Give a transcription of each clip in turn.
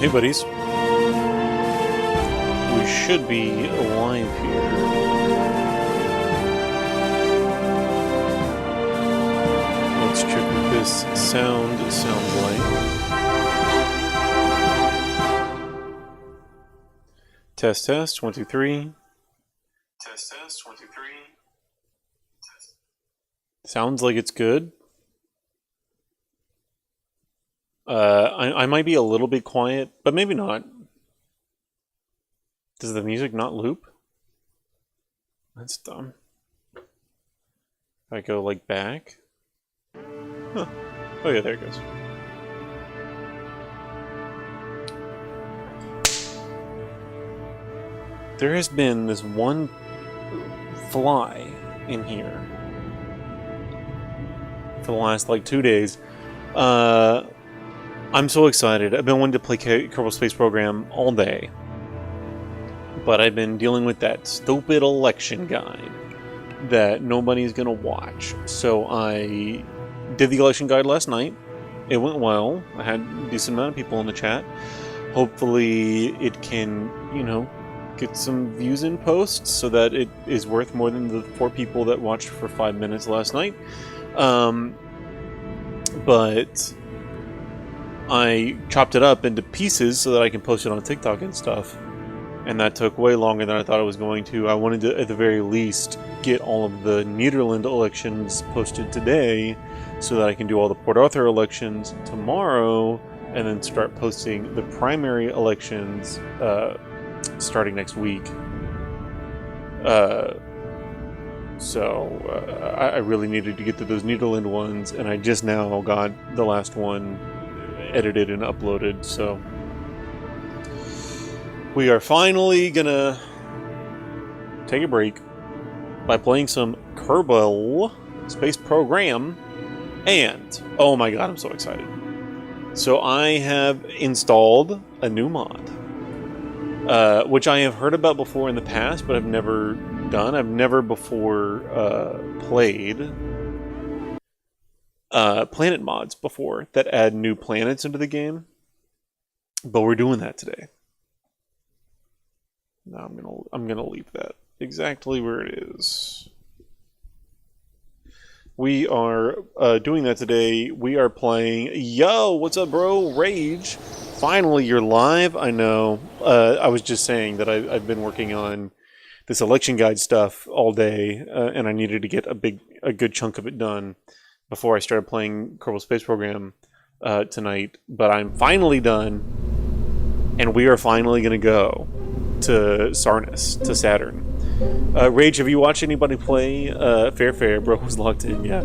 Hey buddies. We should be live here. Let's check what this sounds like. Test, 1, 2, 3. Test, 1, 2, 3. Sounds like it's good. I might be a little bit quiet, but maybe not. Does the music not loop? That's dumb. If I go like back. Huh. Oh yeah, there it goes. There has been this one fly in here for the last like 2 days. I'm so excited. I've been wanting to play Kerbal Space Program all day. But I've been dealing with that stupid election guide that nobody's going to watch. So I did the election guide last night. It went well. I had a decent amount of people in the chat. Hopefully it can, get some views in posts so that it is worth more than the 4 people that watched for 5 minutes last night. But I chopped it up into pieces so that I can post it on TikTok and stuff. And that took way longer than I thought it was going to. I wanted to, at the very least, get all of the Nederland elections posted today so that I can do all the Port Arthur elections tomorrow and then start posting the primary elections starting next week. So I really needed to get to those Nederland ones, and I just now got the last one edited and uploaded, so we are finally gonna take a break by playing some Kerbal Space Program, and oh my god, I'm so excited. So I have installed a new mod, which I have heard about before in the past, but I've never done. I've never before played planet mods before that add new planets into the game, but we're doing that today. Now I'm gonna leave that exactly where it is. We are doing that today. We are playing. Yo, what's up, bro? Rage. Finally, you're live. I know. I was just saying that I've been working on this election guide stuff all day, and I needed to get a good chunk of it done before I started playing Kerbal Space Program tonight. But I'm finally done, and we are finally gonna go to Sarnus, to Saturn. Rage, have you watched anybody play Fair? Bro was locked in, yeah.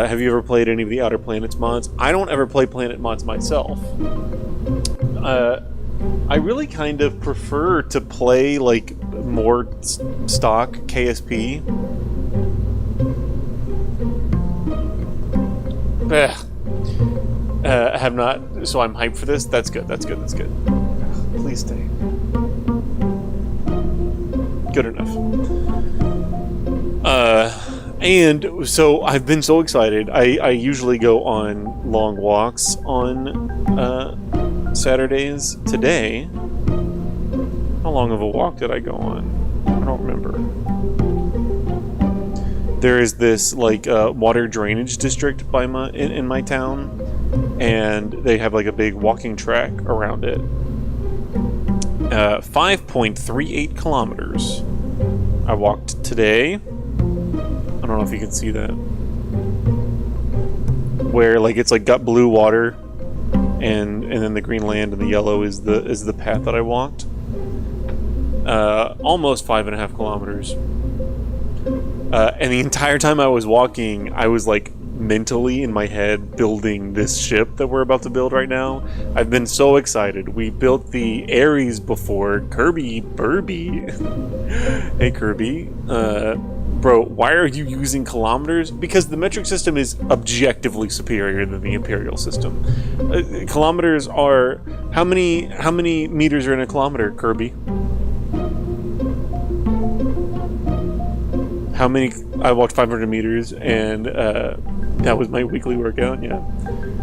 Have you ever played any of the Outer Planets mods? I don't ever play planet mods myself. I really kind of prefer to play like more stock KSP. I have not, so I'm hyped for this. That's good. Please stay. Good enough. And so I've been so excited. I usually go on long walks on Saturdays. Today, how long of a walk did I go on? I don't remember. There is this like water drainage district in my town, and they have like a big walking track around it. 5.38 kilometers I walked today. I don't know if you can see that. Where like it's like got blue water, and then the green land and the yellow is the path that I walked. Almost 5.5 kilometers. And the entire time I was walking, I was like mentally in my head building this ship that we're about to build right now. I've been so excited. We built the Ares before. Kirby Burby. Hey Kirby. Bro, why are you using kilometers? Because the metric system is objectively superior than the imperial system. Kilometers are... How many meters are in a kilometer, Kirby? How many... I walked 500 meters, and that was my weekly workout, yeah.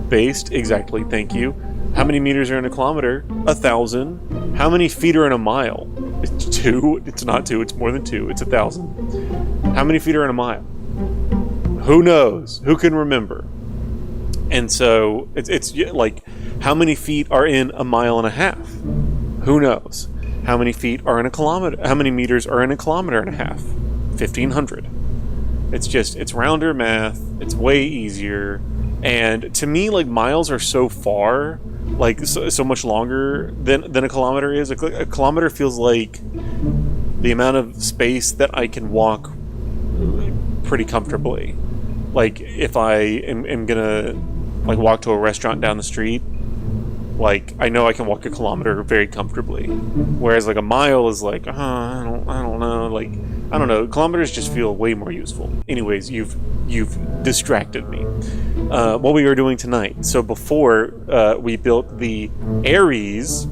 Based, exactly, thank you. How many meters are in a kilometer? 1,000. How many feet are in a mile? It's 2. It's not 2. It's more than 2. It's 1,000. How many feet are in a mile? Who knows? Who can remember? And so it's like, how many feet are in a mile and a half? Who knows? How many feet are in a kilometer? How many meters are in a kilometer and a half? 1,500. It's rounder math. It's way easier. And to me, like, miles are so far, like, so much longer than a kilometer is. A kilometer feels like the amount of space that I can walk pretty comfortably. Like, if I am gonna, like, walk to a restaurant down the street, like, I know I can walk a kilometer very comfortably. Whereas, like, a mile is like, I don't know, like, I don't know. Kilometers just feel way more useful. Anyways, you've distracted me. What we are doing tonight. So before, we built the Ares,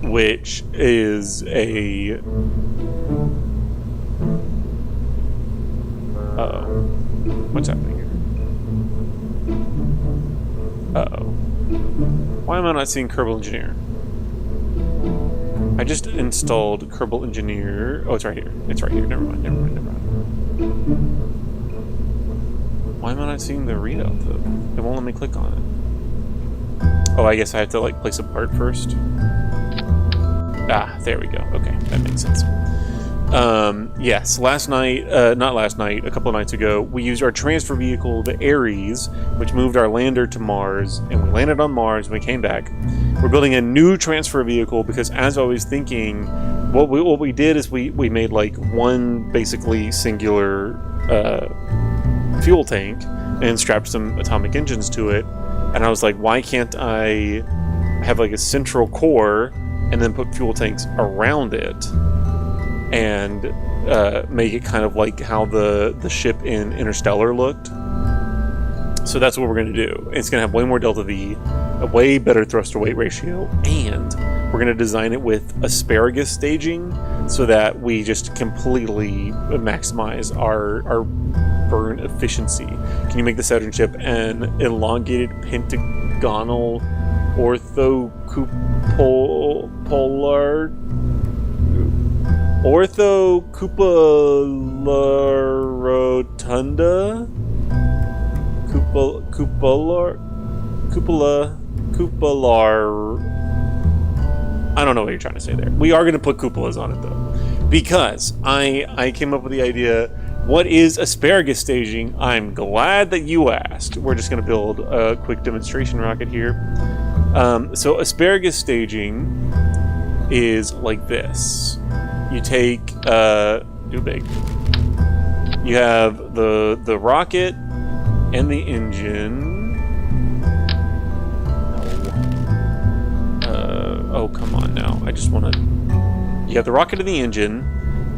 which is a... Uh-oh. What's happening here? Uh-oh. Why am I not seeing Kerbal Engineer? I just installed Kerbal Engineer. Oh, it's right here. It's right here. Never mind. Why am I not seeing the readout, though? It won't let me click on it. Oh, I guess I have to, like, place a part first. Ah, there we go. Okay, that makes sense. Yes, last night, not last night, a couple of nights ago, we used our transfer vehicle, the Ares, which moved our lander to Mars, and we landed on Mars and we came back. We're building a new transfer vehicle because, as I was thinking, what we did is we made, like, one basically singular fuel tank and strapped some atomic engines to it, and I was like, why can't I have, like, a central core and then put fuel tanks around it and make it kind of like how the ship in Interstellar looked? So that's what we're going to do. It's going to have way more delta V, a way better thrust to weight ratio, and we're going to design it with asparagus staging so that we just completely maximize our burn efficiency. Can you make the Saturn ship an elongated pentagonal orthocupularotunda? Cupular. I don't know what you're trying to say there. We are going to put cupolas on it, though, because I came up with the idea. What is asparagus staging? I'm glad that you asked. We're just going to build a quick demonstration rocket here. So asparagus staging is like this. You take do big. You have the rocket and the engine. Oh, come on now. I just want to... You have the rocket and the engine,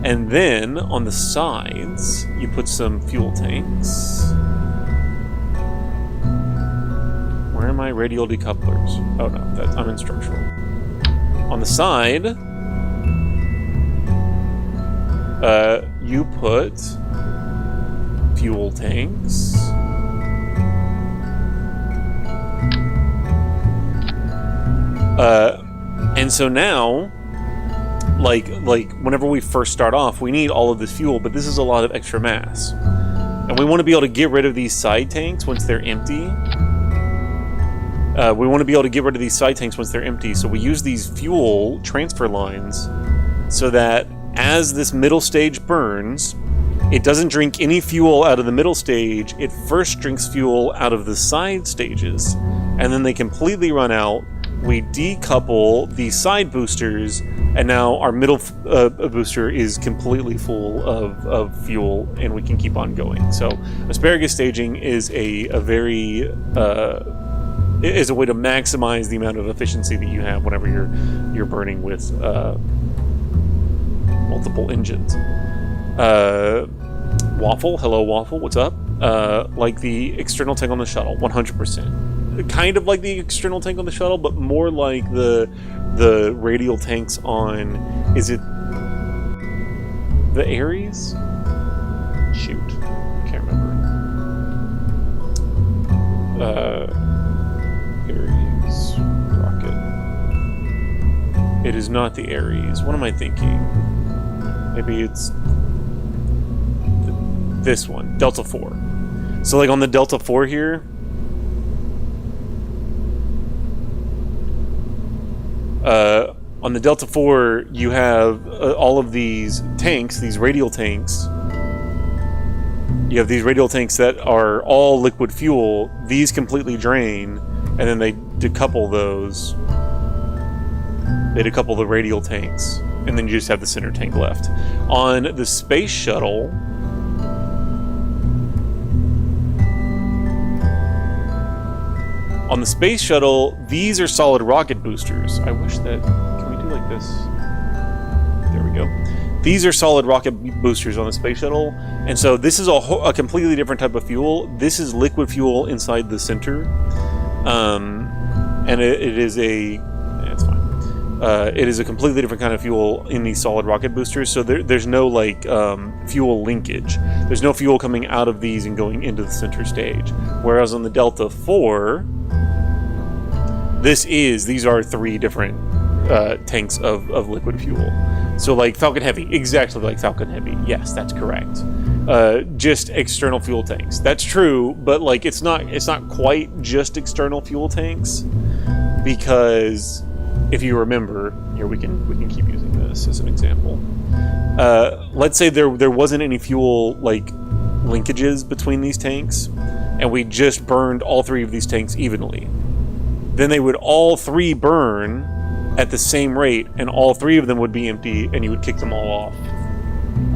and then on the sides, you put some fuel tanks. Where are my radial decouplers? Oh no, I'm in structural. On the side, you put fuel tanks. And so now, like whenever we first start off, we need all of this fuel, but this is a lot of extra mass. And we want to be able to get rid of these side tanks once they're empty. So we use these fuel transfer lines so that as this middle stage burns, it doesn't drink any fuel out of the middle stage. It first drinks fuel out of the side stages, and then they completely run out. We decouple the side boosters, and now our middle booster is completely full of fuel, and we can keep on going. So asparagus staging is a very is a way to maximize the amount of efficiency that you have whenever you're burning with multiple engines. Waffle, hello Waffle, what's up? Like the external tank on the shuttle, 100%. Kind of like the external tank on the shuttle, but more like the radial tanks on... Is it the Ares? Shoot, can't remember. Ares. It is not the Ares. What am I thinking? Maybe it's this one, Delta 4. So like on the Delta 4 here, on the Delta 4 you have all of these tanks, these radial tanks. You have these radial tanks that are all liquid fuel. These completely drain, and then they decouple those. They decouple the radial tanks, and then you just have the center tank left. On the space shuttle, these are solid rocket boosters. I wish that... Can we do like this? There we go. These are solid rocket boosters on the space shuttle, and so this is a completely different type of fuel. This is liquid fuel inside the center, and it is a... It's fine. It is a completely different kind of fuel in these solid rocket boosters, so there's no like fuel linkage. There's no fuel coming out of these and going into the center stage. Whereas on the Delta 4, these are 3 different tanks of liquid fuel. So like Falcon Heavy, exactly like Falcon Heavy. Yes, that's correct. Just external fuel tanks. That's true, but like it's not quite just external fuel tanks, because if you remember, here we can keep using this as an example. Let's say there wasn't any fuel like linkages between these tanks, and we just burned all 3 of these tanks evenly. Then they would all 3 burn at the same rate, and all 3 of them would be empty, and you would kick them all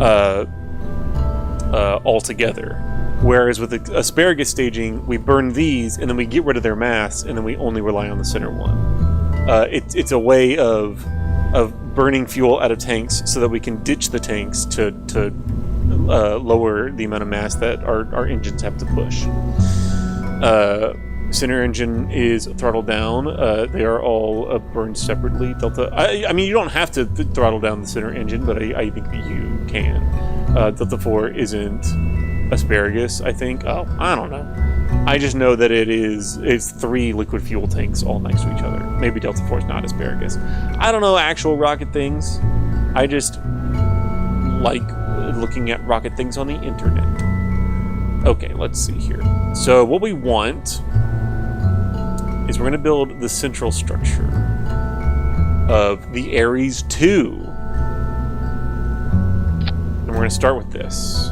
off altogether. Whereas with the asparagus staging, we burn these, and then we get rid of their mass, and then we only rely on the center one. It's a way of burning fuel out of tanks so that we can ditch the tanks to lower the amount of mass that our engines have to push. Center engine is throttled down. They are all burned separately. Delta. I mean, you don't have to throttle down the center engine, but I think that you can. Delta 4 isn't asparagus, I think. Oh, I don't know. I just know that it's 3 liquid fuel tanks all next to each other. Maybe Delta 4 is not asparagus. I don't know actual rocket things. I just like looking at rocket things on the internet. Okay, let's see here. So what we want is we're going to build the central structure of the Ares 2. And we're going to start with this.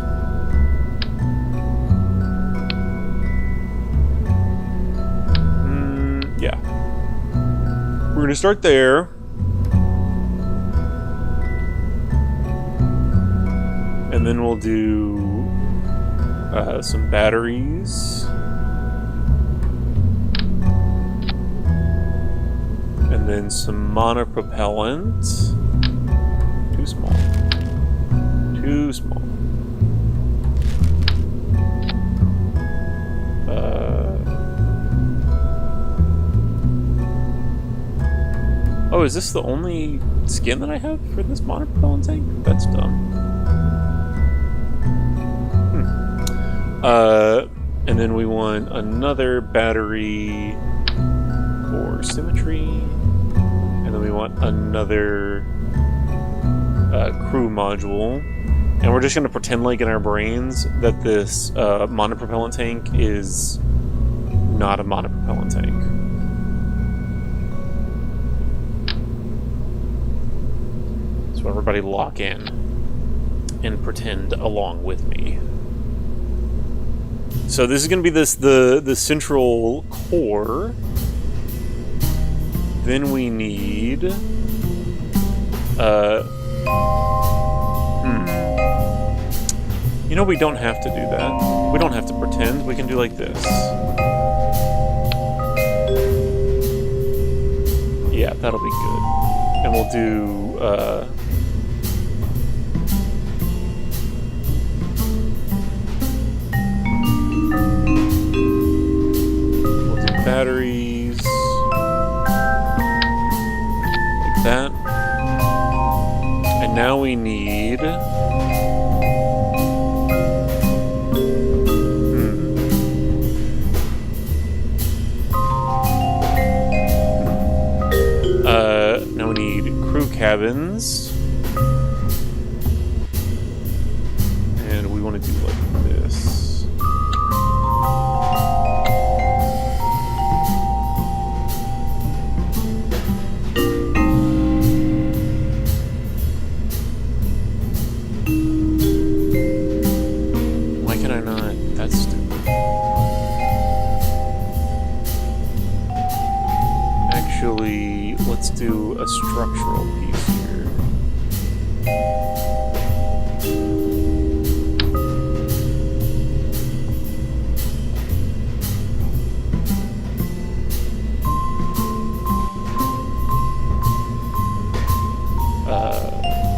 Yeah. We're going to start there. And then we'll do some batteries. And then some monopropellant. Too small. Too small. Oh, is this the only skin that I have for this monopropellant tank? That's dumb. And then we want another battery for symmetry. And then we want another crew module. And we're just going to pretend like in our brains that this monopropellant tank is not a monopropellant tank. So everybody lock in and pretend along with me. So this is going to be the central core. Then we need You know, we don't have to do that. We don't have to pretend. We can do like this. Yeah, that'll be good. And we'll do batteries like that, and now we need we need crew cabins. And we want to do like this. Why can I not? That's stupid. Actually, let's do a structural piece here.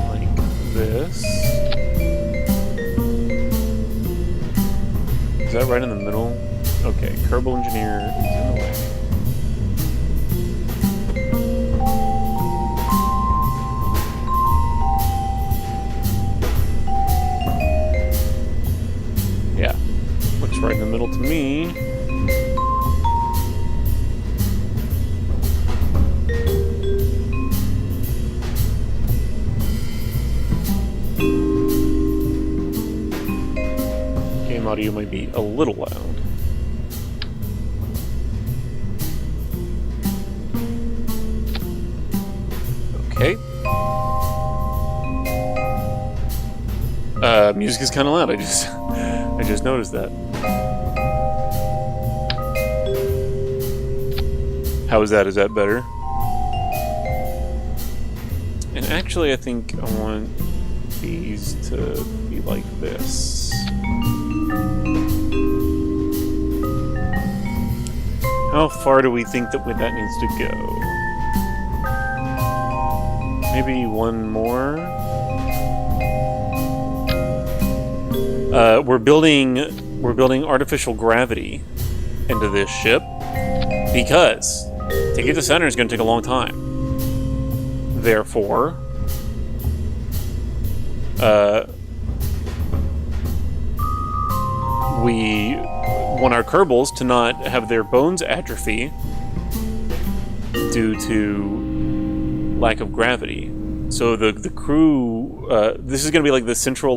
Like this. Is that right in the middle? Okay, Kerbal Engineer is in the way. Yeah, looks right in the middle to me. Game audio might be a little loud. Okay. Music is kind of loud. I just noticed that. How is that? Is that better? And actually, I think I want these to be like this. How far do we think that that needs to go? Maybe one more? We're building artificial gravity into this ship because to get to Saturn is going to take a long time. Therefore, we want our Kerbals to not have their bones atrophy due to lack of gravity. So the crew, this is going to be like the central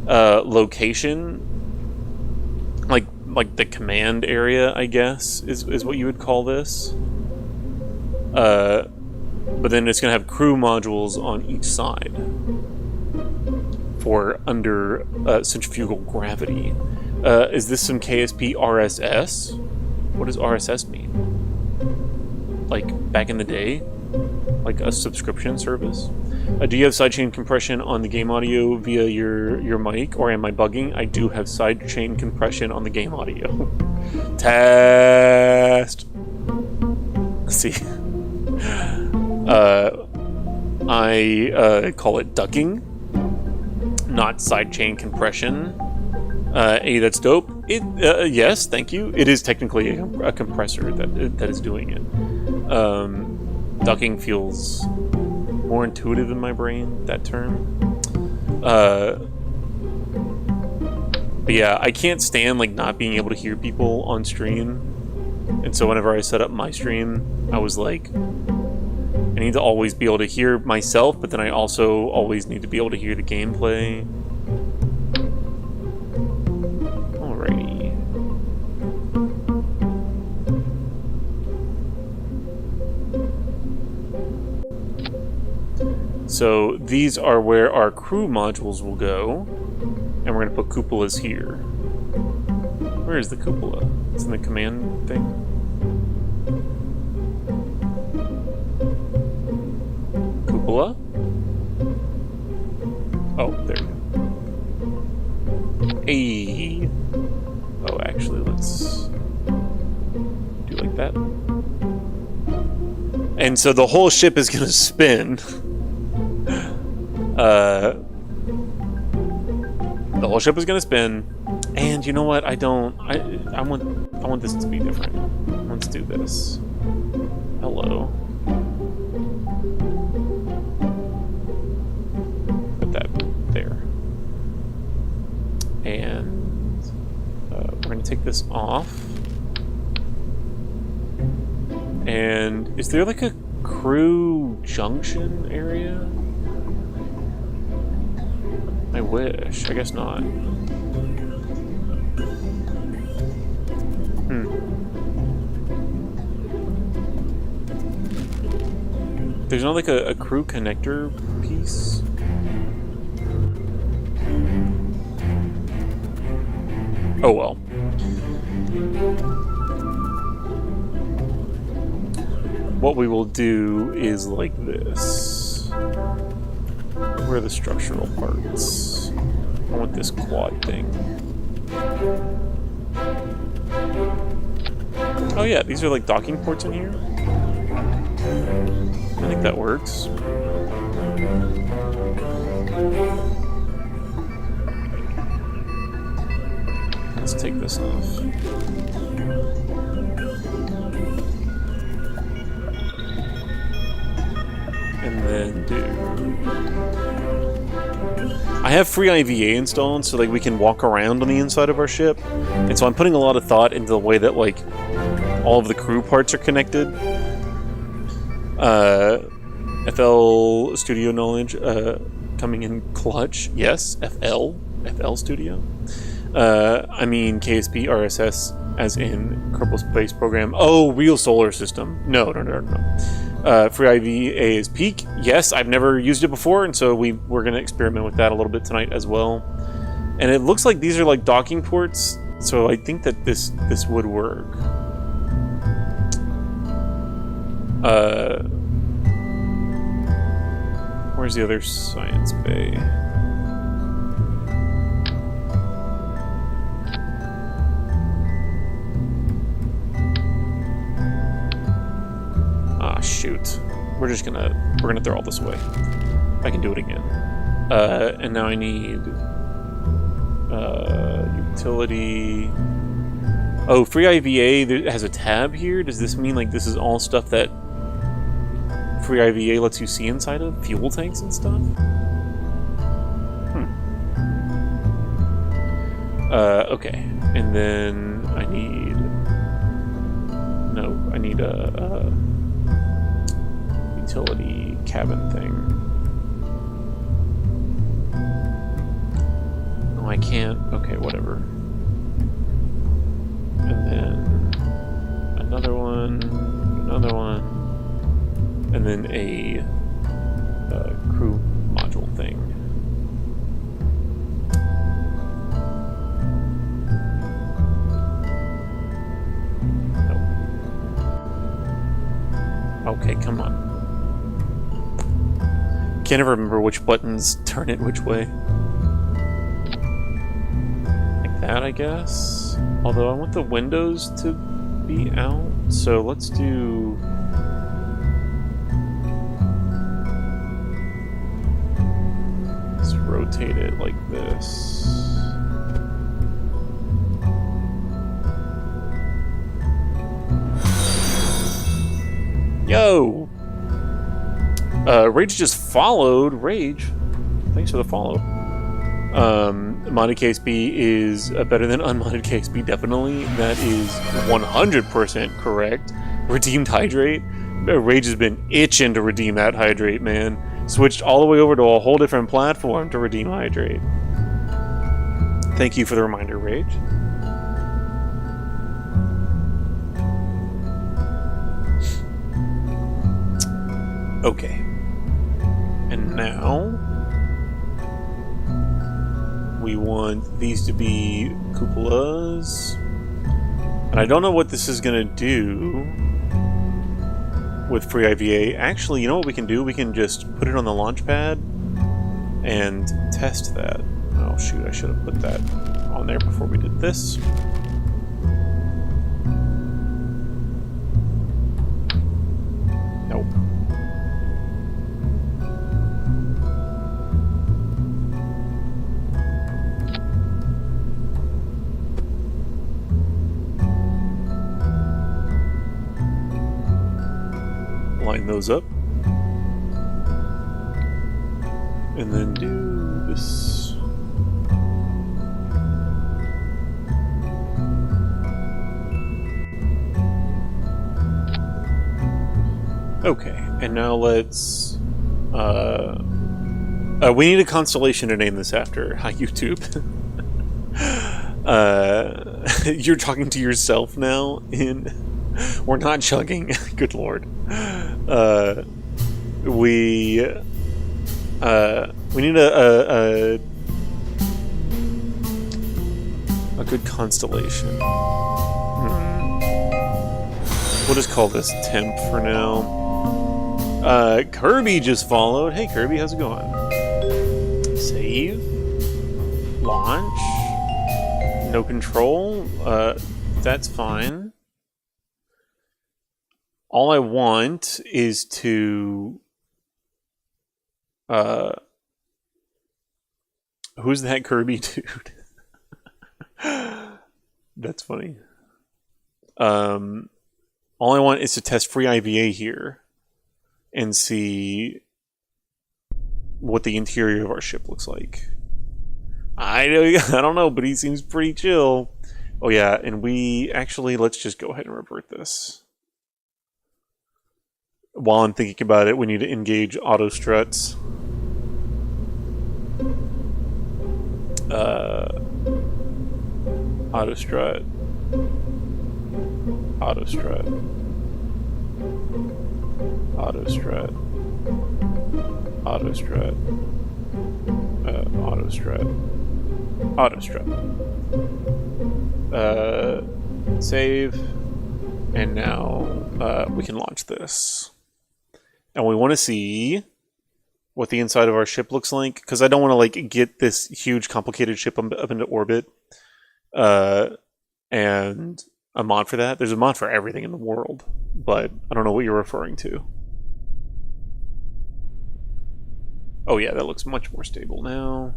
location, like the command area, I guess is what you would call this. But then it's going to have crew modules on each side for under centrifugal gravity. Is this some KSP RSS? What does RSS mean? Like back in the day? Like a subscription service? Do you have sidechain compression on the game audio via your mic, or am I bugging? I do have sidechain compression on the game audio. Test! Let's see. I call it ducking, not sidechain compression. Hey, that's dope. Yes, thank you. It is technically a compressor that is doing it. Ducking feels more intuitive in my brain, that term. But yeah, I can't stand not being able to hear people on stream. And so whenever I set up my stream, I was like, I need to always be able to hear myself, but then I also always need to be able to hear the gameplay. Alrighty. So these are where our crew modules will go, and we're going to put cupolas here. Where is the cupola? It's in the command thing. Cupola? Oh, there we go. Hey. Oh, actually, let's do like that. And so the whole ship is going to spin. The whole ship is going to spin. And you know what? I want this to be different. Let's do this. Hello. Put that there. And we're going to take this off. And is there like a crew junction area? I wish. I guess not. There's not like a crew connector piece? Oh well. What we will do is like this. Where are the structural parts? I want this quad thing. Oh yeah, these are like docking ports in here? I think that works. Let's take this off. And then do... I have free IVA installed, so like we can walk around on the inside of our ship. And so I'm putting a lot of thought into the way that like all of the crew parts are connected. FL Studio knowledge coming in clutch. Yes, FL Studio. I mean KSP RSS as in Kerbal Space Program. Oh, real solar system. No. Free IVA is peak. Yes, I've never used it before, and so we're going to experiment with that a little bit tonight as well. And it looks like these are like docking ports, so I think that this would work. Where's the other science bay? Ah, shoot. We're gonna throw all this away. I can do it again. And now I need utility. Oh, free IVA has a tab here. Does this mean like this is all stuff that free IVA lets you see inside of? Fuel tanks and stuff? Okay. And then I need... No, I need a utility cabin thing. Oh, I can't... Okay, whatever. And then another one, and then a crew module thing. Nope. Okay, come on. Can't ever remember which buttons turn it which way. Like that, I guess. Although I want the windows to be out, so let's do... Let's rotate it like this. Yo! Rage just followed. Rage, thanks for the follow. Modded KSP is better than unmodded KSP, definitely. That is 100% correct. Redeemed Hydrate. Rage has been itching to redeem that Hydrate, man. Switched all the way over to a whole different platform to redeem Hydrate. Thank you for the reminder, Rage. Okay. And now... we want these to be cupolas. And I don't know what this is going to do with free IVA. Actually, you know what we can do? We can just put it on the launch pad and test that. Oh shoot, I should have put that on there before we did this. Nope. Line those up. And then do this. Okay, and now let's... we need a constellation to name this after. Hi, YouTube. You're talking to yourself now in... We're not chugging. Good lord. We need a good constellation. We'll just call this Temp for now. Kirby just followed. Hey Kirby, how's it going? Save. Launch. No control. That's fine. All I want is to... who's that Kirby dude? That's funny. All I want is to test free IVA here and see what the interior of our ship looks like. I don't know, but he seems pretty chill. Oh yeah, and we actually, let's just go ahead and revert this. While I'm thinking about it, we need to engage auto struts. Auto strut. Auto strut. Auto strut. Auto strut. Auto strut. Auto strut. Save. And now we can launch this. And we want to see what the inside of our ship looks like, because I don't want to like get this huge complicated ship up into orbit. And a mod for that. There's a mod for everything in the world, but I don't know what you're referring to. Oh yeah, that looks much more stable now.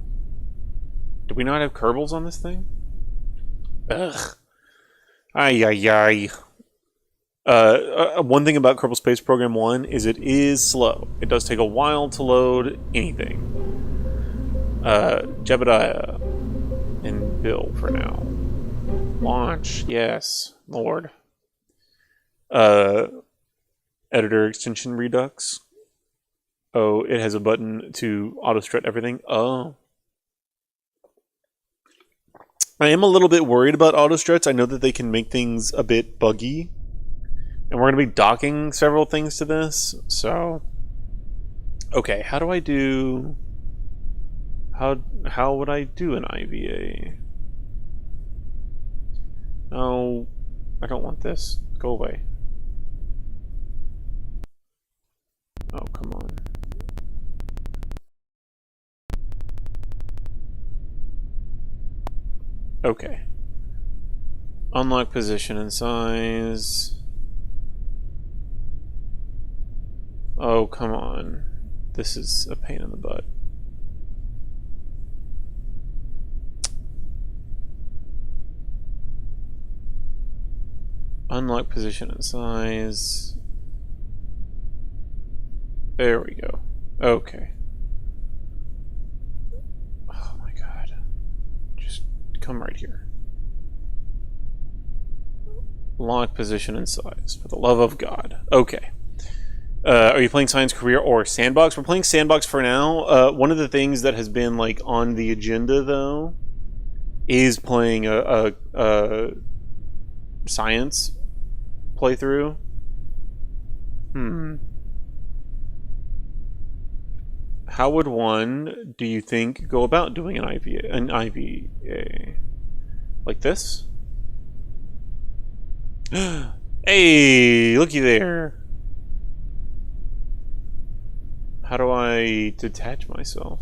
Do we not have Kerbals on this thing? Ugh. Ay, ay, ay. One thing about Kerbal Space Program 1 is it is slow. It does take a while to load anything. Jebediah and Bill for now. Launch, yes, Lord. Editor extension redux. Oh, it has a button to auto-strut everything. Oh. I am a little bit worried about auto-struts. I know that they can make things a bit buggy. And we're going to be docking several things to this, so... Okay, how do I do... How would I do an IVA? No, I don't want this. Go away. Oh, come on. Okay. Unlock position and size. Oh, come on. This is a pain in the butt. Unlock position and size. There we go. Okay. Oh my god. Just come right here. Lock position and size. For the love of God. Okay. Are you playing Science Career or Sandbox? We're playing Sandbox for now. One of the things that has been like on the agenda though is playing a science playthrough. How would one, do you think, go about doing an IVA? Like this? Hey, looky there. How do I detach myself?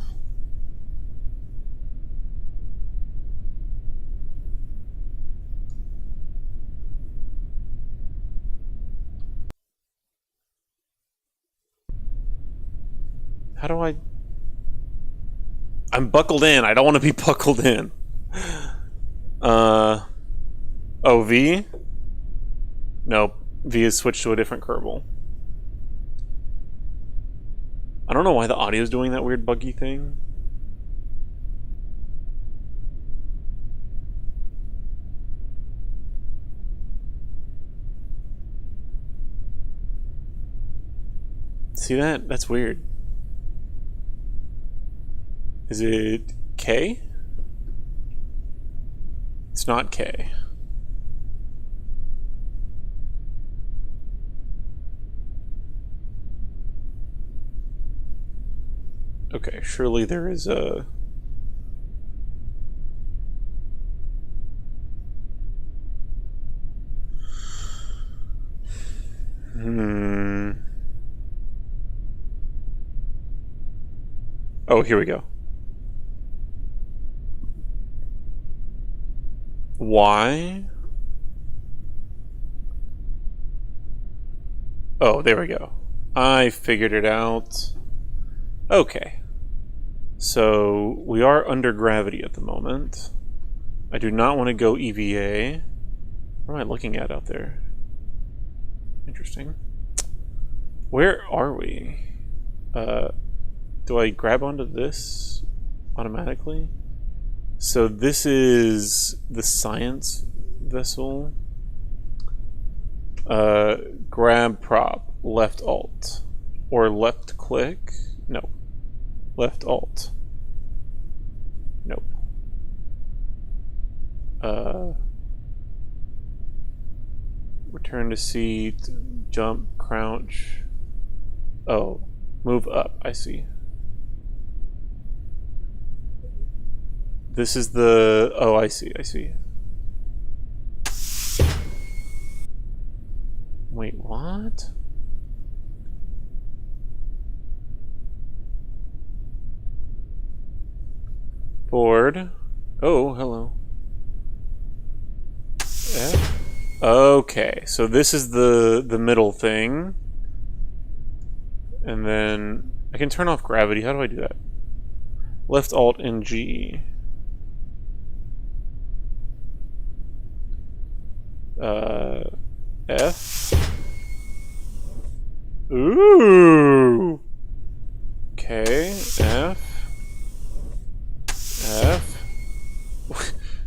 How do I... I'm buckled in. I don't want to be buckled in. Oh, V? Nope. V has switched to a different Kerbal. I don't know why the audio is doing that weird buggy thing. See that? That's weird. Is it K? It's not K. Okay, surely there is a... Oh, here we go. Y? Oh, there we go. I figured it out. Okay. So, we are under gravity at the moment. I do not want to go EVA. What am I looking at out there? Interesting. Where are we? Do I grab onto this automatically? So this is the science vessel. Grab prop, left alt. Or left click? No. Left alt. Nope. Return to seat, jump, crouch. Oh, move up, I see. This is the... Oh, I see, I see. Wait, what? Board. Oh, hello. F. Okay, so this is the middle thing. And then I can turn off gravity. How do I do that? Left alt and G. F. Ooh. Okay, F. F.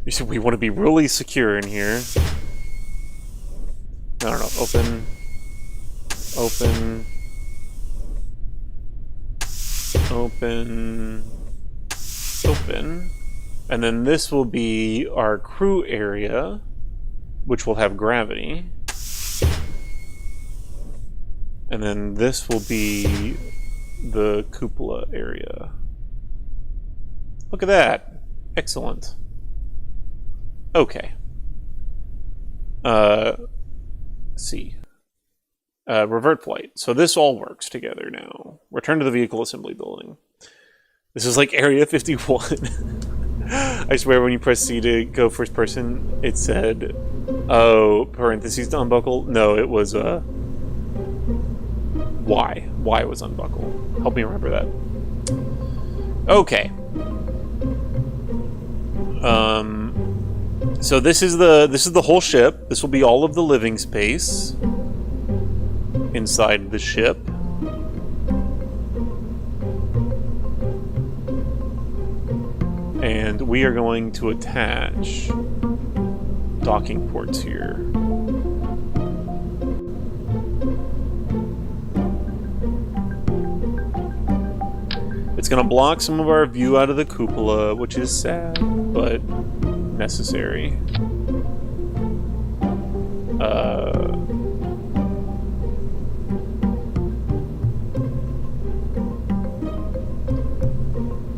You said we want to be really secure in here. I don't know. Open. Open. Open. Open. And then this will be our crew area, which will have gravity. And then this will be the cupola area. Look at that. Excellent. Okay. Let's see. Revert flight. So this all works together now. Return to the vehicle assembly building. This is like Area 51. I swear when you press C to go first person, it said, oh, parentheses to unbuckle. No, it was Y. Y was unbuckle. Help me remember that. Okay. So this is the whole ship. This will be all of the living space inside the ship. And we are going to attach docking ports here. It's going to block some of our view out of the cupola, which is sad, but necessary.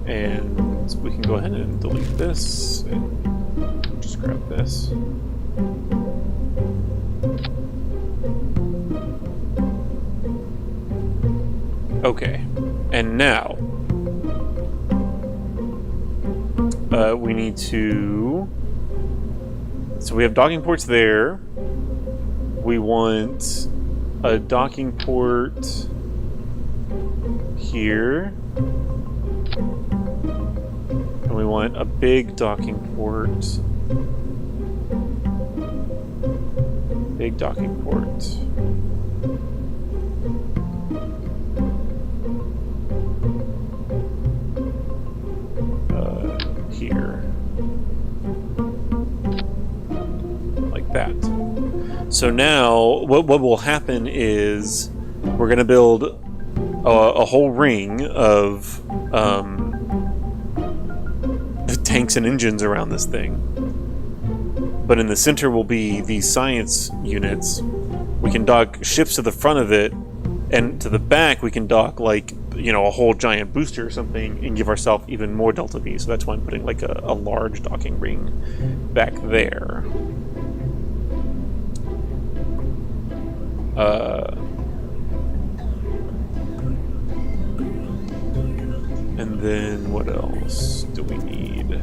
And we can go ahead and delete this and just grab this. Okay, and now we need to... So we have docking ports there. We want a docking port here. And we want a big docking port. Big docking port. Here. Like that. So now, what will happen is we're going to build a whole ring of the tanks and engines around this thing. But in the center will be these science units. We can dock ships to the front of it, and to the back we can dock, like, you know, a whole giant booster or something and give ourselves even more Delta V. So that's why I'm putting like a large docking ring back there. And then what else do we need?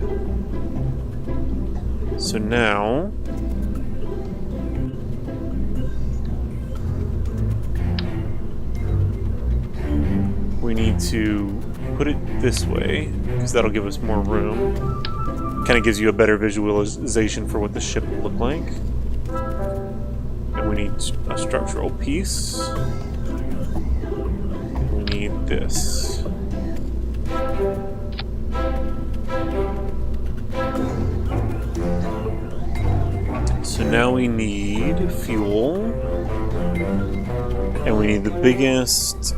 So now we need to put it this way, because that'll give us more room. Kind of gives you a better visualization for what the ship will look like. And we need a structural piece. We need this. So now we need fuel. And we need the biggest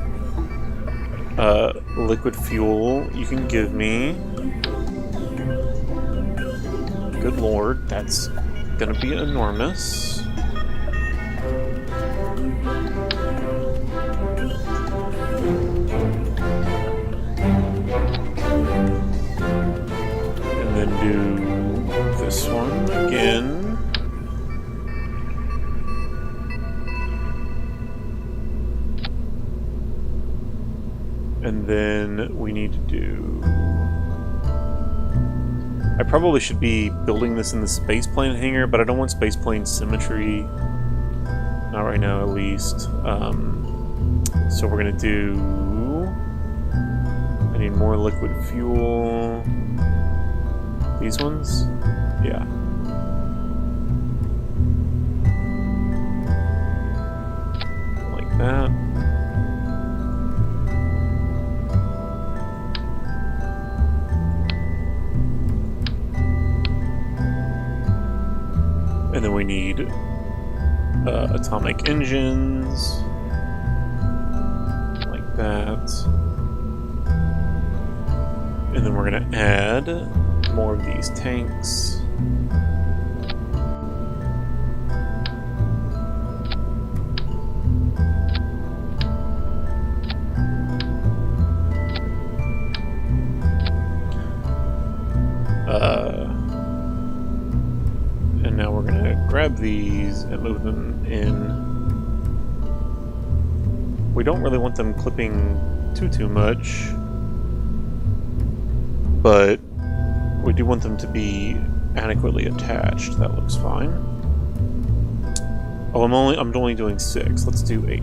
liquid fuel you can give me. Good lord, that's gonna be enormous. And then do this one again. And then we need to do... I probably should be building this in the spaceplane hangar, but I don't want spaceplane symmetry. Not right now, at least. So we're gonna do... I need more liquid fuel. These ones? Yeah. Like that. And then we need atomic engines, like that. And then we're going to add more of these tanks. And now we're going to grab these and move them in. We don't really want them clipping too much, but we do want them to be adequately attached. That looks fine. Oh, I'm only doing 6. Let's do 8.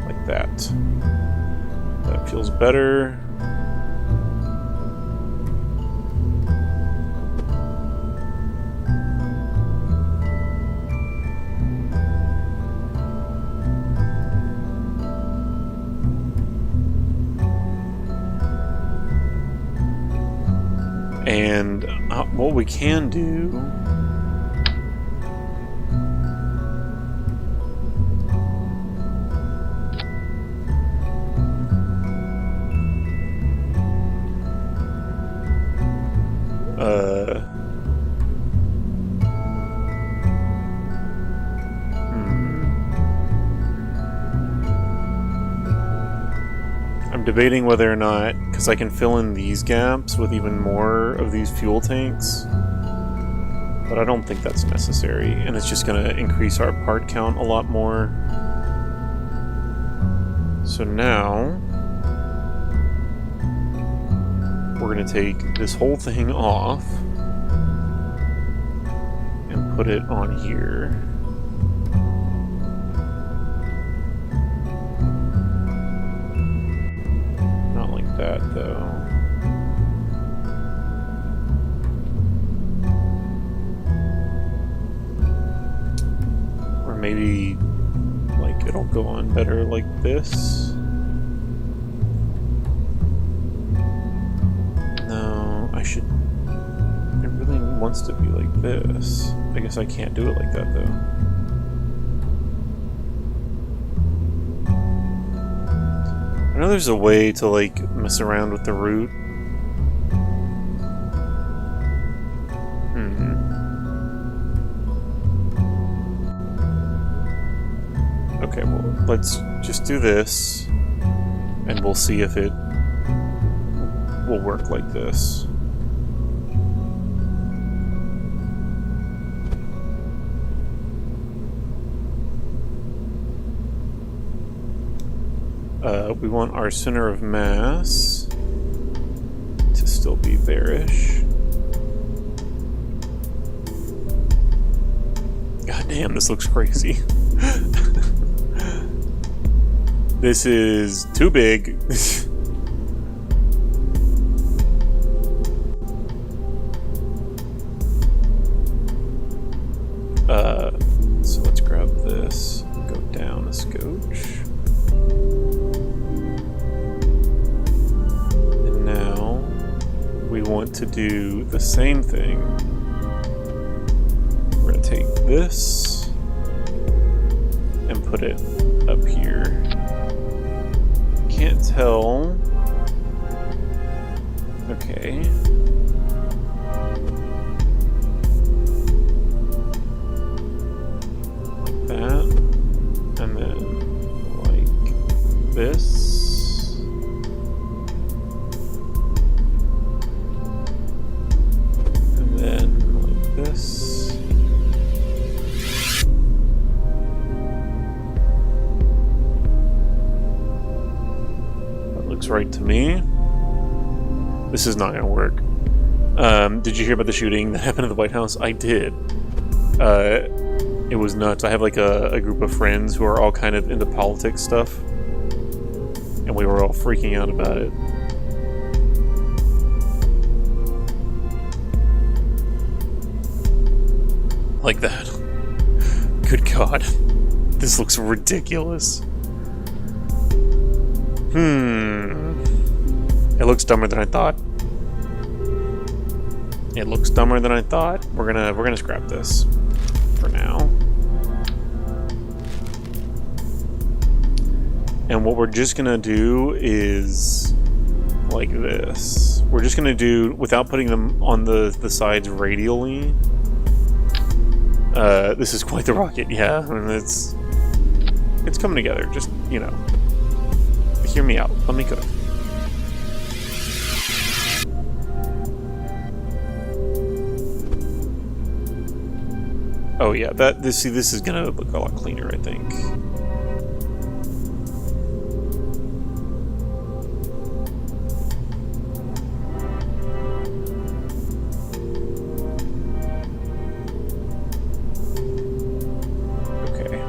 Like that. That feels better. And what we can do I'm debating whether or not, because I can fill in these gaps with even more of these fuel tanks, but I don't think that's necessary, and it's just going to increase our part count a lot more. So now we're going to take this whole thing off and put it on here. Not like that, though. Or maybe, like, it'll go on better like this. wants to be like this. I guess I can't do it like that, though. I know there's a way to, like, mess around with the root. Okay, well, let's just do this, and we'll see if it will work like this. We want our center of mass to still be bearish. God damn, this looks crazy. This is too big. So let's grab this, go down a scotch. And now we want to do the same thing. We're going to take this and put it up here. Can't tell. Okay. Like that. And then like this. And then like this. Looks right to me. This is not gonna work. Did you hear about the shooting that happened at the White House? I did. It was nuts. I have like a group of friends who are all kind of into politics stuff, and we were all freaking out about it. Like that. Good God. This looks ridiculous. It looks dumber than I thought. It looks dumber than I thought. We're gonna scrap this for now. And what we're just gonna do is like this. We're just gonna do, without putting them on the sides radially. This is quite the rocket, yeah. I mean, it's coming together. Just, you know, hear me out. Let me go. Oh yeah, this is gonna look a lot cleaner, I think. Okay.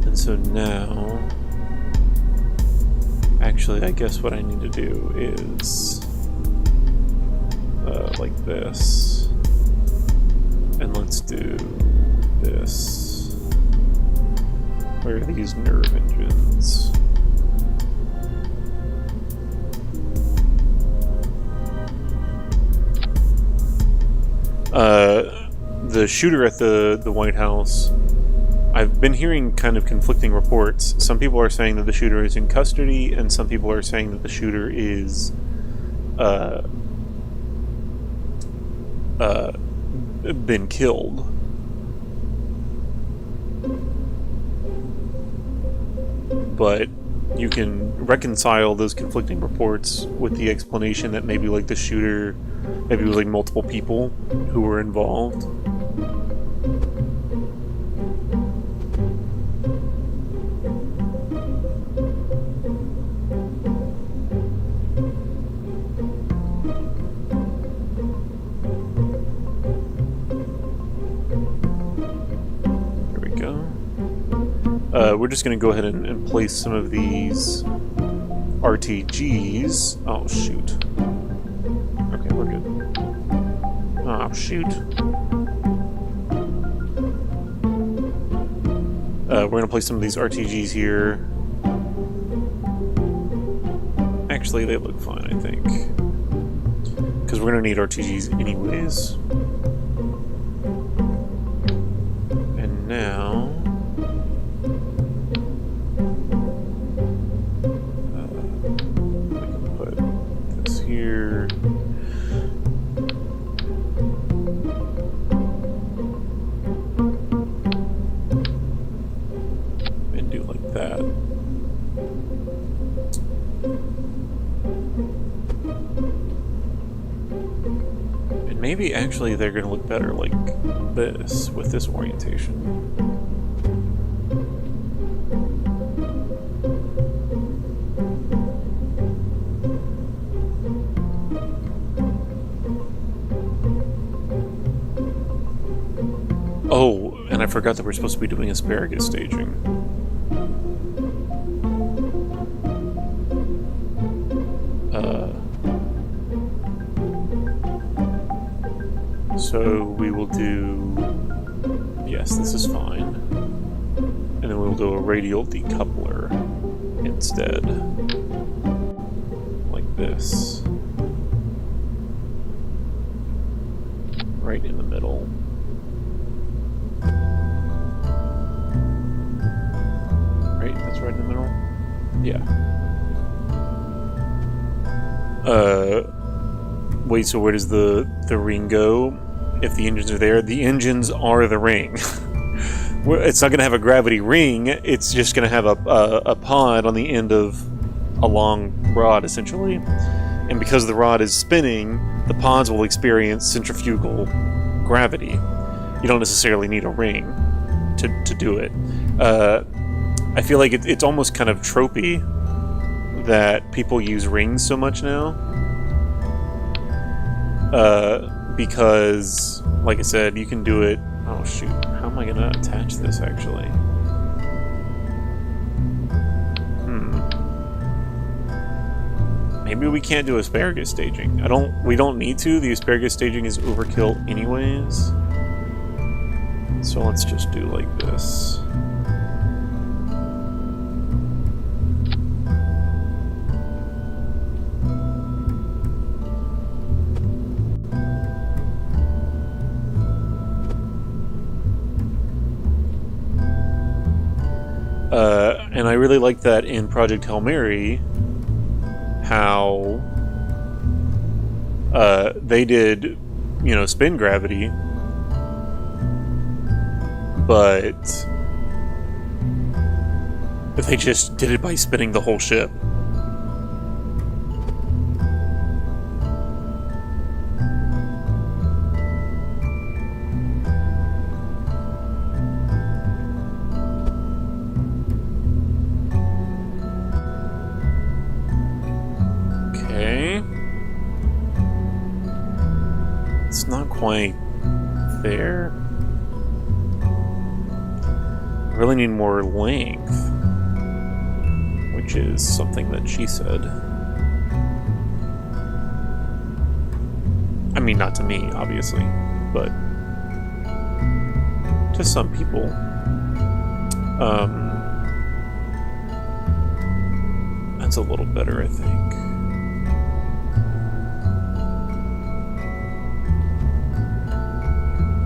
And so now, actually, I guess what I need to do is like this, and let's do this. Where are these nerve engines? The shooter at the White House, I've been hearing kind of conflicting reports. Some people are saying that the shooter is in custody, and some people are saying that the shooter is been killed. But you can reconcile those conflicting reports with the explanation that maybe like the shooter, maybe it was like multiple people who were involved. We're just going to go ahead and place some of these RTGs. Oh, shoot. Okay, we're good. Oh, shoot. We're going to place some of these RTGs here. Actually, they look fine, I I think. Because we're going to need RTGs anyways. And now... we can put this here. And do like that. Maybe actually they're going to look better like this, with this orientation. Oh, and I forgot that we're supposed to be doing asparagus staging. So we will do... Yes, this is fine. And then we'll do a radial decoupler instead. Like this. Right in the middle. Right? That's right in the middle? Yeah. Wait, so where does the ring go? If the engines are there, the engines are the ring. It's not going to have a gravity ring, it's just going to have a pod on the end of a long rod, essentially. And because the rod is spinning, the pods will experience centrifugal gravity. You don't necessarily need a ring to do it. I feel like it's almost kind of tropey that people use rings so much now. Because, like I said, you can do it... Oh, shoot. How am I going to attach this, actually? Maybe we can't do asparagus staging. We don't need to. The asparagus staging is overkill anyways. So let's just do like this. And I really like that in Project Hail Mary, how they did, spin gravity, but they just did it by spinning the whole ship. It's not quite there. I really need more length, which is something that she said. I mean, not to me, obviously, but to some people. That's a little better, I think.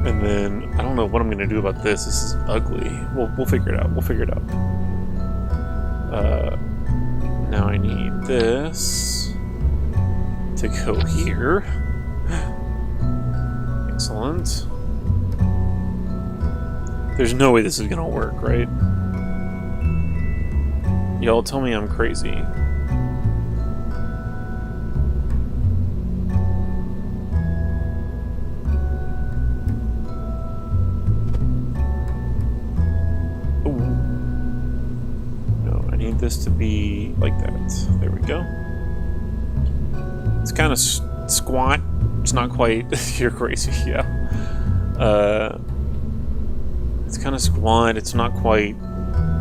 And then, I don't know what I'm going to do about this. This is ugly. We'll figure it out. We'll figure it out. Now I need this to go here. Excellent. There's no way this is going to work, right? Y'all tell me I'm crazy. This to be like that. There we go. It's kind of squat. It's not quite... You're crazy, yeah. It's kind of squat. It's not quite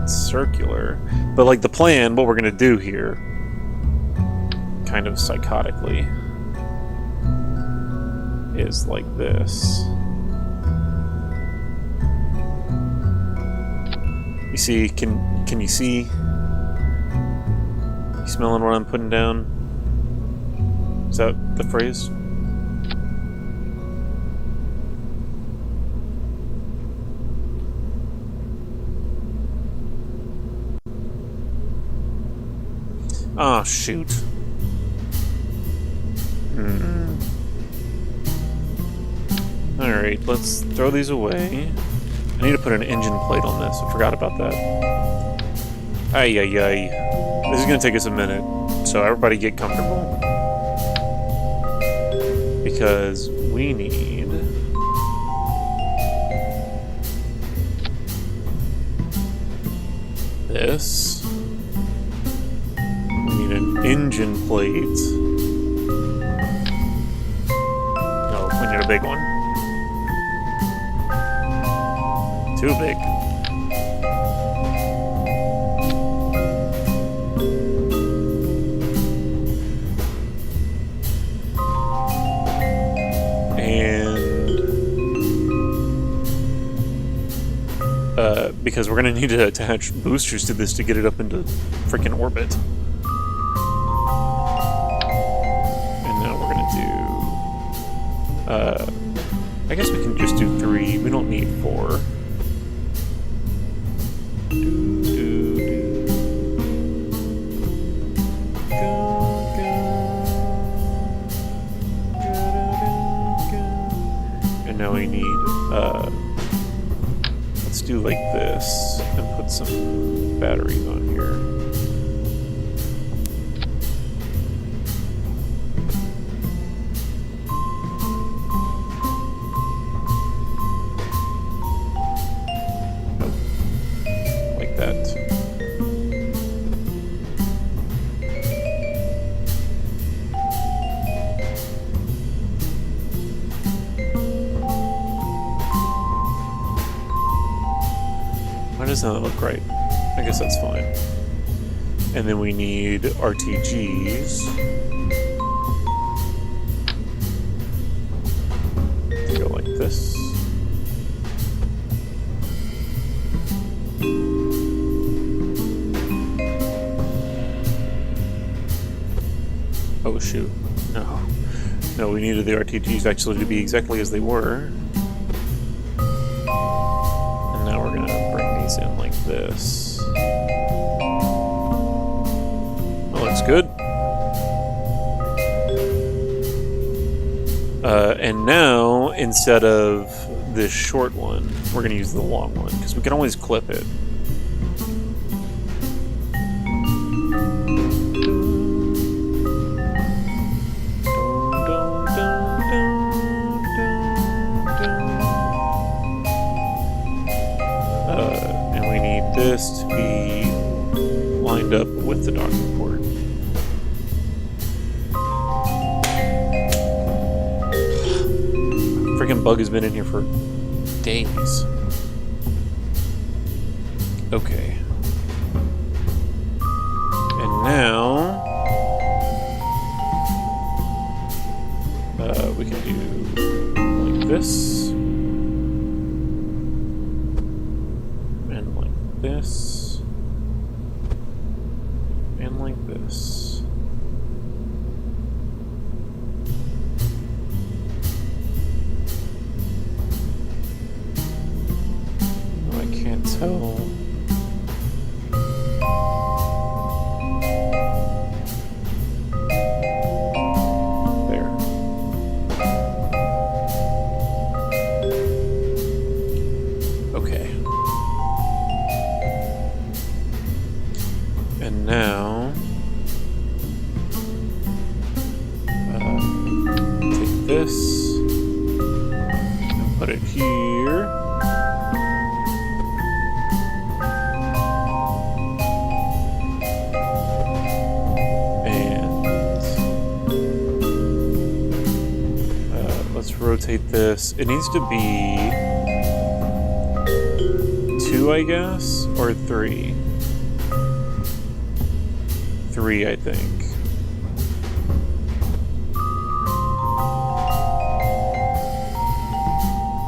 circular. But like the plan, what we're going to do here, kind of psychotically, is like this. You see, can you see? Smelling what I'm putting down? that the phrase? Oh, shoot. Alright, let's throw these away. I need to put an engine plate on this. I forgot about that. Ay, ay, ay. This is going to take us a minute, so everybody get comfortable. Because we need... this. We need an engine plate. No, we need a big one. Too big. Because we're going to need to attach boosters to this to get it up into freaking orbit. And now we're going to do... I guess we can just do 3. We don't need 4. And now we need... let's do like this and put some batteries on here. Nope. Like that. Why doesn't that look right? I guess that's fine. And then we need RTGs. To go like this. Oh shoot. No. No, we needed the RTGs actually to be exactly as they were. And now we're gonna bring these in like this. That looks good. And now, instead of this short one, we're gonna use the long one, because we can always clip it. And we need this to be lined up with the docking port. Freaking bug has been in here for days. Okay. And now we can do like this. And like this. And like this. Oh, I can't tell. There. Okay. And now take this and put it here. And let's rotate this. It needs to be 2, I guess, or 3. 3, I think.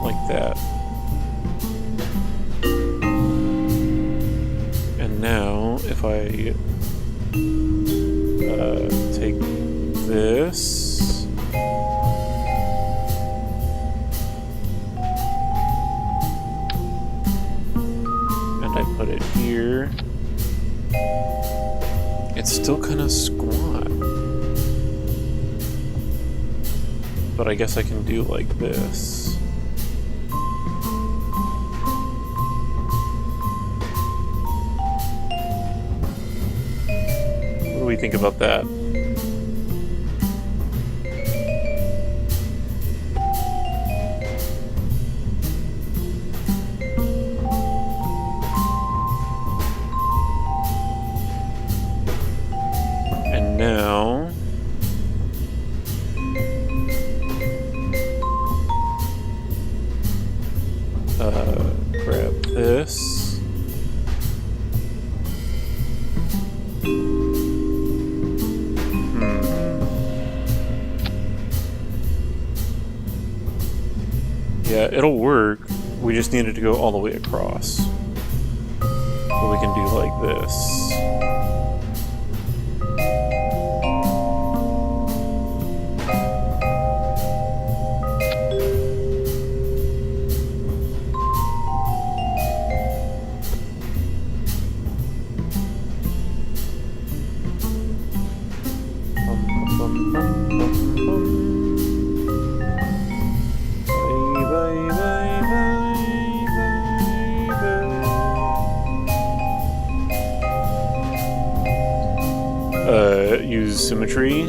Like that. And now, if I take this put it here. It's still kind of squat. But I guess I can do like this. What do we think about that? And now grab this. Yeah, it'll work. We just need it to go all the way across. So we can do like this. Use symmetry.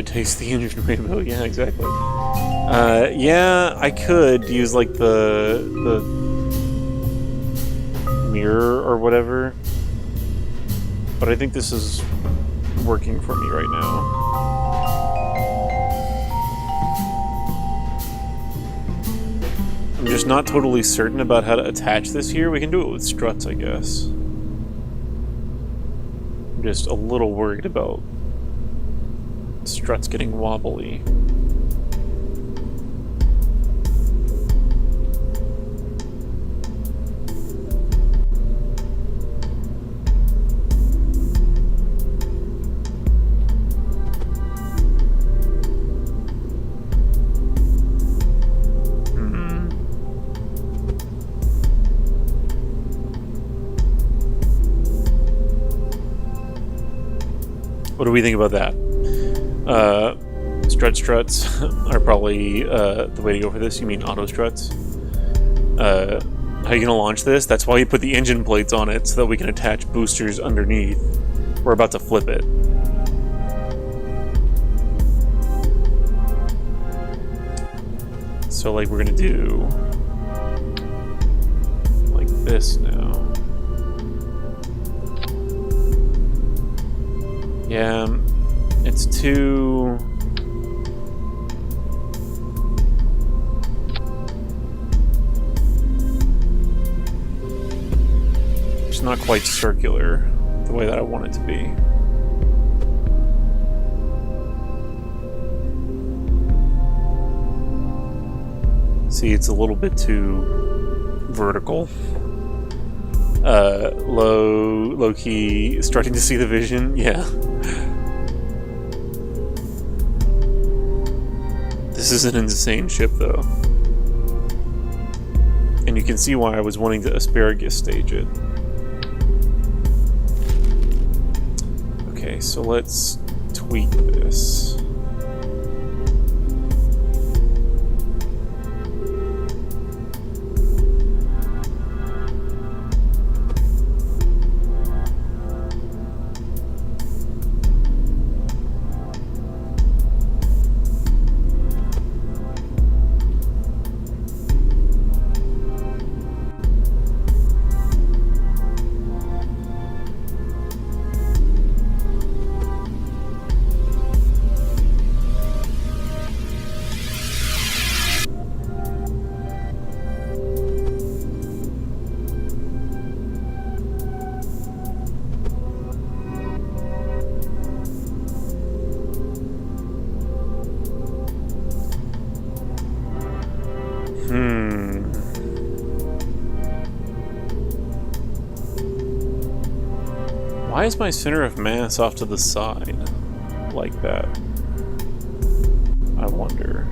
Taste the engine rainbow. Yeah, exactly. Yeah, I could use like the mirror or whatever, but I think this is working for me right now. I'm just not totally certain about how to attach this here. We can do it with struts, I guess. I'm just a little worried about struts getting wobbly. What do we think about that? Struts are probably the way to go for this. You mean auto struts? How are you gonna launch this? That's why you put the engine plates on it, so that we can attach boosters underneath. We're about to flip it. So like we're gonna do like this now. Yeah, it's too... It's not quite circular the way that I want it to be. See, it's a little bit too vertical. Low key, starting to see the vision, yeah. This is an insane ship, though. And you can see why I was wanting to asparagus stage it. Okay, so let's tweak this. Why is my center of mass off to the side like that? I wonder.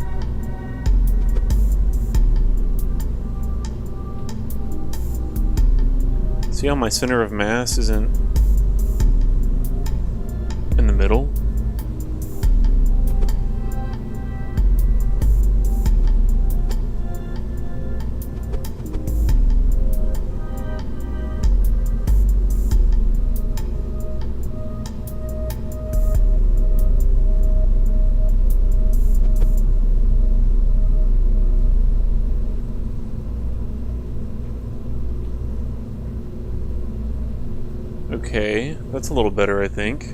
See how my center of mass isn't in the middle? Okay, that's a little better, I think.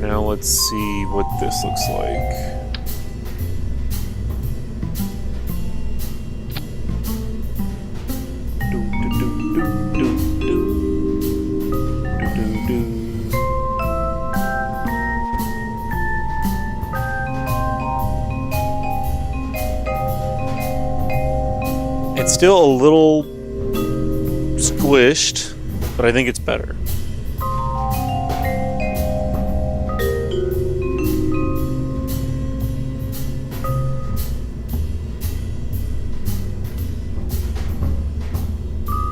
Now let's see what this looks like. It's still a little squished, but I think it's better.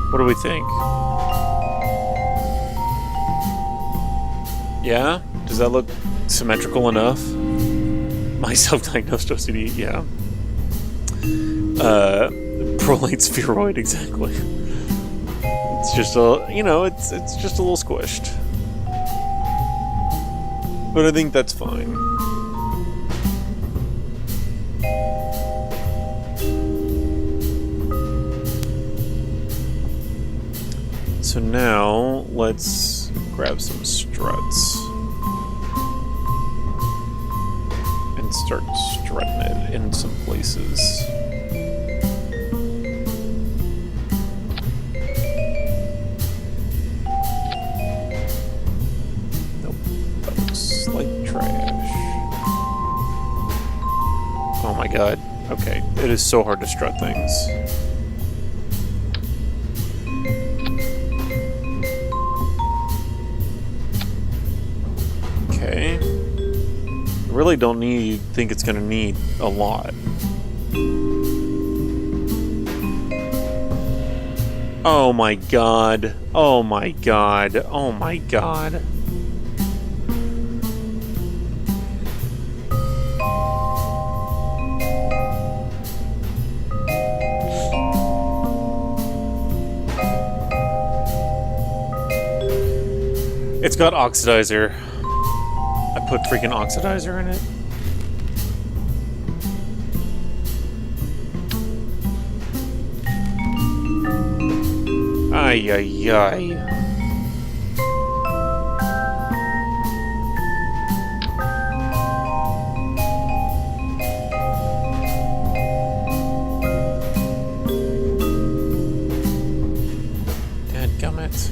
What do we think? Yeah? Does that look symmetrical enough? My self-diagnosed OCD, yeah. Prolate spheroid, exactly. It's just a, you know, it's just a little squished. But I think that's fine. So now, let's grab some struts. And start strutting it in some places. Oh my god. Okay. It is so hard to strut things. Okay. I really don't think it's gonna need a lot. Oh my god. Oh my god. Oh my god. It's got oxidizer. I put freaking oxidizer in it. Ay, ay, ay. Dadgummit.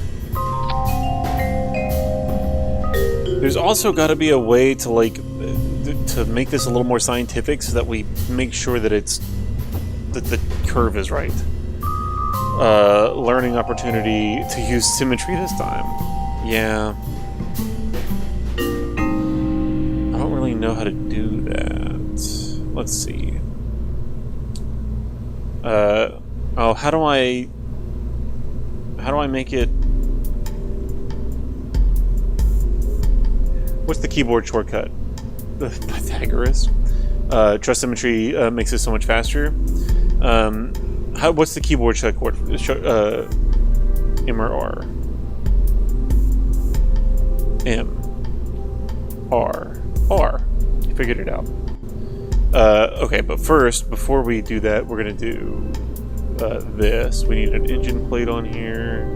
There's also got to be a way to, like, to make this a little more scientific so that we make sure that that the curve is right. Learning opportunity to use symmetry this time. Yeah. I don't really know how to do that. Let's see. Oh, how do I make it? What's the keyboard shortcut? Pythagoras. Trust symmetry makes it so much faster. What's the keyboard shortcut? M or R? M. R. R. You figured it out. Okay, but first, before we do that, we're going to do this. We need an engine plate on here.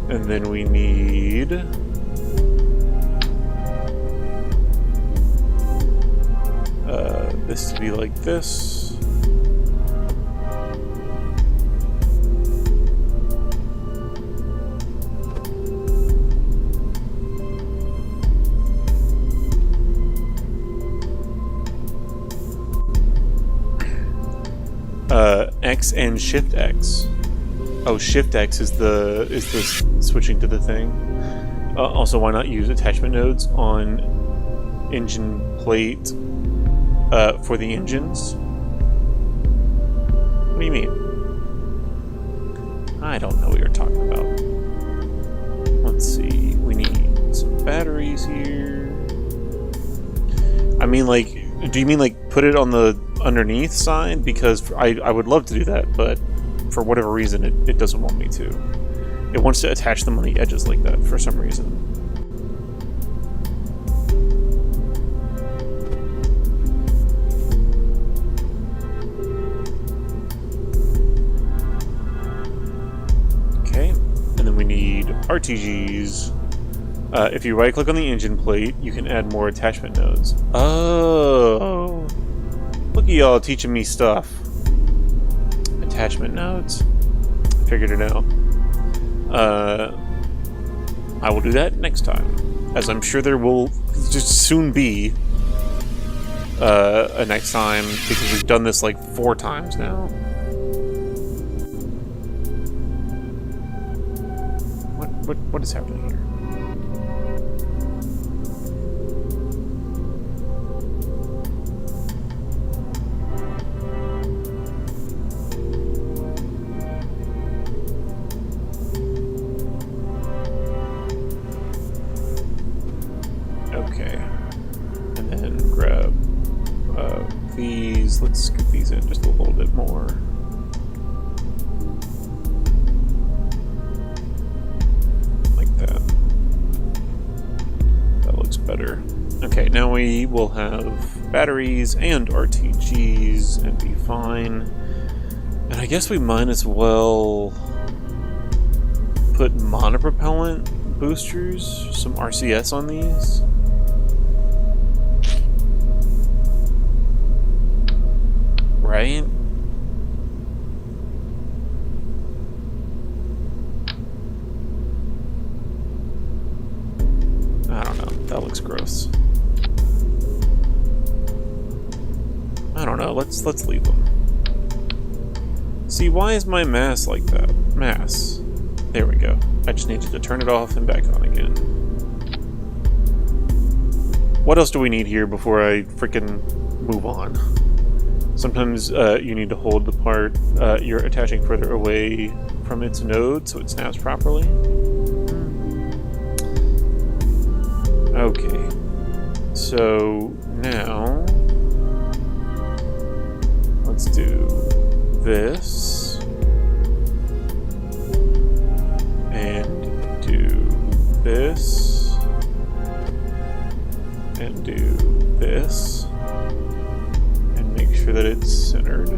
And then we need this to be like this. X and Shift X. Oh, Shift X is the switching to the thing. Also, why not use attachment nodes on engine plate for the engines? What do you mean? I don't know what you're talking about. Let's see. We need some batteries here. I mean, like, do you mean like put it on the underneath side? Because I would love to do that, but for whatever reason, it doesn't want me to. It wants to attach them on the edges like that for some reason. Okay, and then we need RTGs. If you right-click on the engine plate, you can add more attachment nodes. Oh, look at y'all teaching me stuff. Attachment nodes. Figured it out. I will do that next time, as I'm sure there will just soon be a next time, because we've done this like 4 times now. What is happening here? Okay, and then grab these. Let's scoop these in just a little bit more. Like that. That looks better. Okay, now we will have batteries and RTGs and be fine. And I guess we might as well put monopropellant boosters, some RCS on these. Right? I don't know. That looks gross. I don't know. Let's leave them. See, why is my mass like that? Mass. There we go. I just needed to turn it off and back on again. What else do we need here before I freaking move on? Sometimes you need to hold the part you're attaching further away from its node so it snaps properly. Okay. So now let's do this and do this and do this. Make sure that it's centered.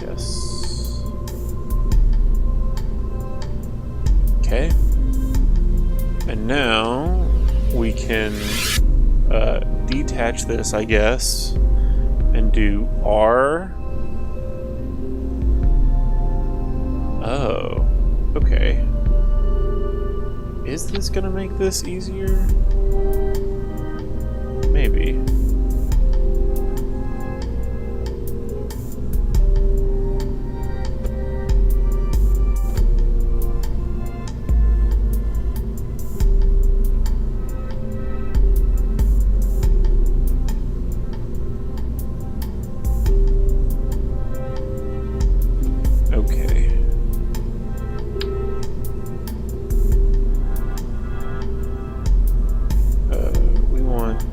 Yes. Okay. And now we can detach this, I guess, and do R. Oh, okay. Is this gonna make this easier? Maybe. Okay.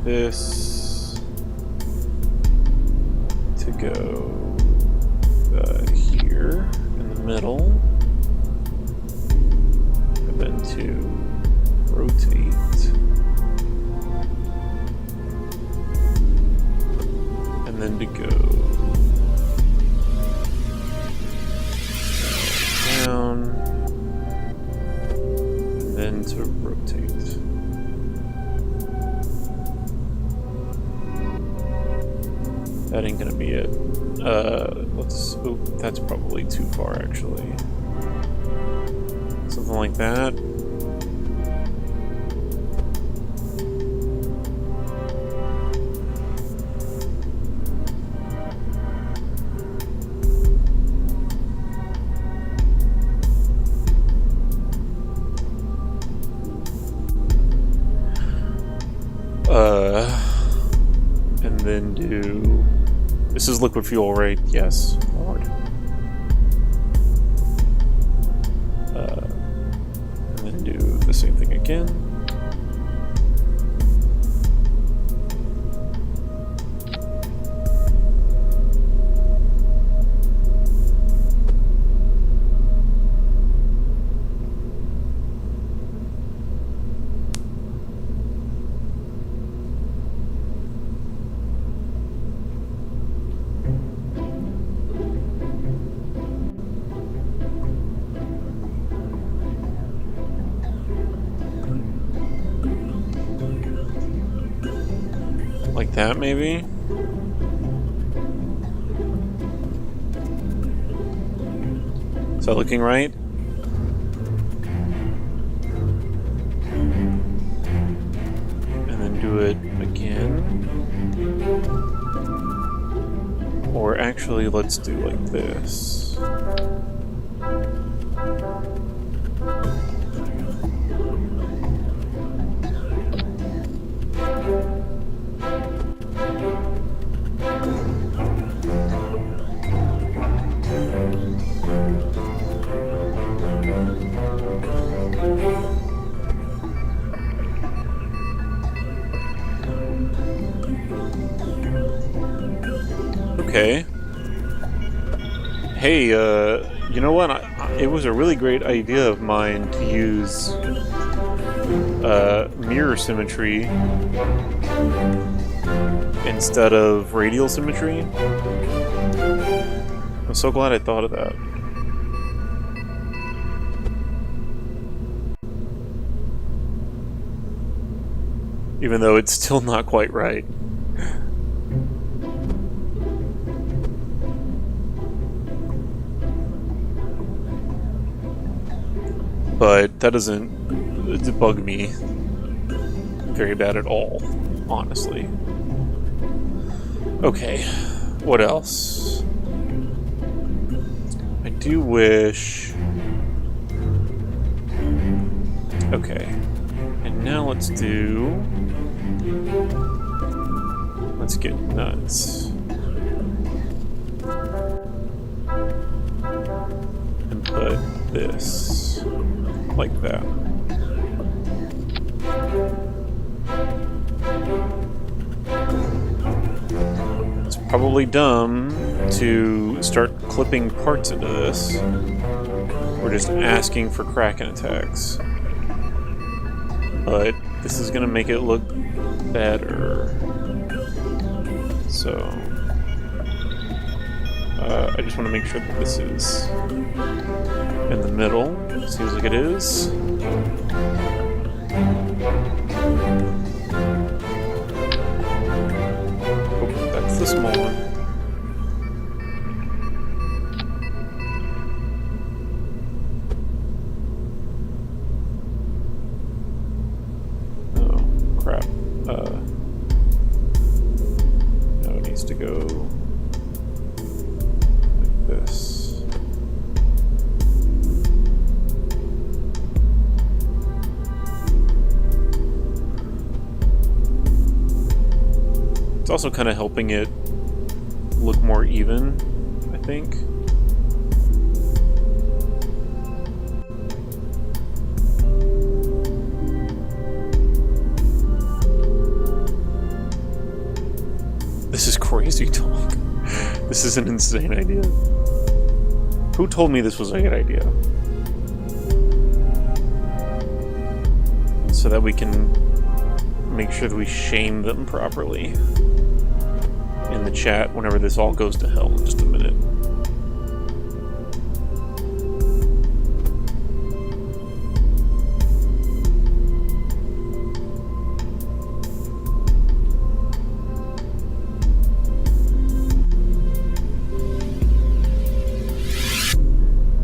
This to go here in the middle, and then to rotate, and then to go down, and then to rotate. That ain't gonna be it. Oop, that's probably too far, actually. Something like that. This is liquid fuel, right? Yes. Lord. And then do the same thing again. Like that, maybe? Is that looking right? And then do it again. Or actually, let's do like this. Okay. Hey, you know what? It was a really great idea of mine to use mirror symmetry instead of radial symmetry. I'm so glad I thought of that. Even though it's still not quite right. But that doesn't bug me very bad at all, honestly. Okay, what else? I do wish... Okay, and now let's get nuts. And put this like that. It's probably dumb to start clipping parts into this. We're just asking for Kraken attacks. But this is gonna make it look better. So I just want to make sure that this is in the middle. Seems like it is. Oh, that's the small one. Oh, crap. No, it needs to go like this. It's also kind of helping it look more even, I think. This is crazy talk. This is an insane idea. Who told me this was a good idea? So that we can make sure that we shame them properly in the chat whenever this all goes to hell in just a minute.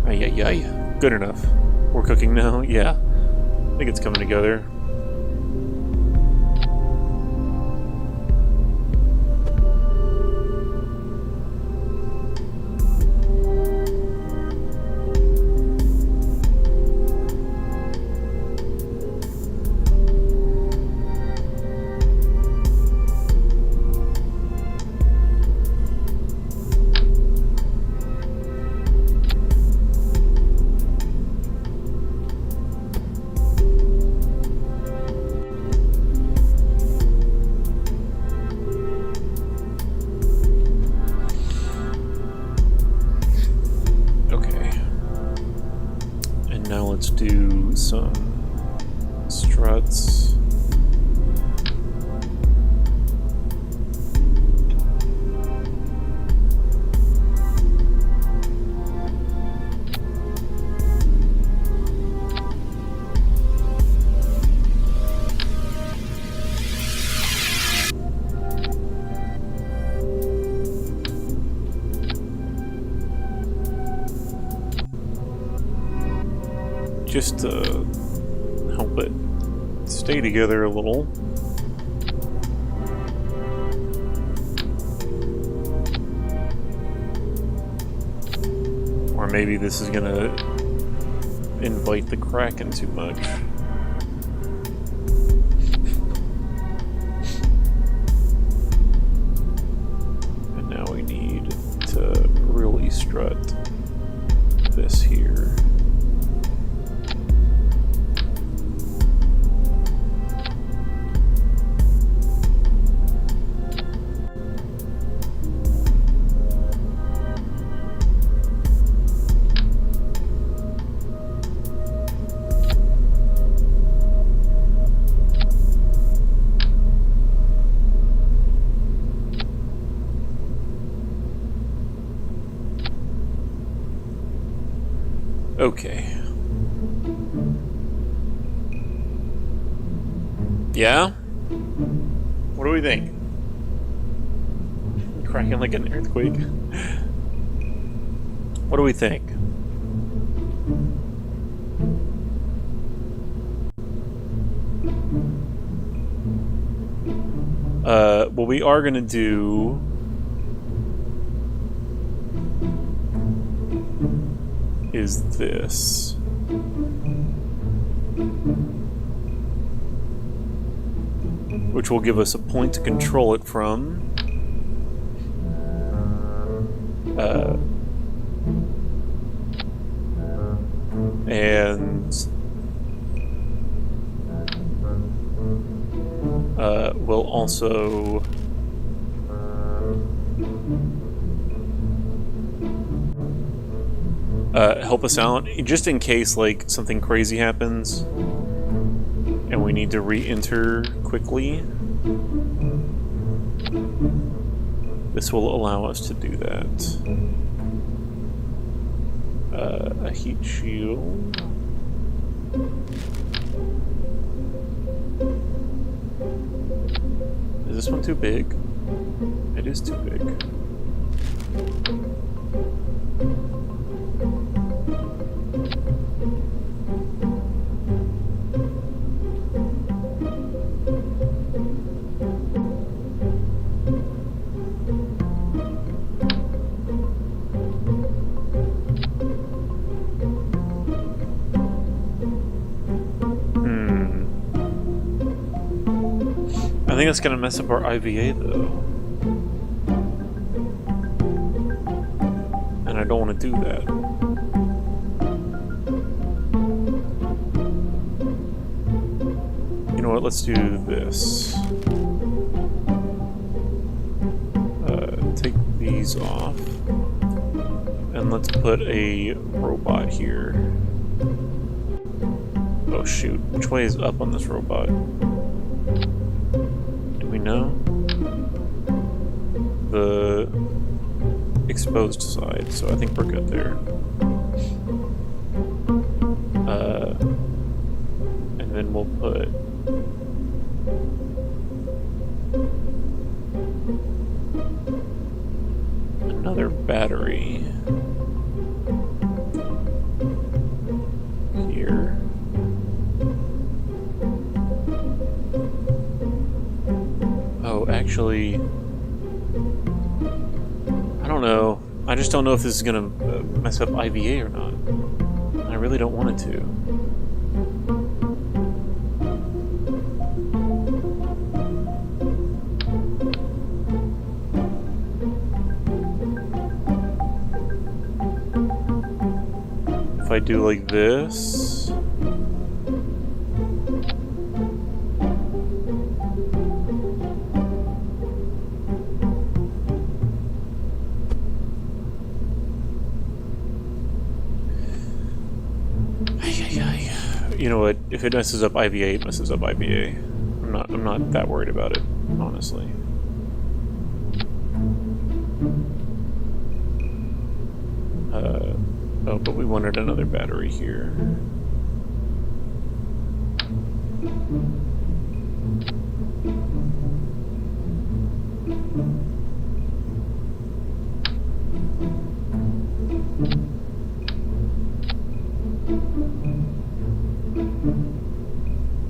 Ay, ay, ay. Good enough. We're cooking now? Yeah. I think it's coming together. Struts. Just to help it stay together a little. Or maybe this is gonna invite the Kraken too much. And now we need to really strut this here. Okay. Yeah? What do we think? Cracking like an earthquake. What do we think? What we are gonna do is this. Which will give us a point to control it from. And we'll also help us out just in case like something crazy happens and we need to re-enter quickly. This will allow us to do that. A heat shield. Is this one too big? It is too big. I think it's gonna mess up our IVA though. And I don't want to do that. You know what, let's do this. Take these off. And let's put a robot here. Oh shoot, which way is up on this robot? No, the exposed side, so I think we're good there. And then we'll put another battery here. Actually, I don't know. I just don't know if this is gonna mess up IVA or not. I really don't want it to. If I do like this. You you know what? If it messes up IVA, it messes up IVA. I'm not that worried about it, honestly. Oh, but we wanted another battery here.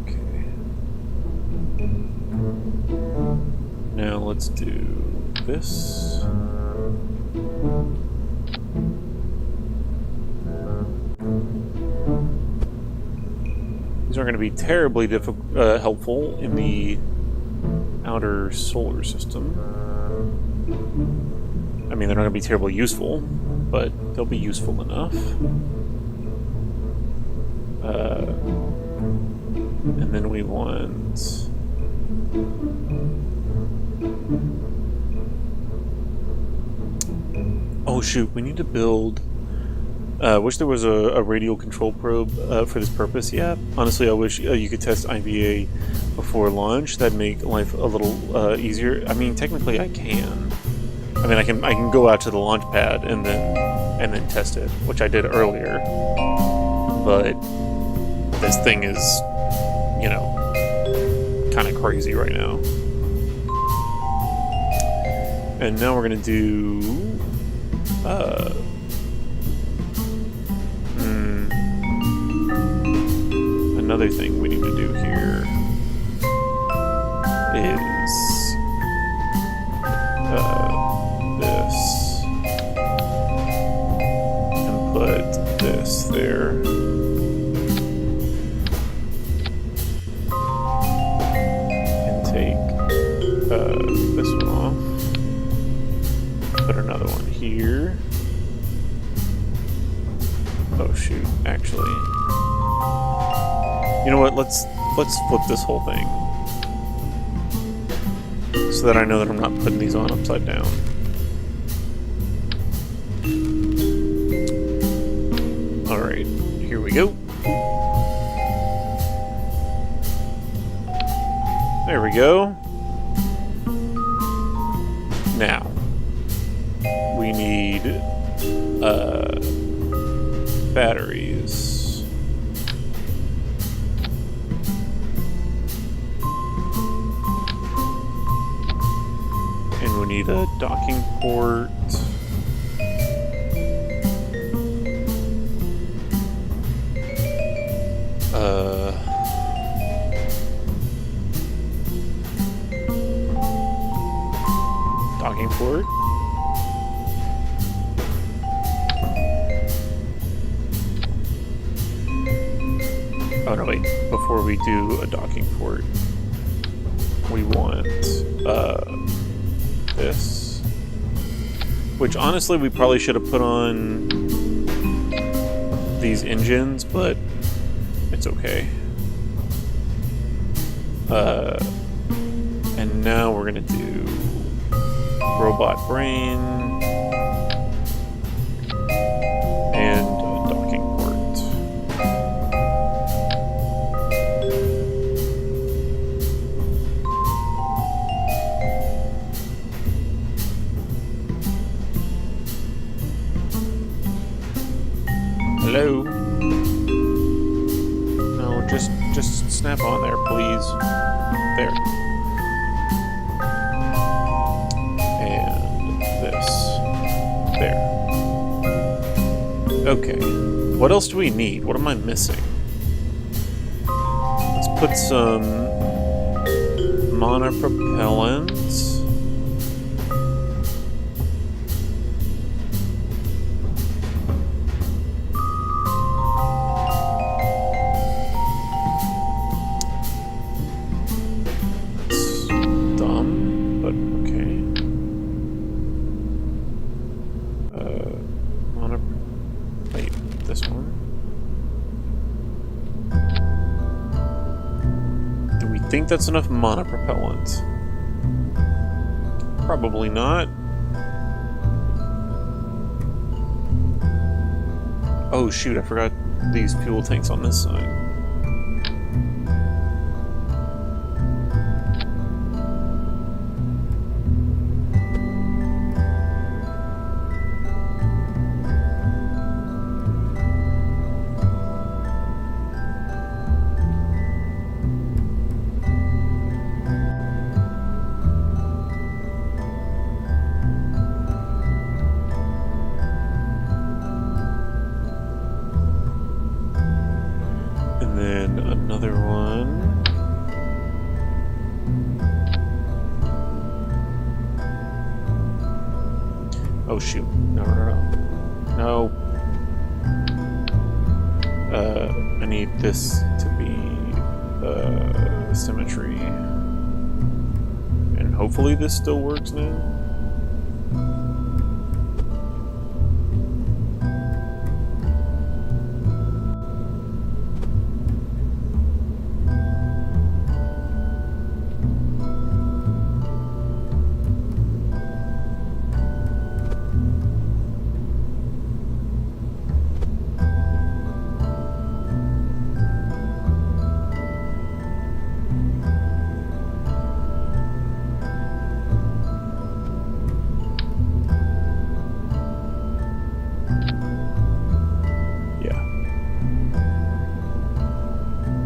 Okay. Now let's do this. These aren't going to be terribly helpful in the outer solar system. I mean, they're not going to be terribly useful, but they'll be useful enough. And then we want... Oh shoot, we need to build... wish there was a radial control probe for this purpose. Yeah, honestly, I wish you could test IVA before launch. That'd make life a little easier. I mean, technically, I can. I mean, I can go out to the launch pad and then test it, which I did earlier. But this thing is, you know, kind of crazy right now. And now we're gonna do. Another thing we need to do here is this, and put this there. And take this one off. Put another one here. Oh shoot, actually. You know what, let's flip this whole thing. So that I know that I'm not putting these on upside down. Alright, here we go. There we go. Now, we need batteries. And we need a docking port. Docking port. Oh no, wait. Before we do a docking port, we want this. Which honestly we probably should have put on these engines, but it's okay. And now we're gonna do robot brain and docking port. Hello? No, just snap on there, please. There. And this. There. Okay. What else do we need? What am I missing? Let's put some monopropellant. I think that's enough monopropellant. Probably not. Oh shoot, I forgot these fuel tanks on this side. Oh shoot! No, no, no, no. I need this to be symmetry, and hopefully this still works now.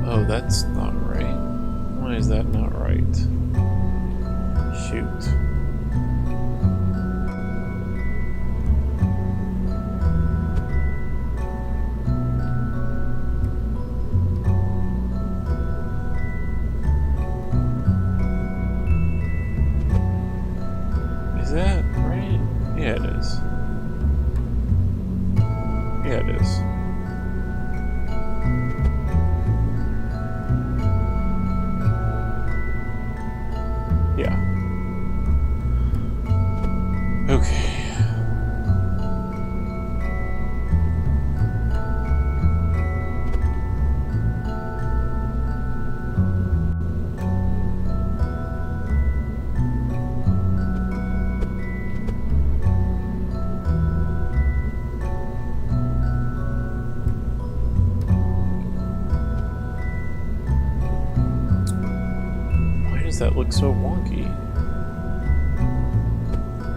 Oh, that's not right. Why is that not right? Shoot. Is that right? Yeah, it is. Yeah, it is. Yeah. Okay. Why does that look so wonky?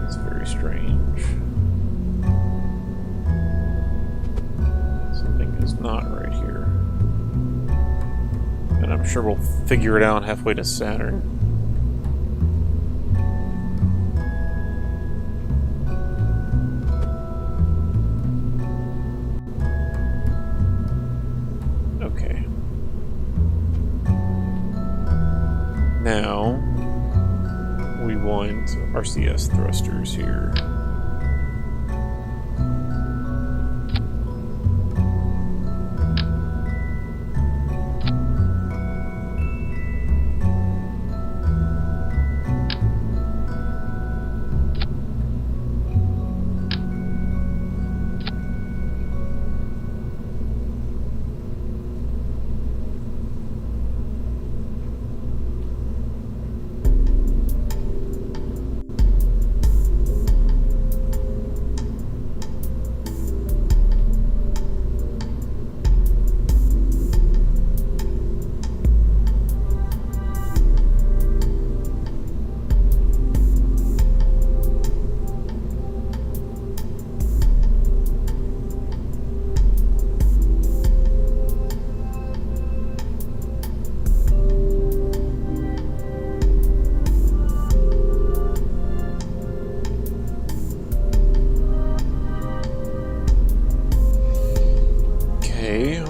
It's very strange. Something is not right here. And I'm sure we'll figure it out halfway to Saturn. Okay. Now, we want RCS thrusters here.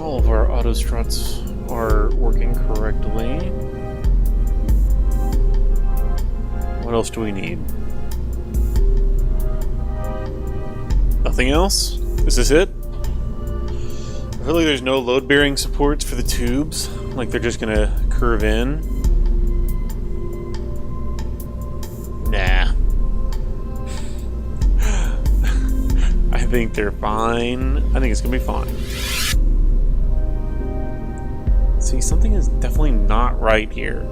All of our auto struts are working correctly. What else do we need? Nothing else? Is this it? I feel like there's no load-bearing supports for the tubes. Like they're just gonna curve in. Nah. I think they're fine. I think it's gonna be fine. See, something is definitely not right here.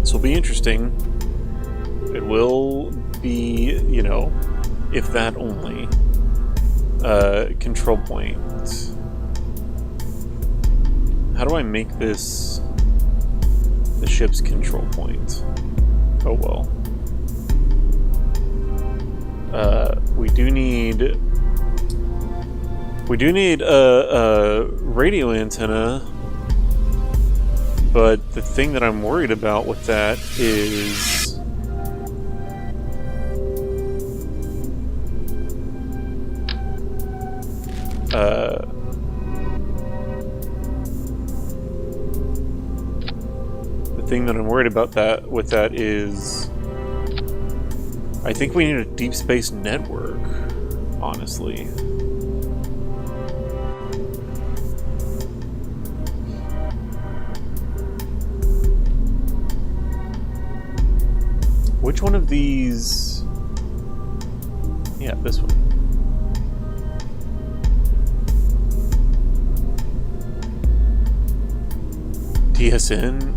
This will be interesting. It will be, you know, if that only, control point. How do I make this the ship's control point? Oh well. We do need a radio antenna, but the thing that I'm worried about with that is I think we need a deep space network, honestly. Which one of these? Yeah, this one. TSN?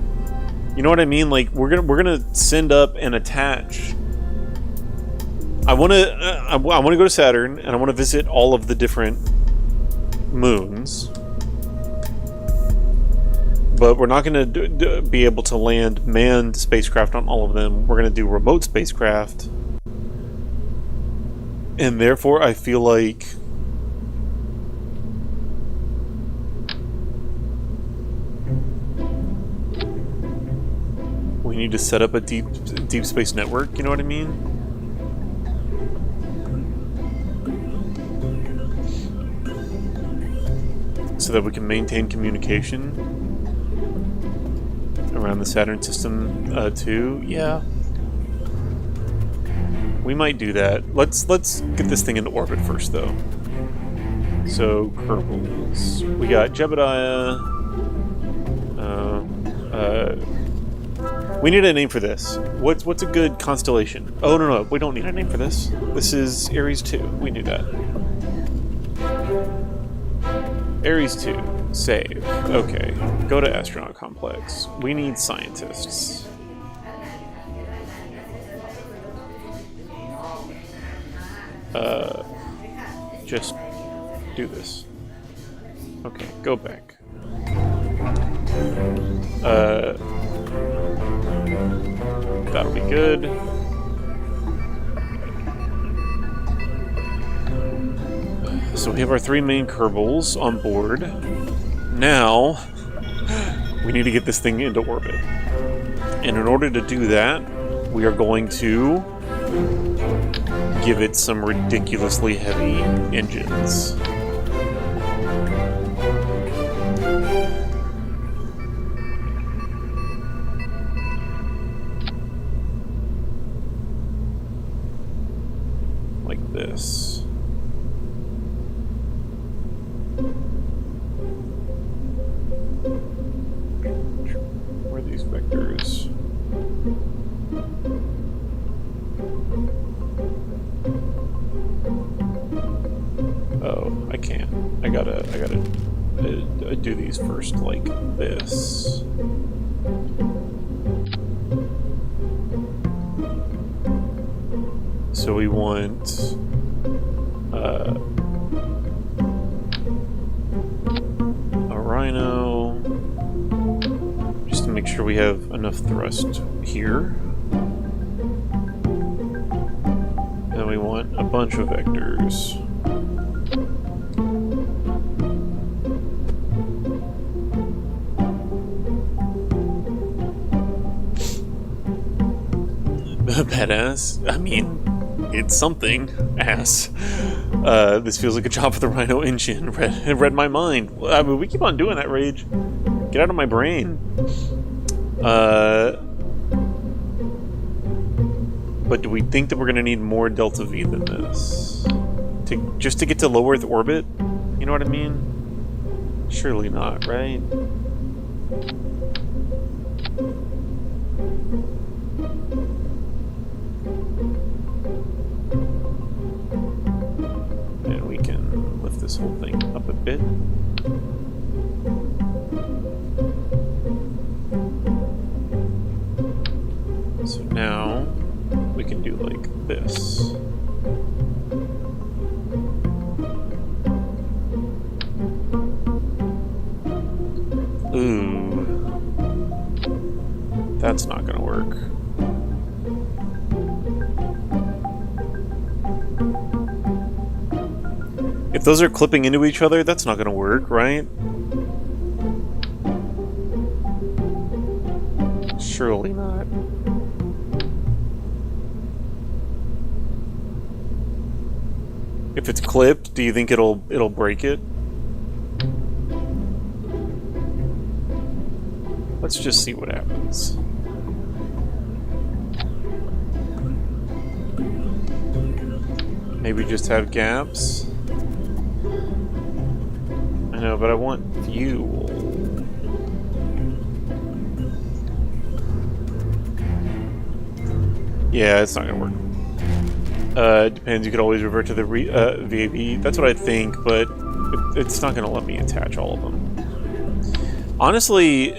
You know what I mean? Like we're gonna send up and attach. I wanna go to Saturn and I wanna visit all of the different moons, but we're not gonna be able to land manned spacecraft on all of them. We're gonna do remote spacecraft, and therefore I feel like we need to set up a deep space network, you know what I mean? So that we can maintain communication around the Saturn system too. Yeah. We might do that. Let's get this thing into orbit first though. So Kerbals. We got Jebediah. We need a name for this. What's a good constellation? Oh no, we don't need a name for this. This is Ares 2. We knew that. Ares 2. Save. Okay. Go to Astronaut Complex. We need scientists. Just do this. Okay, go back. That'll be good. So we have our 3 main Kerbals on board. Now, we need to get this thing into orbit. And in order to do that, we are going to give it some ridiculously heavy engines. Like this. Where are these vectors? Oh, I can't. I gotta do these first like this. So we want a Rhino, just to make sure we have enough thrust here. And we want a bunch of vectors. Badass. I mean, it's something. Ass. This feels like a job for the Rhino engine. Read my mind. I mean, we keep on doing that, Rage. Get out of my brain. But do we think that we're going to need more Delta V than this? Just to get to low Earth orbit? You know what I mean? Surely not, right? And we can lift this whole thing up a bit. So now we can do like this. Ooh. That's not gonna work. If those are clipping into each other, that's not going to work, right? Surely not. If it's clipped, do you think it'll break it? Let's just see what happens. Maybe just have gaps? I know, but I want fuel. Yeah, it's not gonna work. It depends, you could always revert to the VAB. That's what I think, but it's not gonna let me attach all of them. Honestly,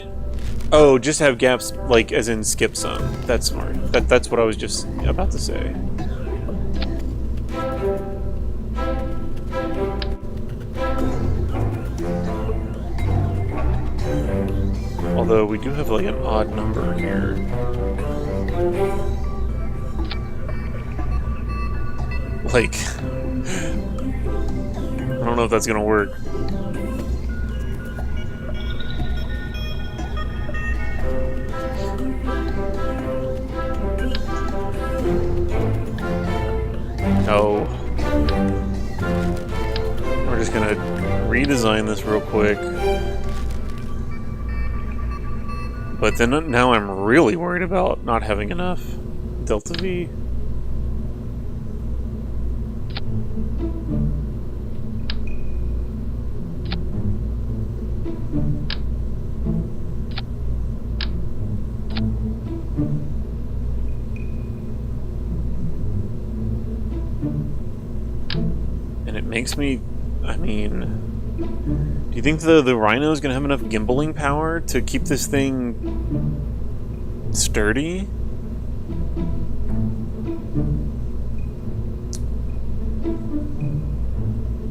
oh, just have gaps, like, as in skip some. That's smart. That's what I was just about to say. Although we do have like an odd number here. Like, I don't know if that's gonna work. No. We're just gonna redesign this real quick. But then now I'm really worried about not having enough delta V. And it makes me, I mean, do you think the Rhino is going to have enough gimbaling power to keep this thing sturdy?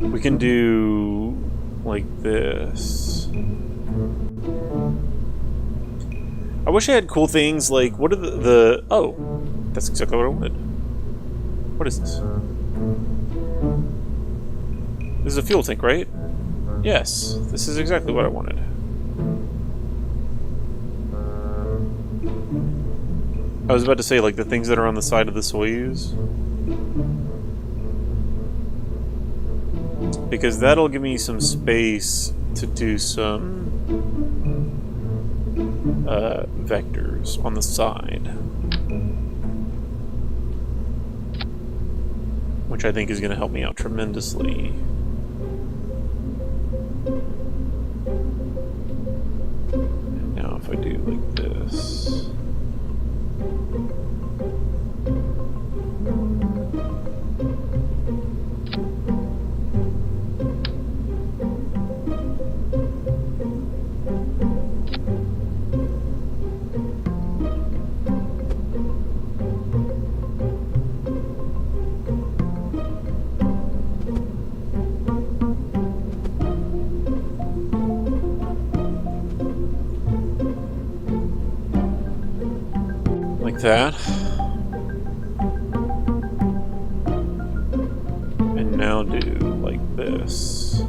We can do like this. I wish I had cool things like, what are the oh, that's exactly what I wanted. What is this? This is a fuel tank, right? Yes, this is exactly what I wanted. I was about to say, like, the things that are on the side of the Soyuz. Because that'll give me some space to do some vectors on the side. Which I think is going to help me out tremendously. And now if I do like this... that. And now do like this.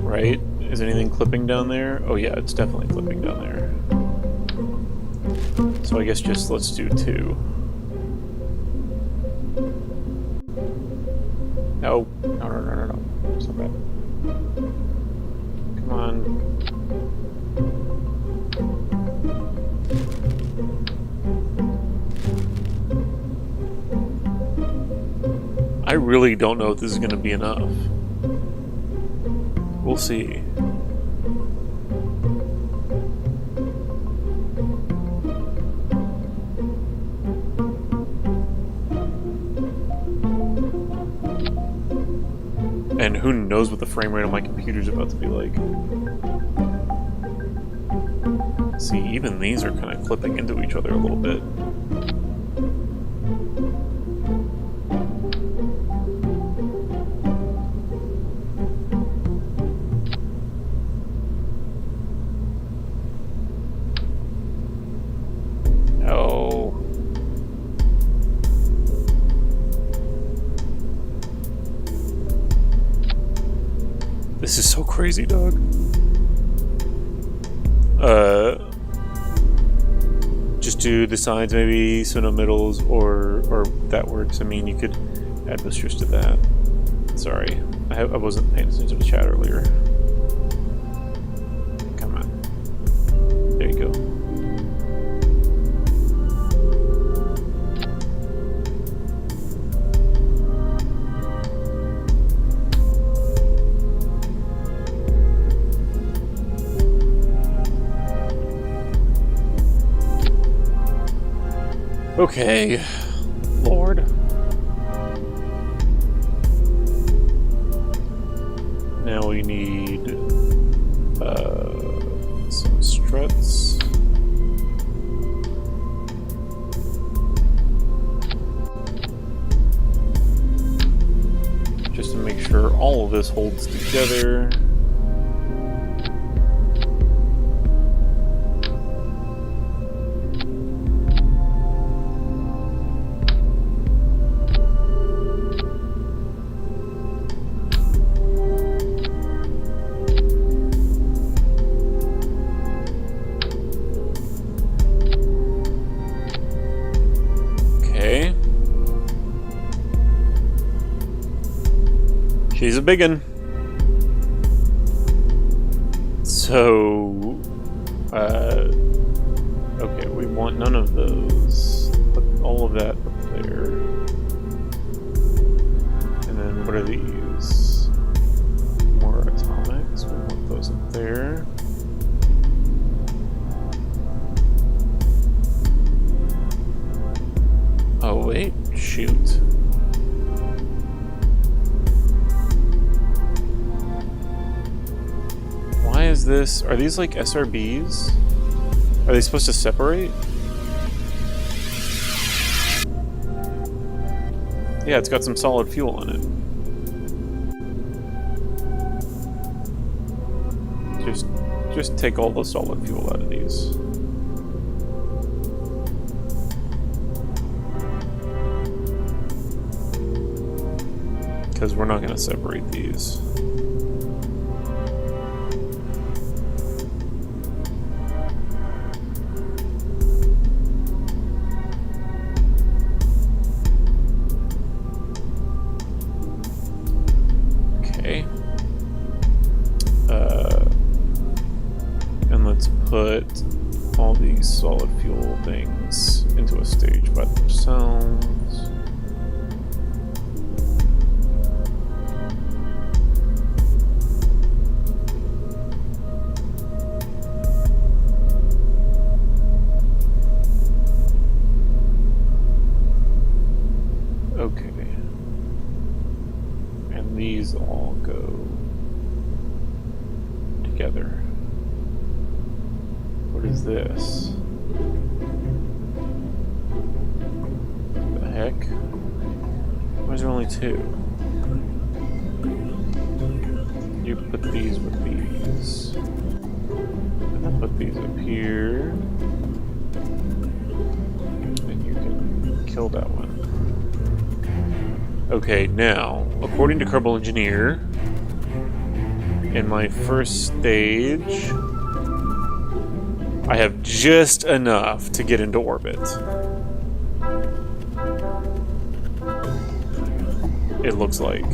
Right? Is anything clipping down there? Oh yeah, it's definitely clipping down there. So I guess just let's do 2. No. No. It's not bad. Come on. I really don't know if this is going to be enough. We'll see. And who knows what the frame rate on my computer's about to be like. See, even these are kind of clipping into each other a little bit. This is so crazy, dog. Just do the sides maybe, so no middles, or that works. I mean, you could add boosters to that. Sorry, I wasn't paying attention to the chat earlier. Come on. There you go. Okay, Lord. Now we need some struts. Just to make sure all of this holds together. She's a big one. So, okay, we want none of those. Put all of that up there. And then what are these? More atomics. We want those up there. Oh wait, shoot. Why is this? Are these like SRBs? Are they supposed to separate? Yeah, it's got some solid fuel on it. Just take all the solid fuel out of these. Because we're not going to separate these. Put all these solid fuel things into a stage by themselves. Okay. And these all go together. What is this? The heck? Why is there only two? You put these with these. And then put these up here. And you can kill that one. Okay, now, according to Kerbal Engineer, in my first stage, I have just enough to get into orbit. It looks like.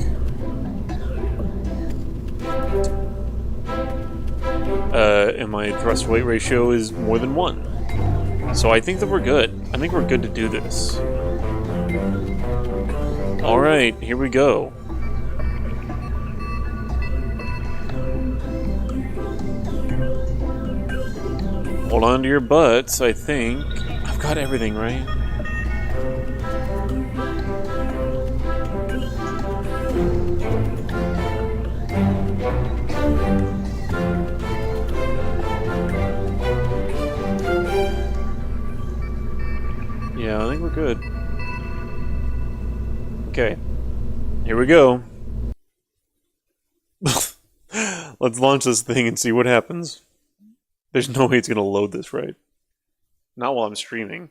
And my thrust weight ratio is more than 1. So I think that we're good. I think we're good to do this. Alright, here we go. Hold on to your butts, I think. I've got everything, right? Yeah, I think we're good. Okay. Here we go. Let's launch this thing and see what happens. There's no way it's going to load this right. Not while I'm streaming.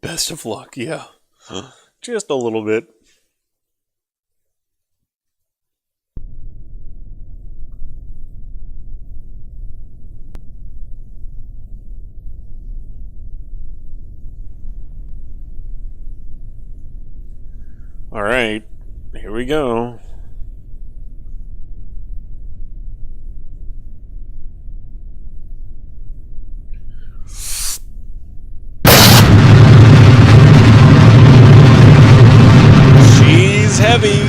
Best of luck, yeah. Just a little bit. Alright, here we go. She's heavy.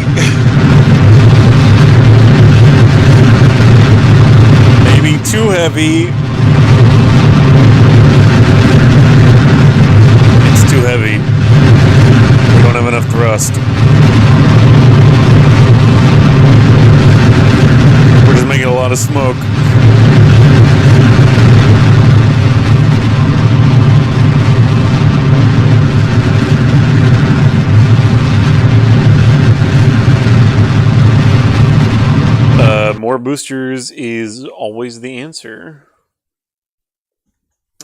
Maybe too heavy. It's too heavy. We don't have enough thrust. We're just making a lot of smoke. More boosters is always the answer.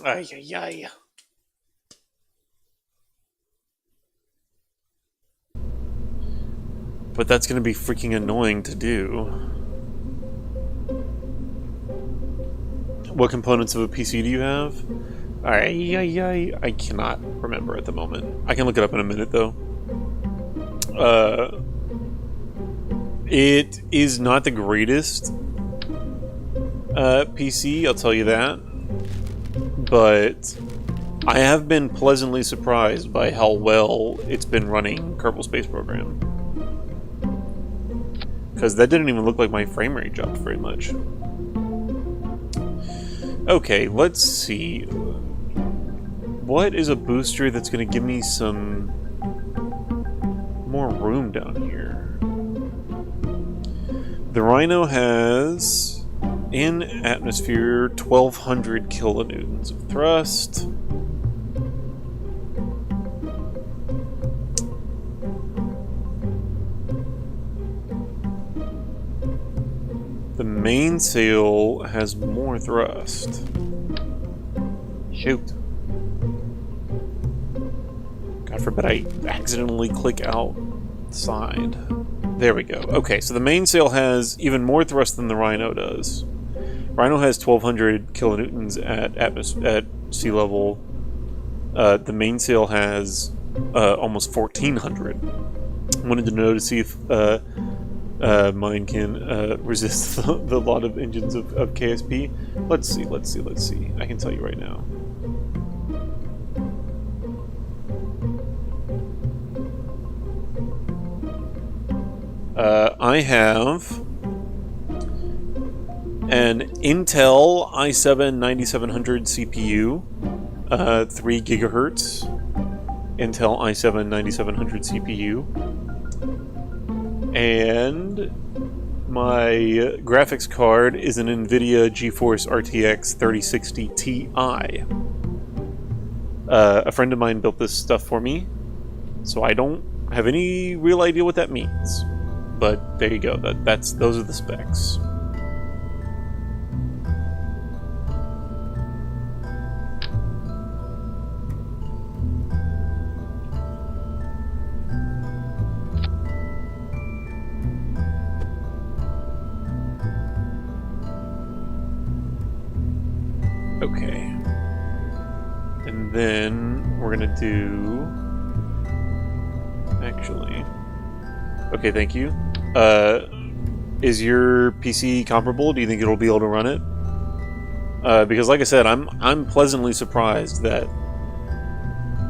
Ay, ay, ay. But that's going to be freaking annoying to do. What components of a PC do you have? I cannot remember at the moment. I can look it up in a minute, though. It is not the greatest PC, I'll tell you that. But I have been pleasantly surprised by how well it's been running Kerbal Space Program. Because that didn't even look like my frame rate dropped very much. Okay, let's see. What is a booster that's going to give me some more room down here? The Rhino has, in atmosphere, 1200 kilonewtons of thrust. The mainsail has more thrust. Shoot. God forbid I accidentally click outside. There we go. Okay, so the mainsail has even more thrust than the Rhino does. Rhino has 1200 kilonewtons at sea level. The mainsail has almost 1400. Wanted to know to see if mine can resist the lot of engines of KSP. Let's see. I can tell you right now. I have an Intel i7-9700 CPU, 3 gigahertz Intel i7-9700 CPU, and my graphics card is an NVIDIA GeForce RTX 3060 Ti. A friend of mine built this stuff for me, so I don't have any real idea what that means. But there you go. Those are the specs. Okay. And then we're gonna do... Actually... Okay, thank you. Is your PC comparable? Do you think it'll be able to run it? Because like I said, I'm pleasantly surprised that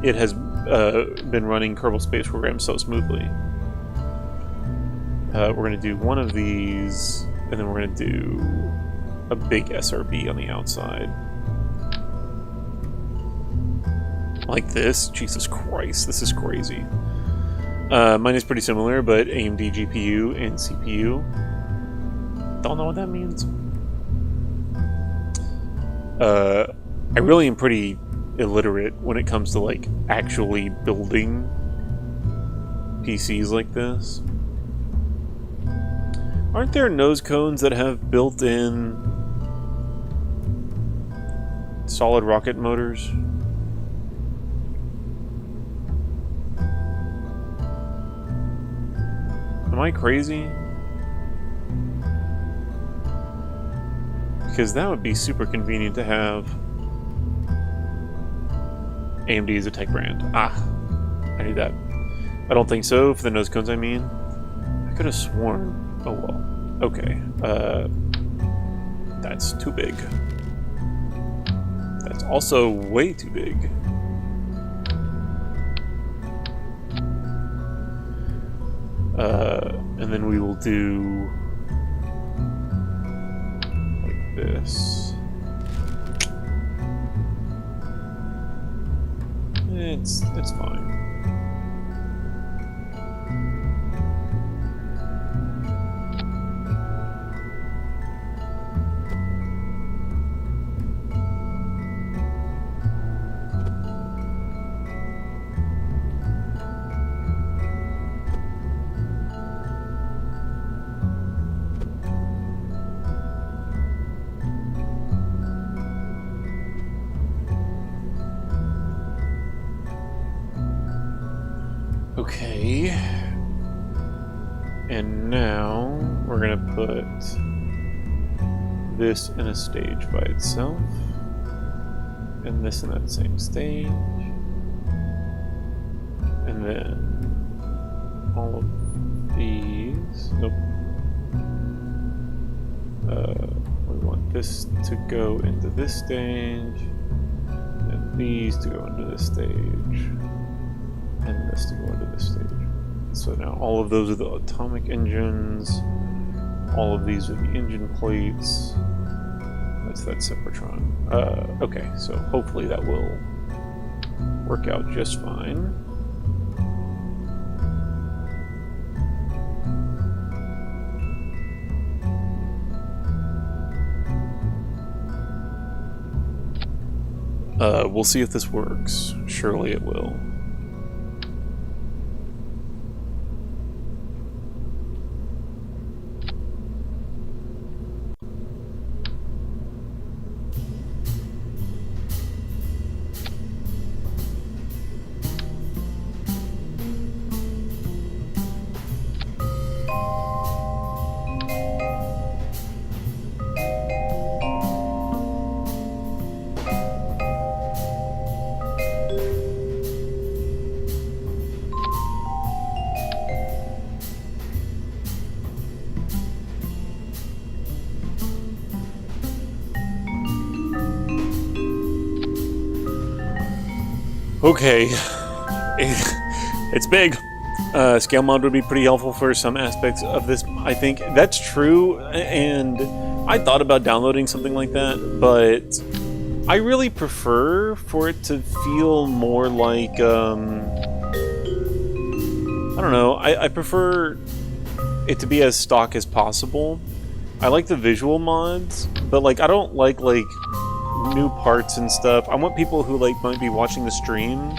it has been running Kerbal Space Program so smoothly. We're gonna do one of these, and then we're gonna do a big SRB on the outside. Like this? Jesus Christ, this is crazy. Mine is pretty similar, but AMD GPU and CPU. Don't know what that means. I really am pretty illiterate when it comes to like actually building PCs like this. Aren't there nose cones that have built-in solid rocket motors? Am I crazy? Because that would be super convenient to have. AMD is a tech brand. Ah, I knew that. I don't think so, for the nose cones I mean. I could have sworn. Oh well. Okay. That's too big. That's also way too big. And then we will do like this. It's fine. Okay, and now we're gonna put this in a stage by itself, and this in that same stage, and then all of these. Nope. We want this to go into this stage, and these to go into this stage. And this to go into this stage. So now all of those are the atomic engines. All of these are the engine plates. That's that Sepratron. Okay, so hopefully that will work out just fine. We'll see if this works. Surely it will. Okay, it's big. Scale mod would be pretty helpful for some aspects of this. I think that's true, and I thought about downloading something like that, but I really prefer for it to feel more like, I don't know, I prefer it to be as stock as possible. I like the visual mods, but like I don't like new parts and stuff. I want people who might be watching the stream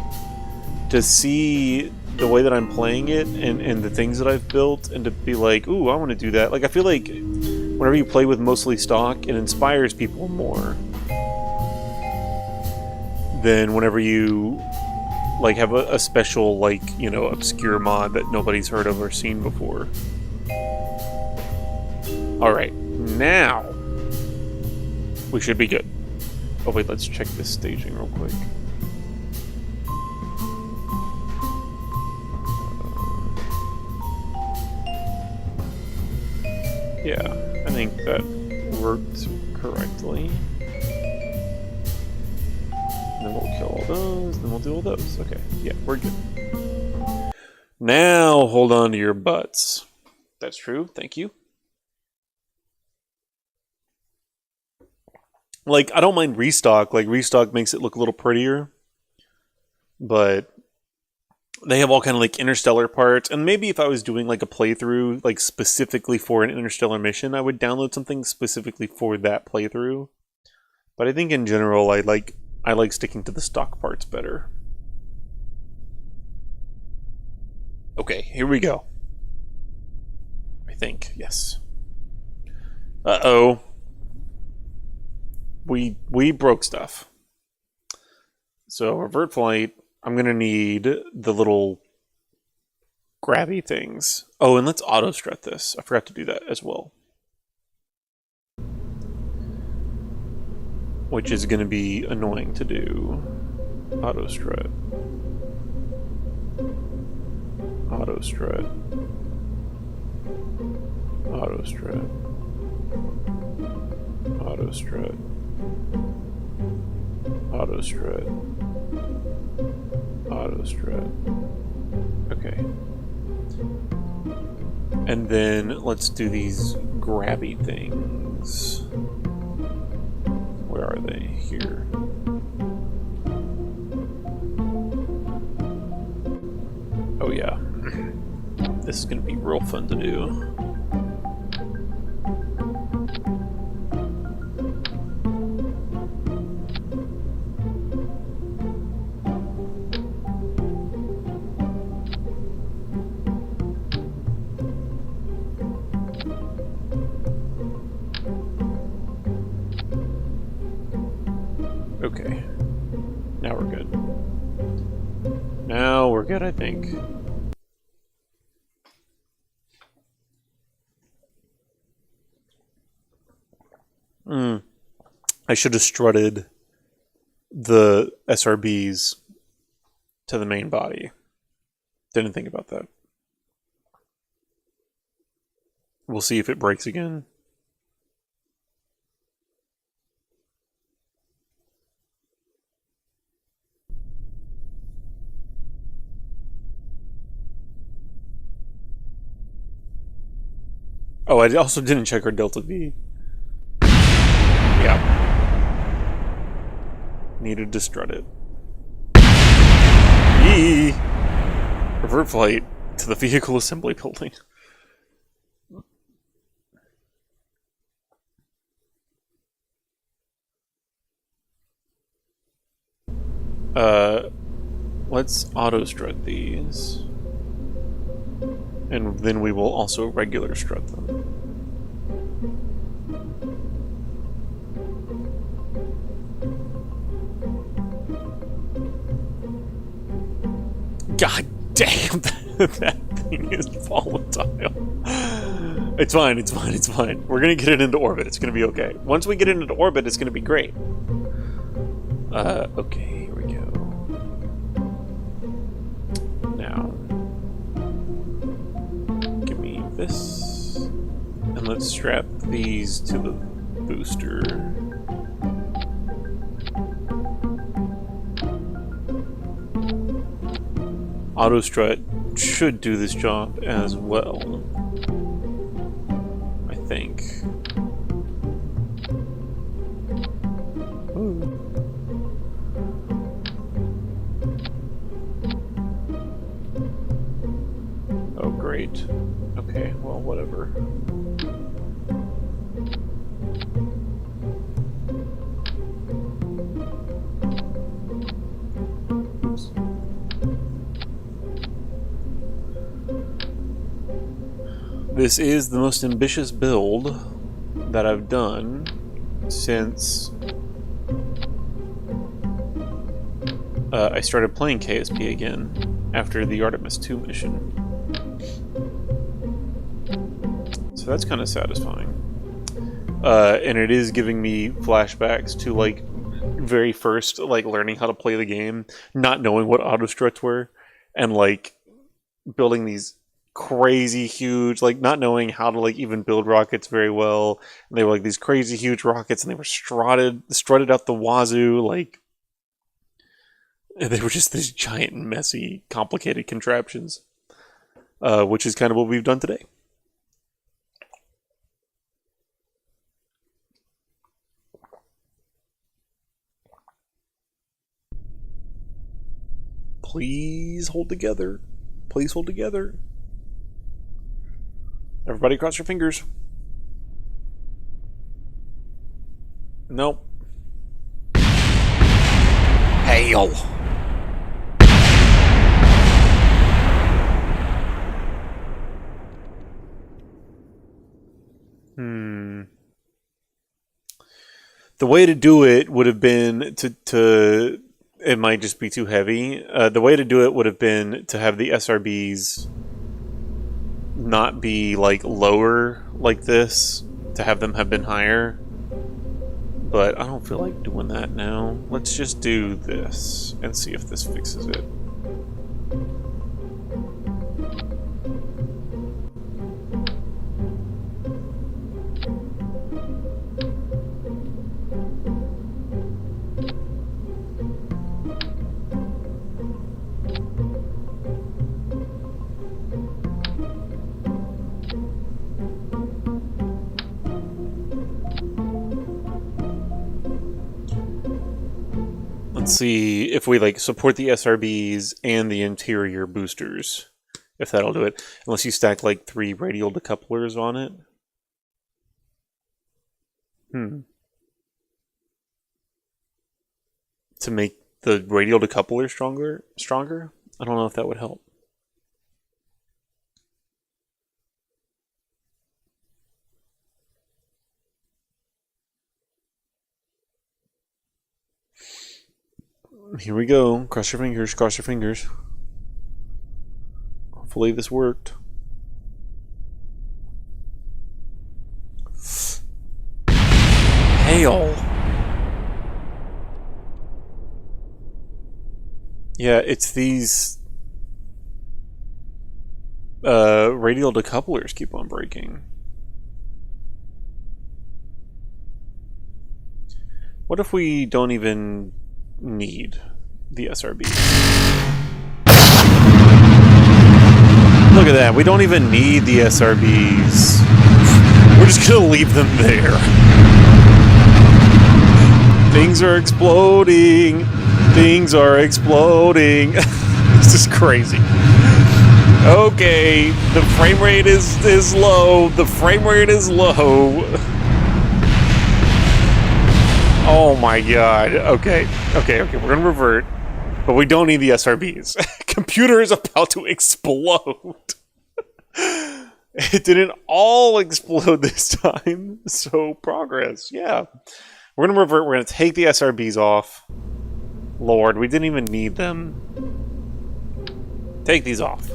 to see the way that I'm playing it and the things that I've built, and to be like, ooh, I want to do that. Like, I feel like whenever you play with mostly stock, it inspires people more than whenever you have a special obscure mod that nobody's heard of or seen before. Alright, now we should be good. Oh wait, let's check this staging real quick. Yeah, I think that worked correctly. And then we'll kill all those, then we'll do all those. Okay, yeah, we're good. Now hold on to your butts. That's true, thank you. Like, I don't mind restock. Like, restock makes it look a little prettier. But they have all kind of interstellar parts. And maybe if I was doing a playthrough specifically for an interstellar mission, I would download something specifically for that playthrough. But I think in general, I like sticking to the stock parts better. Okay, here we go. I think, yes. Uh-oh. We broke stuff. So revert flight, I'm gonna need the little grabby things. Oh, and let's auto strut this. I forgot to do that as well. Which is going to be annoying to do. Auto strut. Auto strut. Auto strut. Auto strut. Auto strut. Auto strut. Okay. And then let's do these grabby things. Where are they? Here. Oh yeah. This is gonna be real fun to do. Okay. Now we're good. Now we're good, I think. I should have strutted the SRBs to the main body. Didn't think about that. We'll see if it breaks again. Oh, I also didn't check our Delta V. Yeah. Needed to strut it. Yee! Revert flight to the vehicle assembly building. Let's auto strut these. And then we will also regular strut them. God damn, that thing is volatile. It's fine, it's fine, it's fine. We're gonna get it into orbit, it's gonna be okay. Once we get it into orbit, it's gonna be great. Okay, here we go. Now, give me this. And let's strap these to the booster. Auto strut should do this job as well, I think. Ooh. Oh, great. Okay, well, whatever. This is the most ambitious build that I've done since I started playing KSP again after the Artemis 2 mission. So that's kind of satisfying. And it is giving me flashbacks to like very first like learning how to play the game, not knowing what auto struts were, and like building these crazy huge, like not knowing how to like even build rockets very well. And they were like these crazy huge rockets, and they were strutted out the wazoo, like they were just these giant, messy, complicated contraptions. Which is kind of what we've done today. Please hold together. Please hold together. Everybody cross your fingers. Nope. Hail. The way to do it would have been to it might just be too heavy. The way to do it would have been to have the SRBs not be like lower like this, to have them have been higher. But I don't feel like doing that now. Let's just do this and see if this fixes it. Let's see if we like support the SRBs and the interior boosters, if that'll do it. Unless you stack like 3 radial decouplers on it. To make the radial decoupler stronger? I don't know if that would help. Here we go. Cross your fingers, cross your fingers. Hopefully this worked. Hail! Yeah, it's these radial decouplers keep on breaking. What if we don't even need the SRB? Look at that, we don't even need the SRBs. We're just gonna leave them there. Things are exploding. Things are exploding. This is crazy. Okay, the frame rate is low. The frame rate is low. Oh my god. Okay. We're gonna revert. But we don't need the SRBs. Computer is about to explode. It didn't all explode this time. So progress. Yeah. We're gonna revert. We're gonna take the SRBs off. Lord, we didn't even need them. Take these off.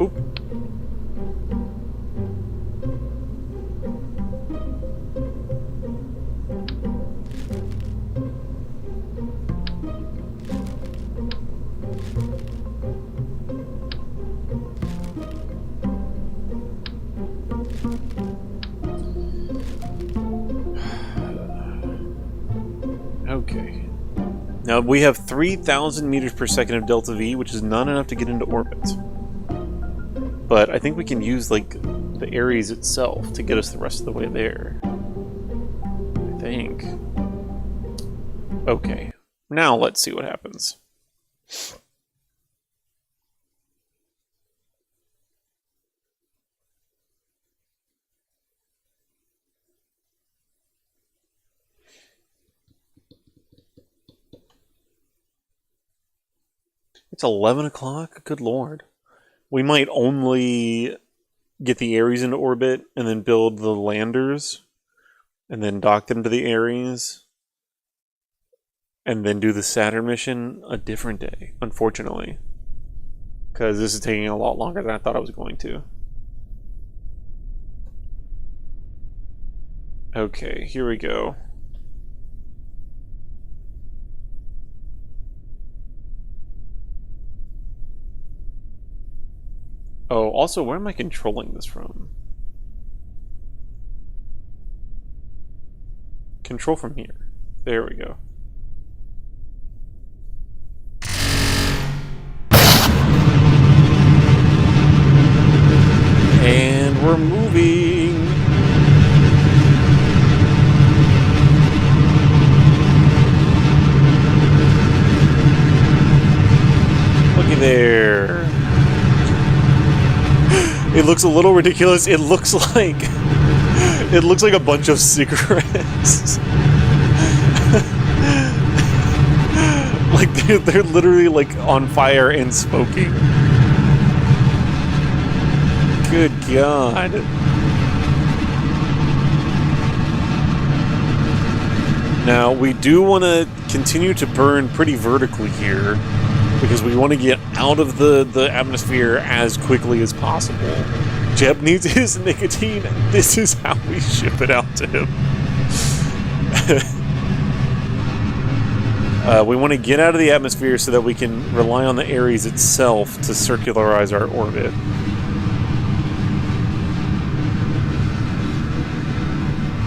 Oop. Okay. Now we have 3,000 meters per second of delta V, which is not enough to get into orbit. But I think we can use, like, the Ares itself to get us the rest of the way there. I think. Okay. Now let's see what happens. It's 11 o'clock? Good lord. We might only get the Ares into orbit and then build the landers and then dock them to the Ares and then do the Saturn mission a different day, unfortunately. Because this is taking a lot longer than I thought I was going to. Okay, here we go. Oh, also, where am I controlling this from? Control from here. There we go. And we're moving. Looky there. It looks a little ridiculous. It looks like a bunch of cigarettes. Like they're literally like on fire and smoking. Good God. Now, we do want to continue to burn pretty vertically here, because we want to get out of the atmosphere as quickly as possible. Jeb needs his nicotine. This is how we ship it out to him. We want to get out of the atmosphere so that we can rely on the Ares itself to circularize our orbit.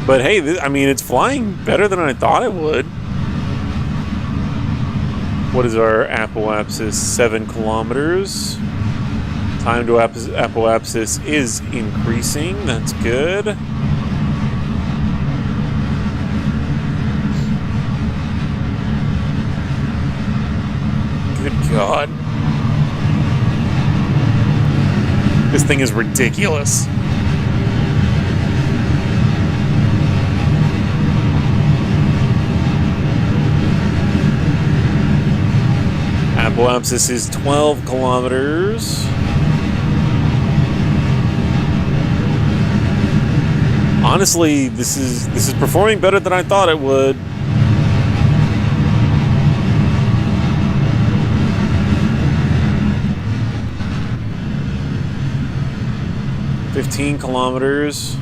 But hey, I mean, it's flying better than I thought it would. What is our apoapsis? 7 kilometers. Time to apoapsis is increasing. That's good. Good God. This thing is ridiculous. Apoapsis is 12 kilometers. Honestly, this is performing better than I thought it would. "15 kilometers.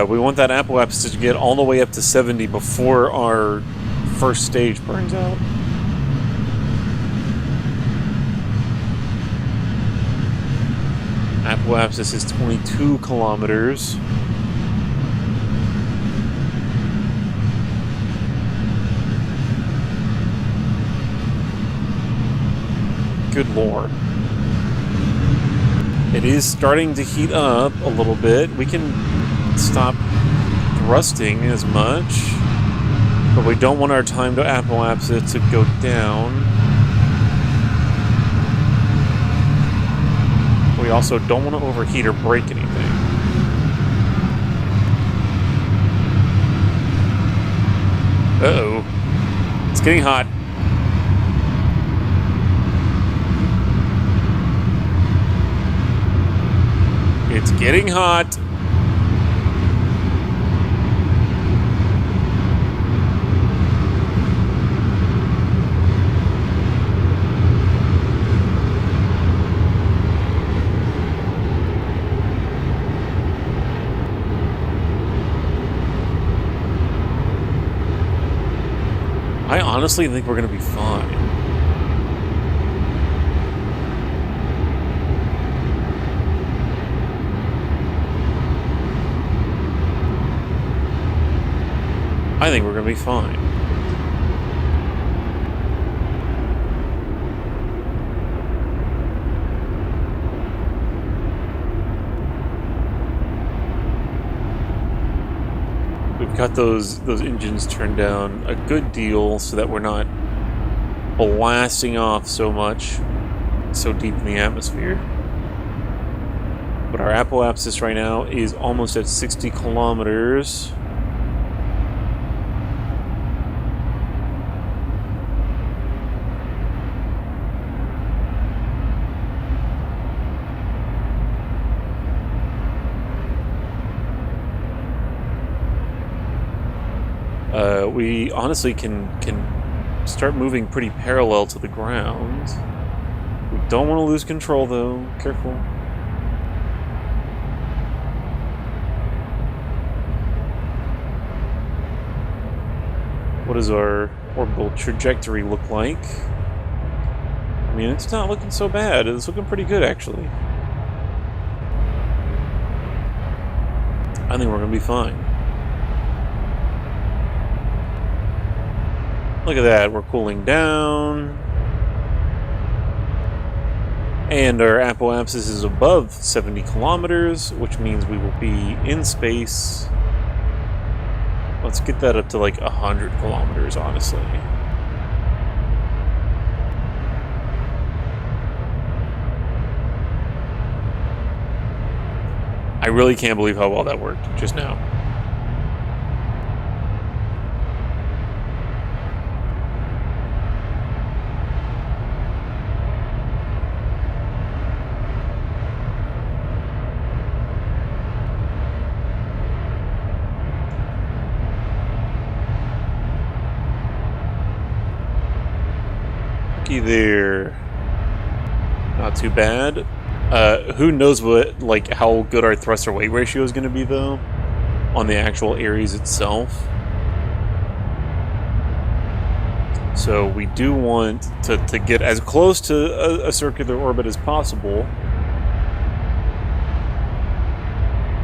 We want that apoapsis to get all the way up to 70 before our first stage burns out. Apoapsis is 22 kilometers. Good Lord. It is starting to heat up a little bit. We can stop thrusting as much, but we don't want our time to apoapsis to go down. We also don't want to overheat or break anything. Uh-oh. It's getting hot. It's getting hot. I honestly think we're going to be fine. I think we're going to be fine. We've got those engines turned down a good deal so that we're not blasting off so much, so deep in the atmosphere. But our apoapsis right now is almost at 60 kilometers. We honestly can start moving pretty parallel to the ground. We don't want to lose control, though. Careful. What does our orbital trajectory look like? I mean, it's not looking so bad. It's looking pretty good, actually. I think we're going to be fine. Look at that, we're cooling down. And our apoapsis is above 70 kilometers, which means we will be in space. Let's get that up to like 100 kilometers, honestly. I really can't believe how well that worked just now. Looky there. Not too bad. Who knows what, like, how good our thruster weight ratio is going to be, though, on the actual Ares itself. So we do want to get as close to a circular orbit as possible,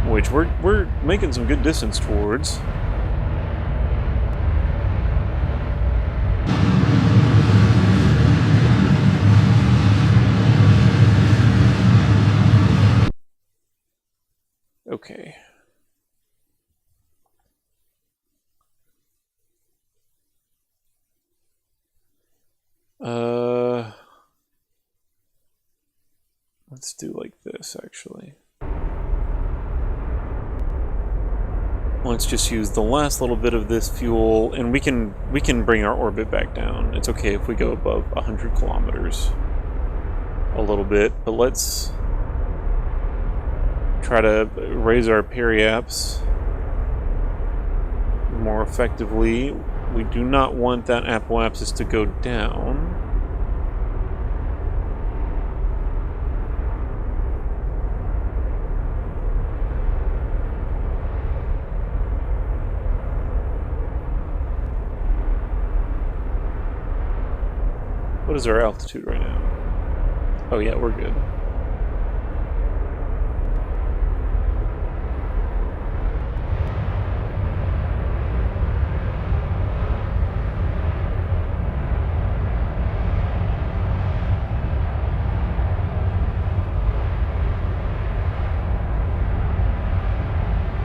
which we're making some good distance towards. Okay. Let's do like this, actually. Let's just use the last little bit of this fuel, and we can bring our orbit back down. It's okay if we go above 100 kilometers a little bit, but let's try to raise our periaps more effectively. We do not want that apoapsis to go down. What is our altitude right now? Oh yeah, we're good.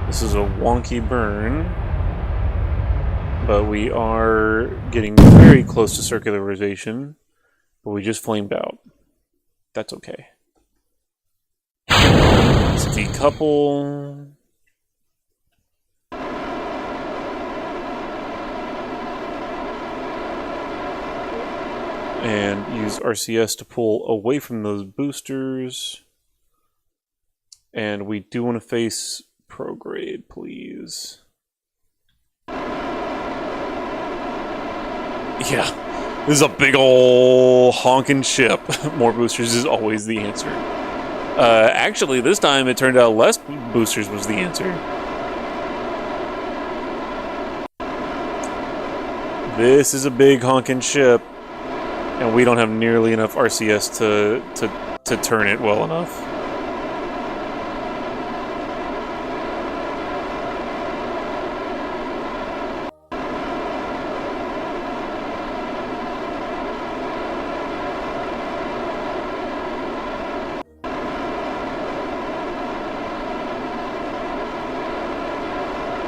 This is a wonky burn, but we are getting very close to circularization, but we just flamed out. That's okay. Let's decouple. And use RCS to pull away from those boosters. And we do want to face prograde, please. Yeah, this is a big ol' honking ship. More boosters is always the answer. Actually, this time it turned out less boosters was the answer. This is a big honking ship, and we don't have nearly enough RCS to turn it well enough.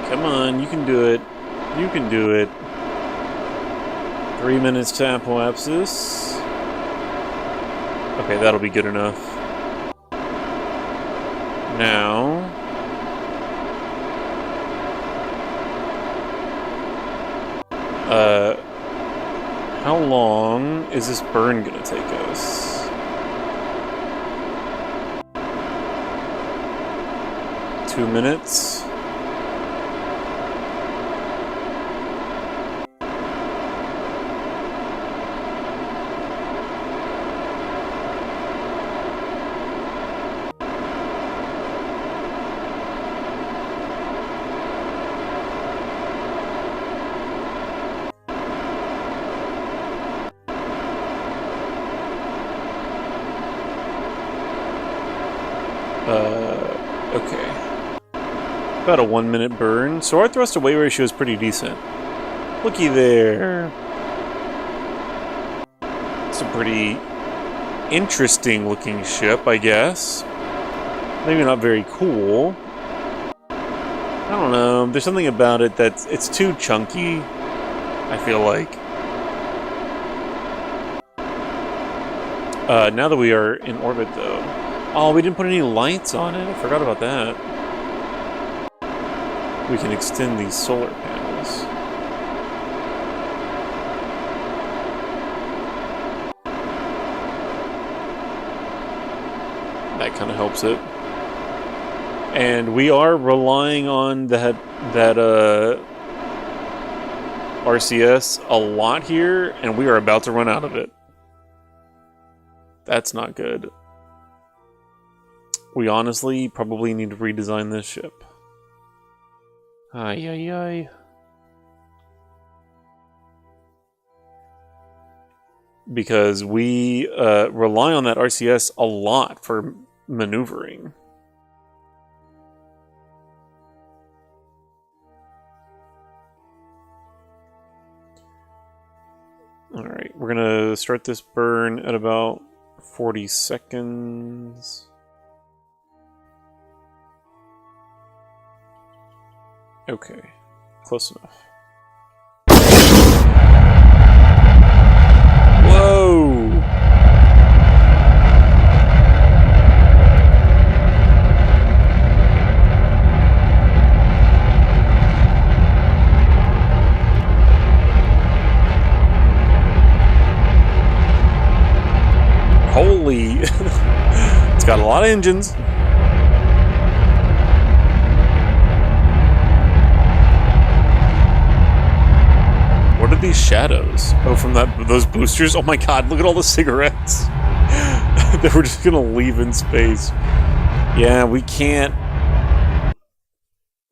Come on, you can do it. You can do it. 3 minutes to apoapsis. Okay, that'll be good enough. Now... how long is this burn gonna take us? 2 minutes? Okay. About a 1 minute burn. So our thrust to weight ratio is pretty decent. Looky there. It's a pretty interesting looking ship, I guess. Maybe not very cool. I don't know. There's something about it it's too chunky, I feel like. Now that we are in orbit, though. Oh, we didn't put any lights on it. I forgot about that. We can extend these solar panels. That kind of helps it. And we are relying on that RCS a lot here, and we are about to run out of it. That's not good. We honestly probably need to redesign this ship. Ay, ay, ay. Because we rely on that RCS a lot for maneuvering. Alright, we're gonna start this burn at about 40 seconds. Okay, close enough. Whoa! Holy! It's got a lot of engines. What are these shadows? Oh, from those boosters? Oh my god, look at all the cigarettes. They were just gonna leave in space. Yeah, we can't.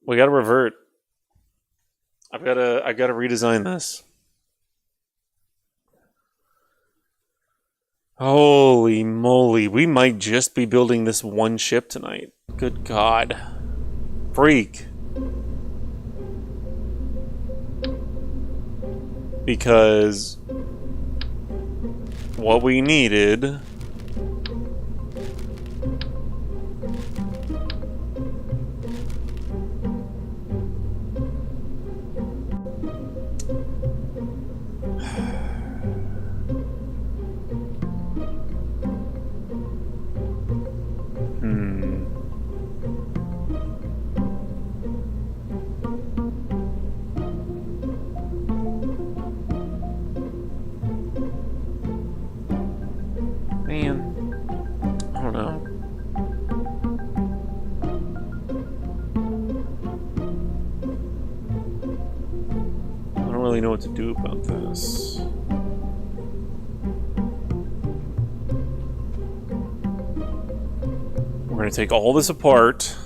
We gotta revert. I've gotta redesign this. Holy moly, we might just be building this one ship tonight. Good god. Freak. Because what we needed know what to do about this. We're going to take all this apart.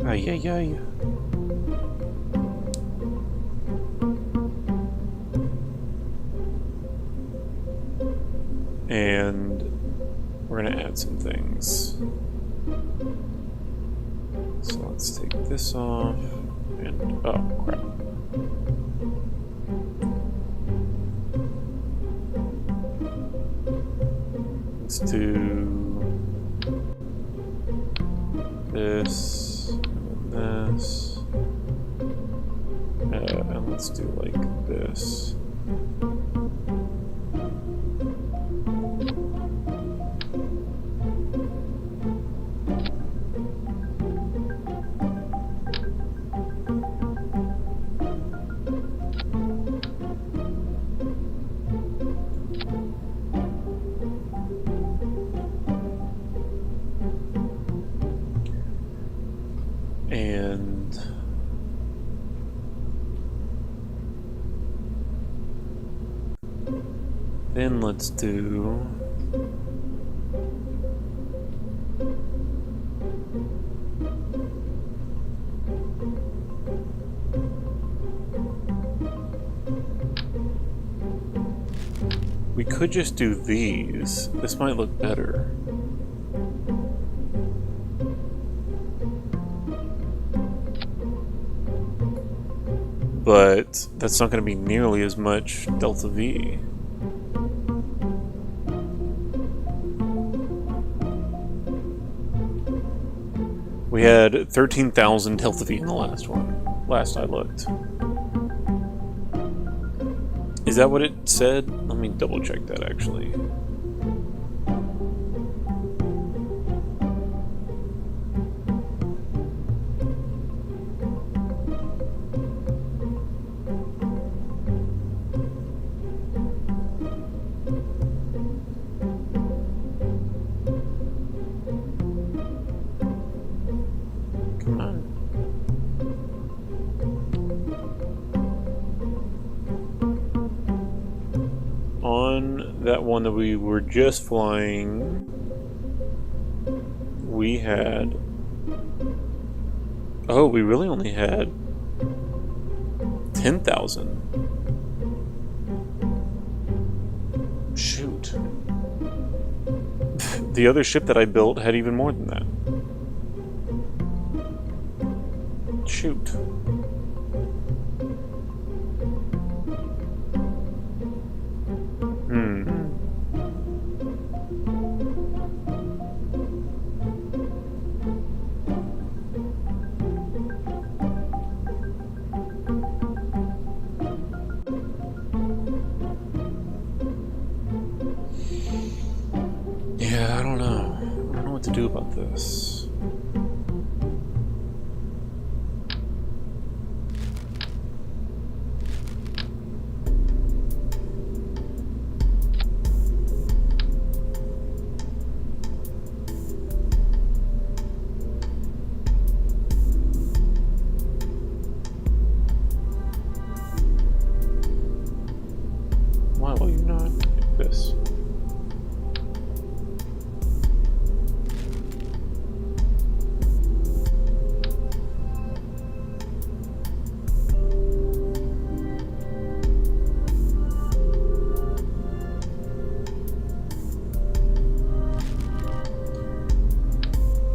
Ay, ay, ay. And we're going to add some things. So let's take this off. And, oh, crap. Let's do this, and then this. And let's do like this. And then let's do we could just do these. This might look better. But that's not going to be nearly as much delta V. We had 13,000 delta V in the last one. Last I looked. Is that what it said? Let me double check that actually. on that one that we were just flying, we had... Oh, we really only had 10,000. Shoot. The other ship that I built had even more than that. Shoot. Yeah, I don't know. I don't know what to do about this. Why will you not do this?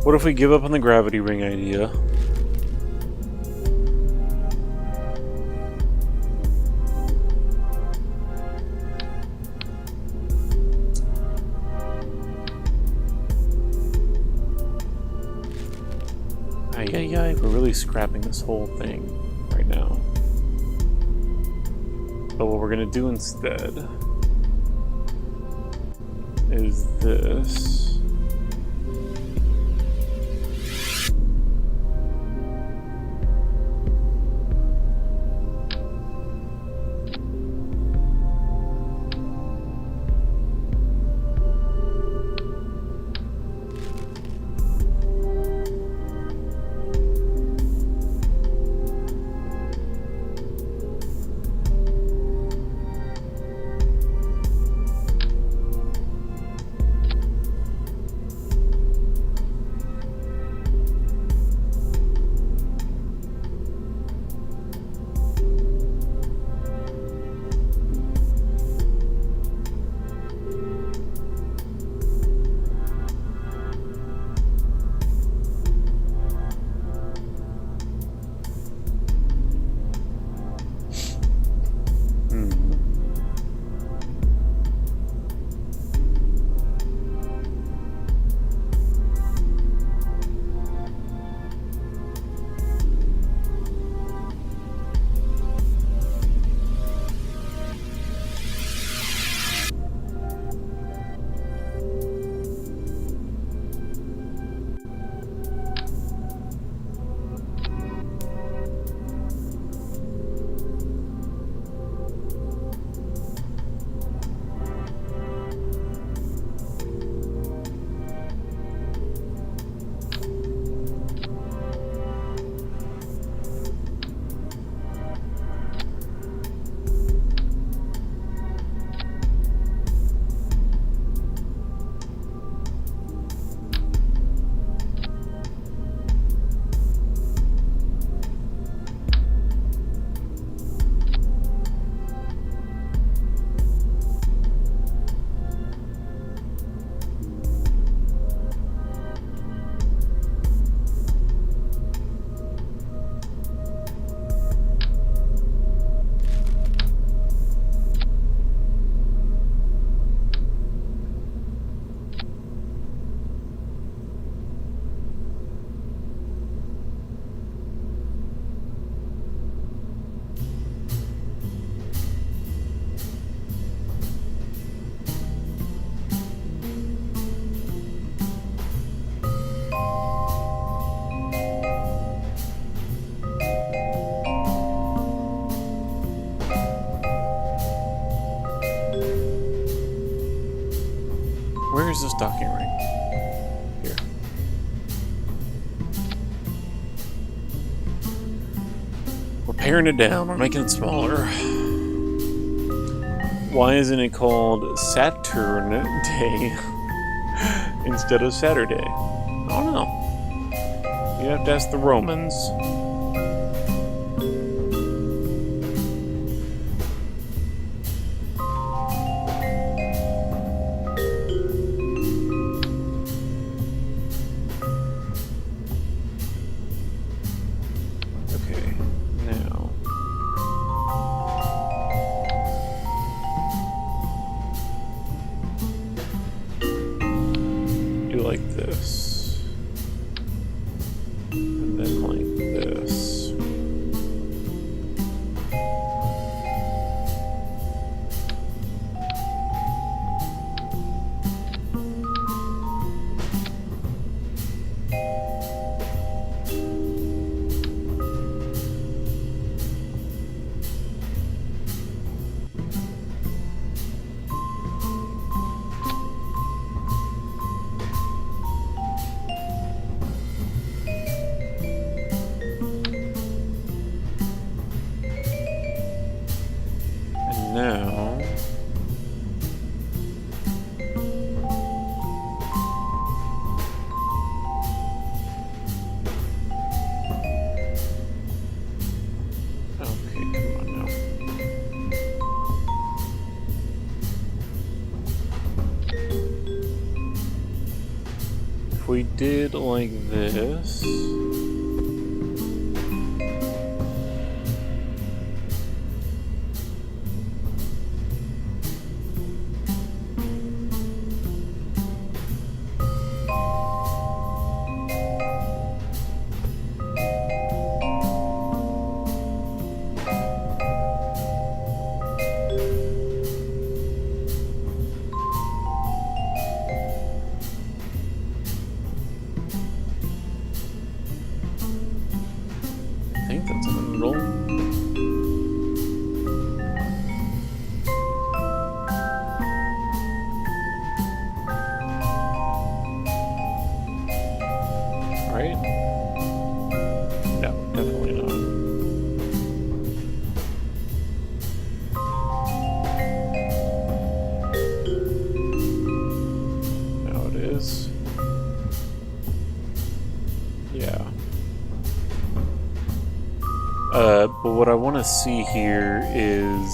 What if we give up on the gravity ring idea? Ay, we're really scrapping this whole thing right now. But what we're gonna do instead is this. Where is this docking ring? Here. We're paring it down. We're making it smaller. Why isn't it called Saturn Day instead of Saturday? I don't know. You have to ask the Romans. Okay, now. Do like this. And then like this. Now, okay, come on now. If we did like this. I think that's a roll. Right? No, definitely not. Now it is. Yeah. But what I want to see here is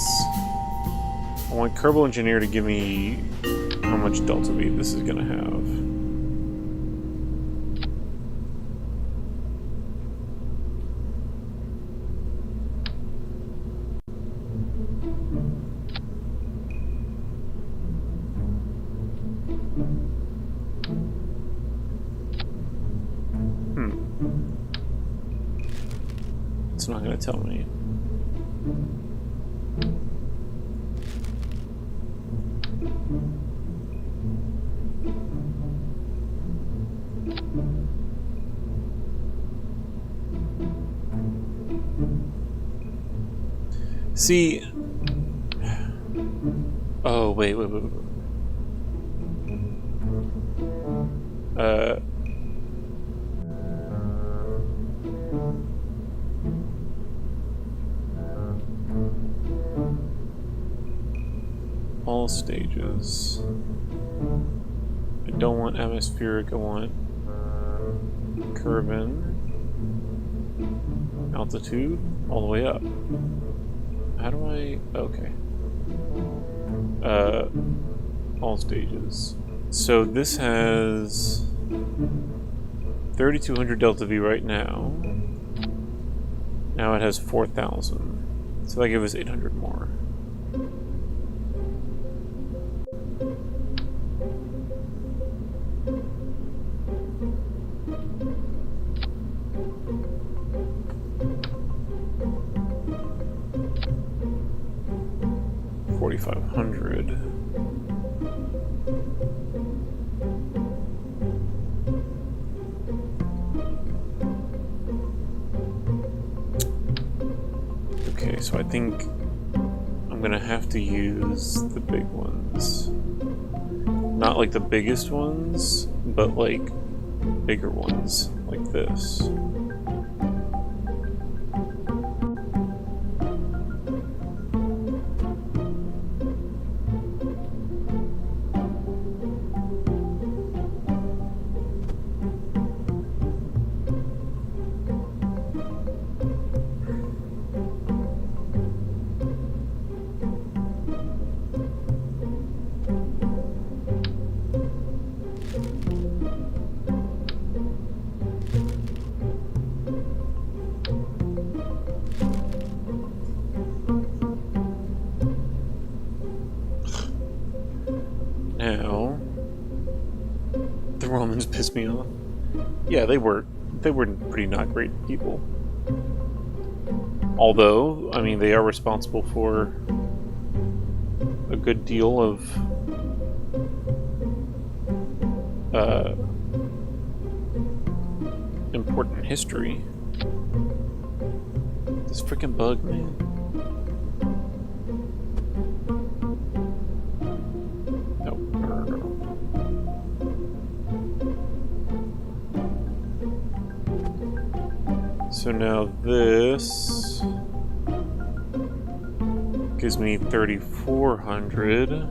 I want Kerbal Engineer to give me how much delta V this is going to have. It's not going to tell me. See. Oh, wait. All stages. I don't want atmospheric, I want curve in. Altitude, all the way up. How do I... okay. All stages. So this has 3,200 delta V right now. Now it has 4,000. So that gives us 800 more. $4,500. Okay, so I think I'm gonna have to use the big ones. Not like the biggest ones, but like bigger ones, like this. Romans pissed me off. Yeah, they were pretty not great people. Although, I mean, they are responsible for a good deal of important history. This freaking bug, man. No. So now this gives me 3,400.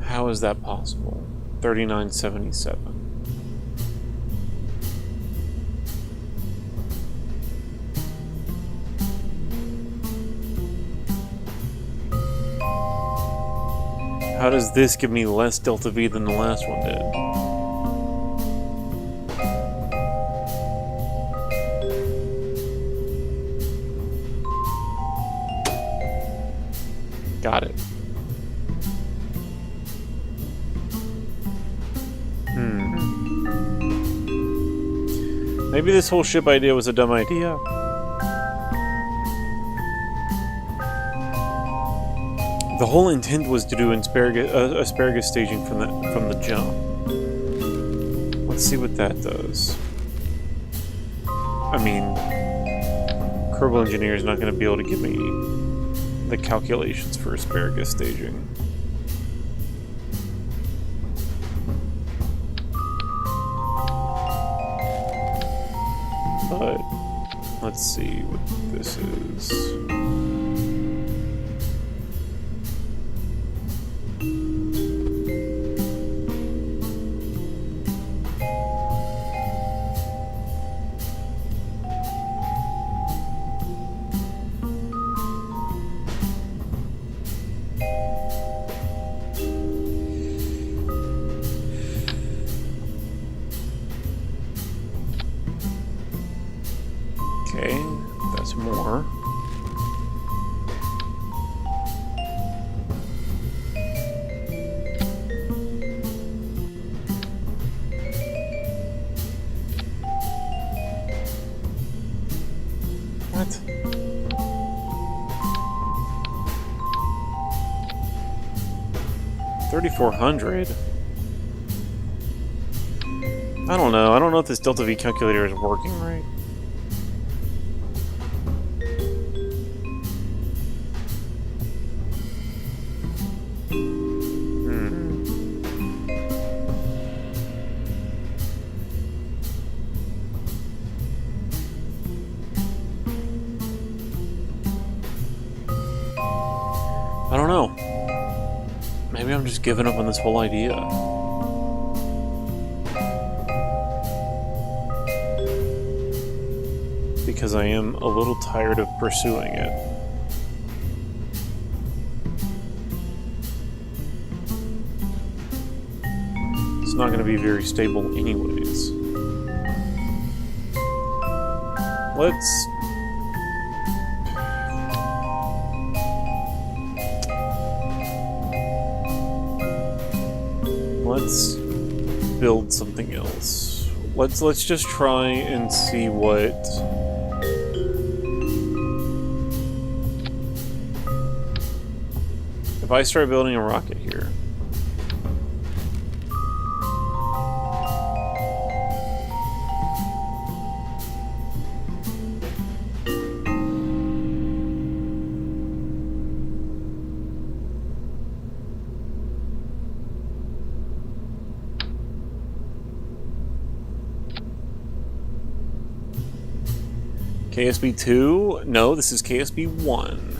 How is that possible? 3,977. How does this give me less delta V than the last one did? Got it. Maybe this whole ship idea was a dumb idea. The whole intent was to do asparagus staging from the jump. Let's see what that does. I mean, Kerbal Engineer is not going to be able to give me the calculations for asparagus staging. But let's see what this is. Okay, that's more. What? $3,400? I don't know. I don't know if this delta V calculator is working right. I don't know. Maybe I'm just giving up on this whole idea. Because I am a little tired of pursuing it. It's not going to be very stable anyways. Let's build something else. Let's just try and see what if I start building a rocket here. KSP 2? No, this is KSP 1.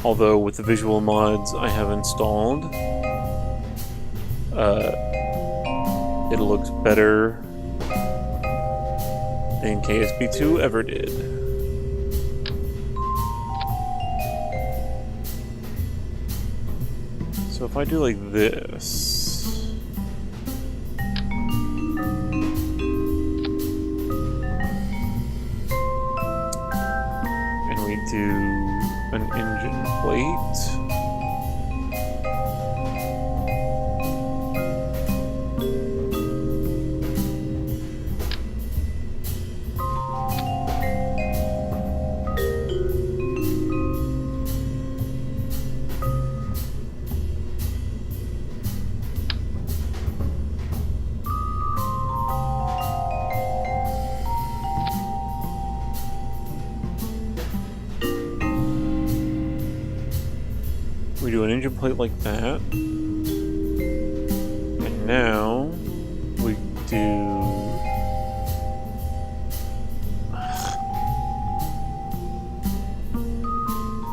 Although with the visual mods I have installed, it looks better than KSP 2 ever did. So if I do like this, do an engine plate. We do an engine plate like that. And now we do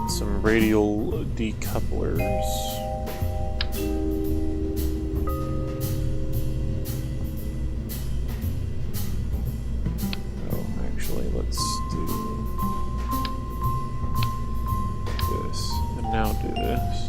some radial decouplers. Oh, actually, let's do this, and now do this.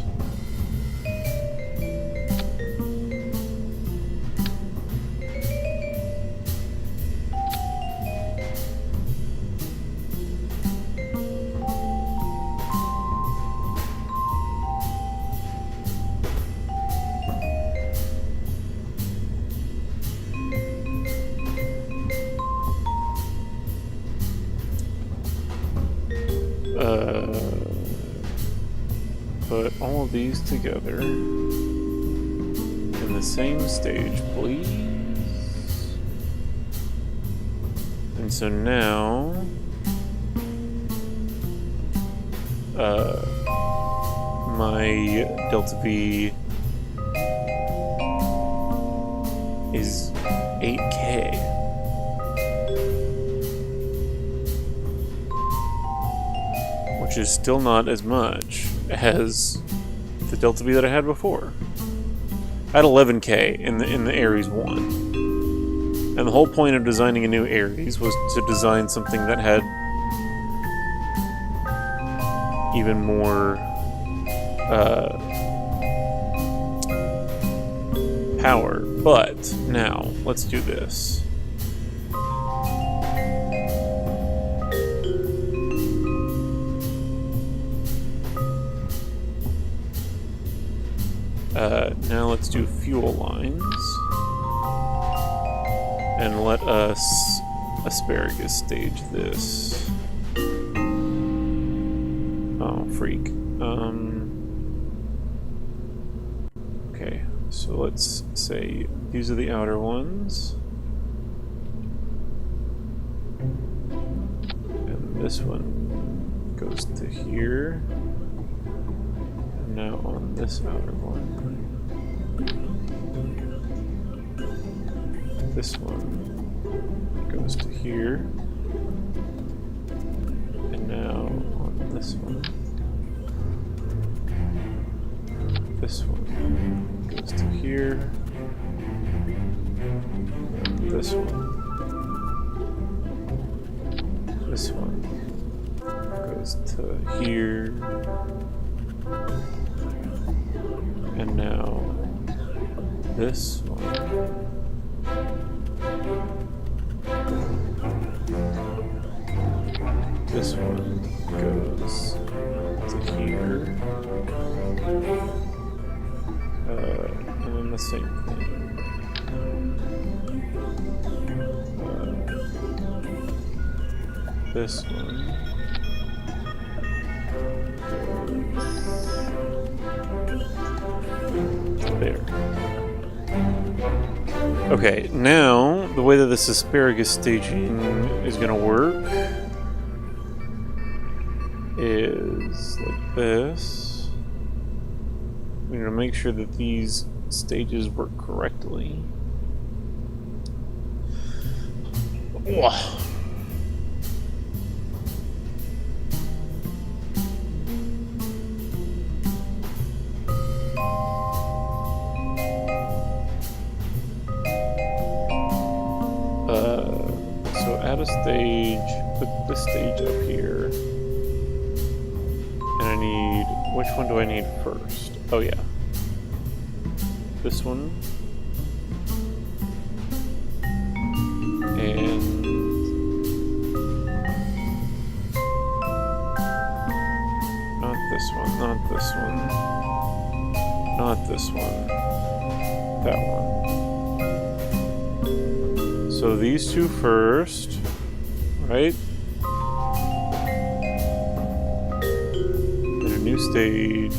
Put all of these together in the same stage, please. And so now, my delta V is 8K. Which is still not as much as the delta V that I had before. I had 11K in the Ares 1. And the whole point of designing a new Ares was to design something that had even more power. But now, let's do this. Now let's do fuel lines. And let us asparagus stage this. Oh, freak. Okay, so let's say these are the outer ones. And this one goes to here. And now on this outer one. This one goes to here, and now on this one, this one goes to here, and this one goes to here, and now this one. This one goes to here, and then the same thing. This one goes there. Okay, now the way that this asparagus staging is going to work is like this. We're going to make sure that these stages work correctly. So add a stage, put this stage up here. And I need, which one do I need first? Oh yeah. This one. And this one, that one. So these two first, right? Then a new stage,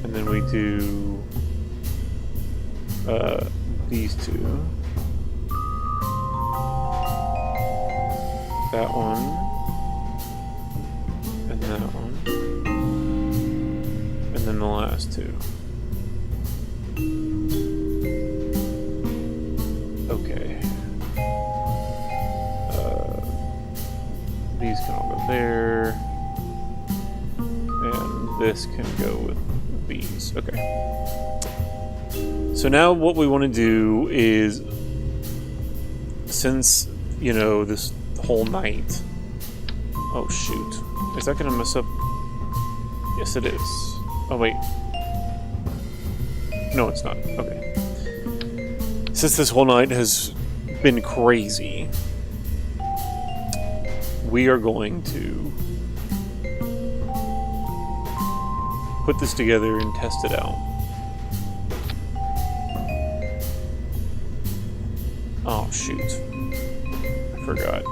and then we do these two. That one, and that one, and then the last two. Okay. These can all go there, and this can go with these. Okay. So now what we want to do is, since, you know, this whole night... Oh, shoot. Is that going to mess up? Yes, it is. Oh, wait. No, it's not. Okay. Since this whole night has been crazy, we are going to put this together and test it out. Oh, shoot. I forgot.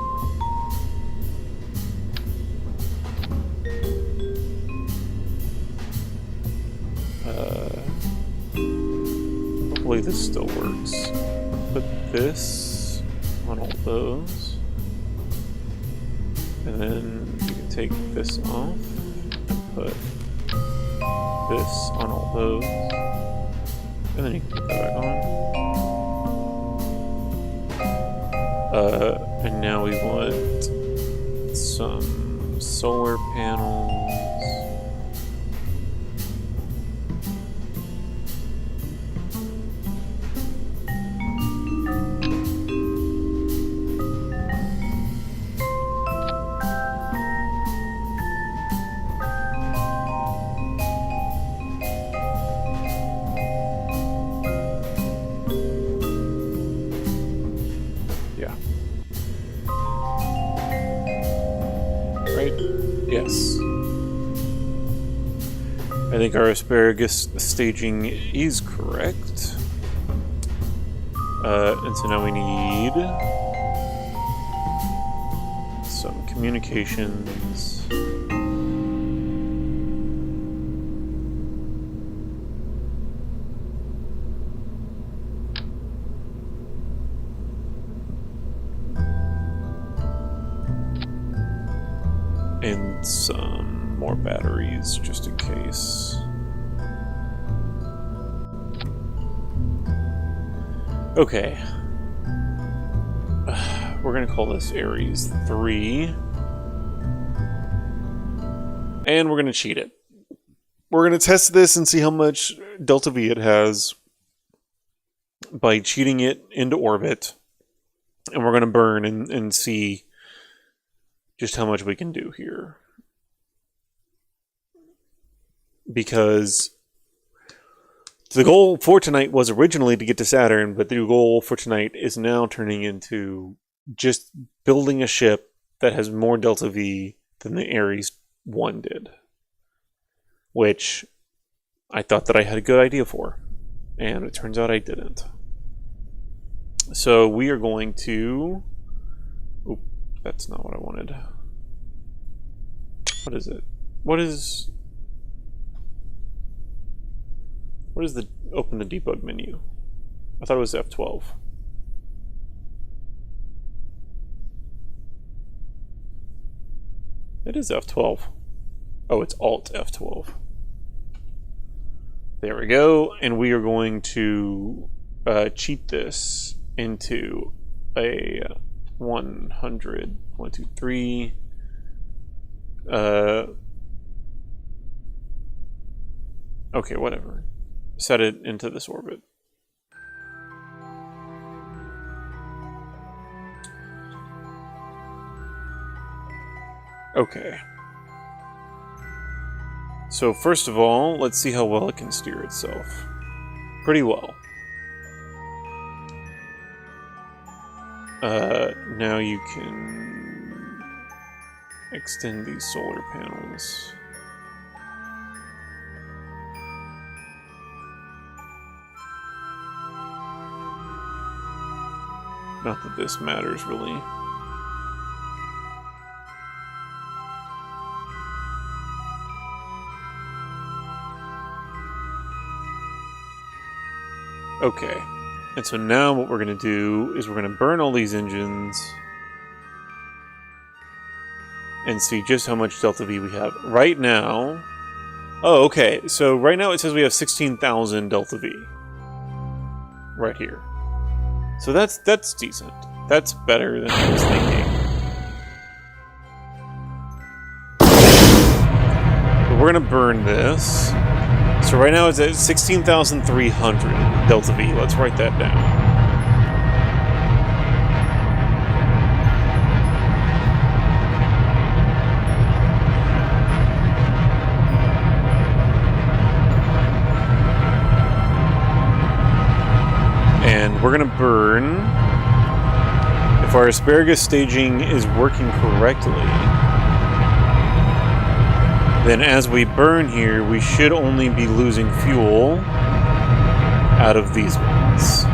Hopefully this still works. Put this on all those. And then you can take this off and put this on all those. And then you can put that back on. And now we want some solar panels. Yes. I think our asparagus staging is correct. And so now we need some communications. And some more batteries, just in case. Okay. We're gonna call this Ares 3. And we're gonna cheat it. We're gonna test this and see how much Delta V it has by cheating it into orbit. And we're gonna burn and see just how much we can do here. Because the goal for tonight was originally to get to Saturn, but the goal for tonight is now turning into just building a ship that has more Delta V than the Ares 1 did. Which I thought that I had a good idea for. And it turns out I didn't. So we are going to... Oop, that's not what I wanted. What is it? What is the open the debug menu? I thought it was F12. It is F12. Oh, it's Alt F12. There we go. And we are going to cheat this into a 100, 1, 2, 3. Okay, whatever. Set it into this orbit. Okay. So first of all, let's see how well it can steer itself. Pretty well. Now you can extend these solar panels. Not that this matters, really. Okay. And so now what we're going to do is we're going to burn all these engines and see just how much delta V we have. Right now... Oh, okay. So right now it says we have 16,000 delta V. Right here. So that's decent. That's better than I was thinking. But we're going to burn this. So right now it's at 16,300 delta V. Let's write that down. And we're going to burn, if our asparagus staging is working correctly, then as we burn here, we should only be losing fuel out of these ones.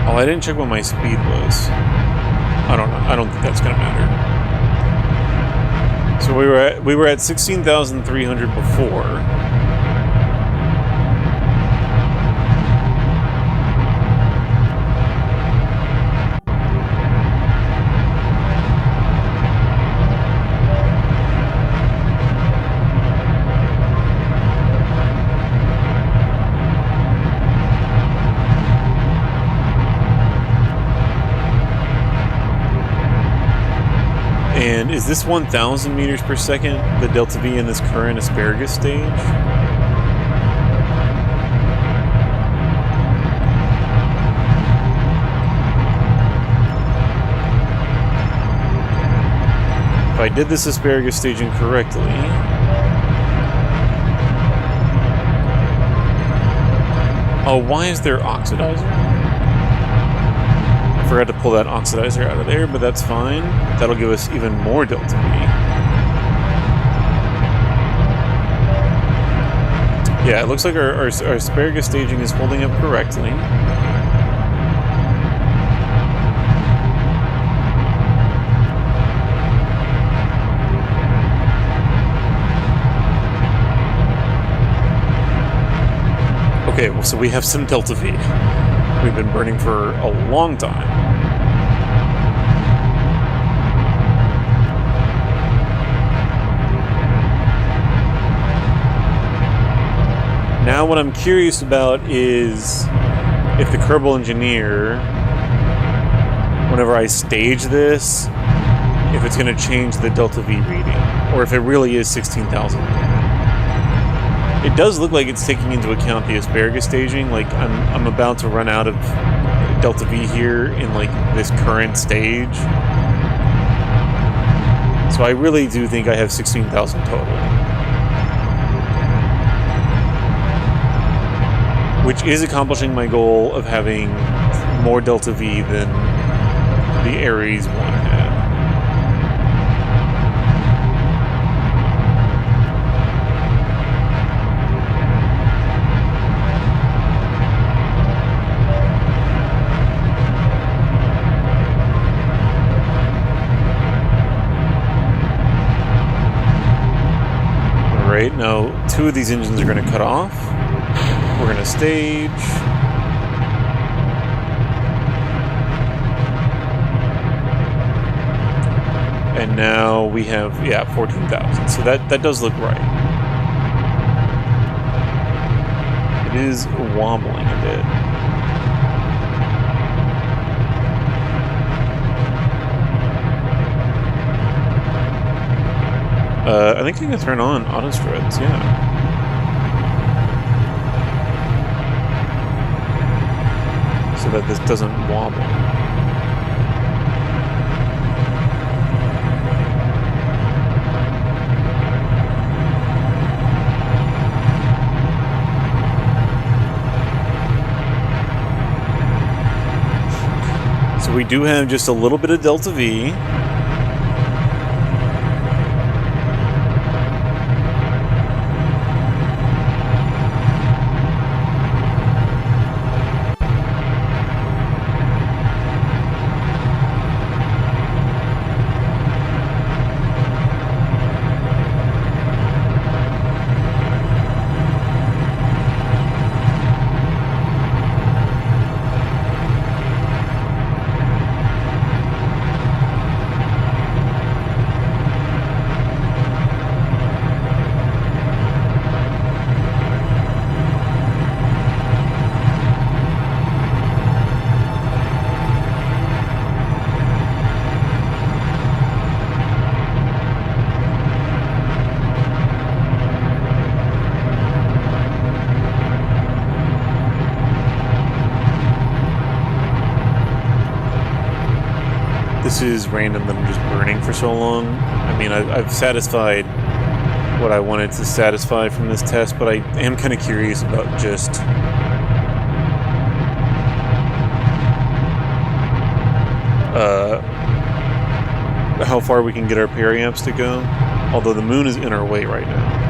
Oh, I didn't check what my speed was. I don't know. I don't think that's gonna matter. So we were at 16,300 before. And is this 1,000 meters per second the delta V in this current asparagus stage? If I did this asparagus staging correctly... Oh, why is there oxidizer? I forgot to pull that oxidizer out of there, but that's fine. That'll give us even more delta V. Yeah, it looks like our asparagus staging is holding up correctly. Okay, well, so we have some delta V. We've been burning for a long time. Now what I'm curious about is if the Kerbal Engineer, whenever I stage this, if it's going to change the delta V reading, or if it really is 16,000. It does look like it's taking into account the asparagus staging. Like I'm about to run out of delta V here in like this current stage. So I really do think I have 16,000 total. Which is accomplishing my goal of having more delta V than the Ares one had. Alright, now 2 of these engines are going to cut off. We're going to stage. And now we have, yeah, 14,000. So that does look right. It is wobbling a bit. I think I can turn on auto strats, yeah. So that this doesn't wobble. we do have just a little bit of delta V. This is random that I'm just burning for so long. I mean, I've satisfied what I wanted to satisfy from this test, but I am kind of curious about just how far we can get our periamps to go. Although the moon is in our way right now.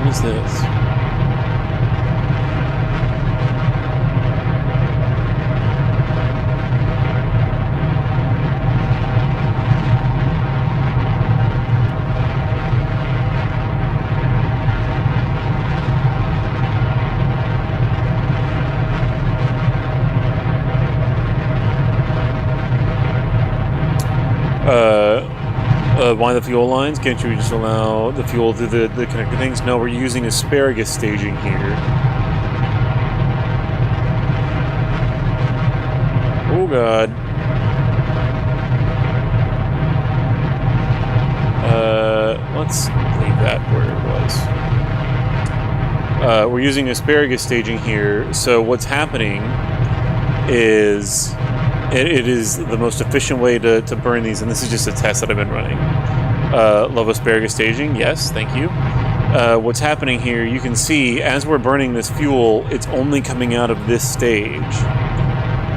What is this? Why the fuel lines? Can't you just allow the fuel through the connector things? No, we're using asparagus staging here. Oh god. Let's leave that where it was. We're using asparagus staging here, so what's happening is it is the most efficient way to burn these, and this is just a test that I've been running. Love asparagus staging, yes, thank you. What's happening here, you can see as we're burning this fuel, it's only coming out of this stage.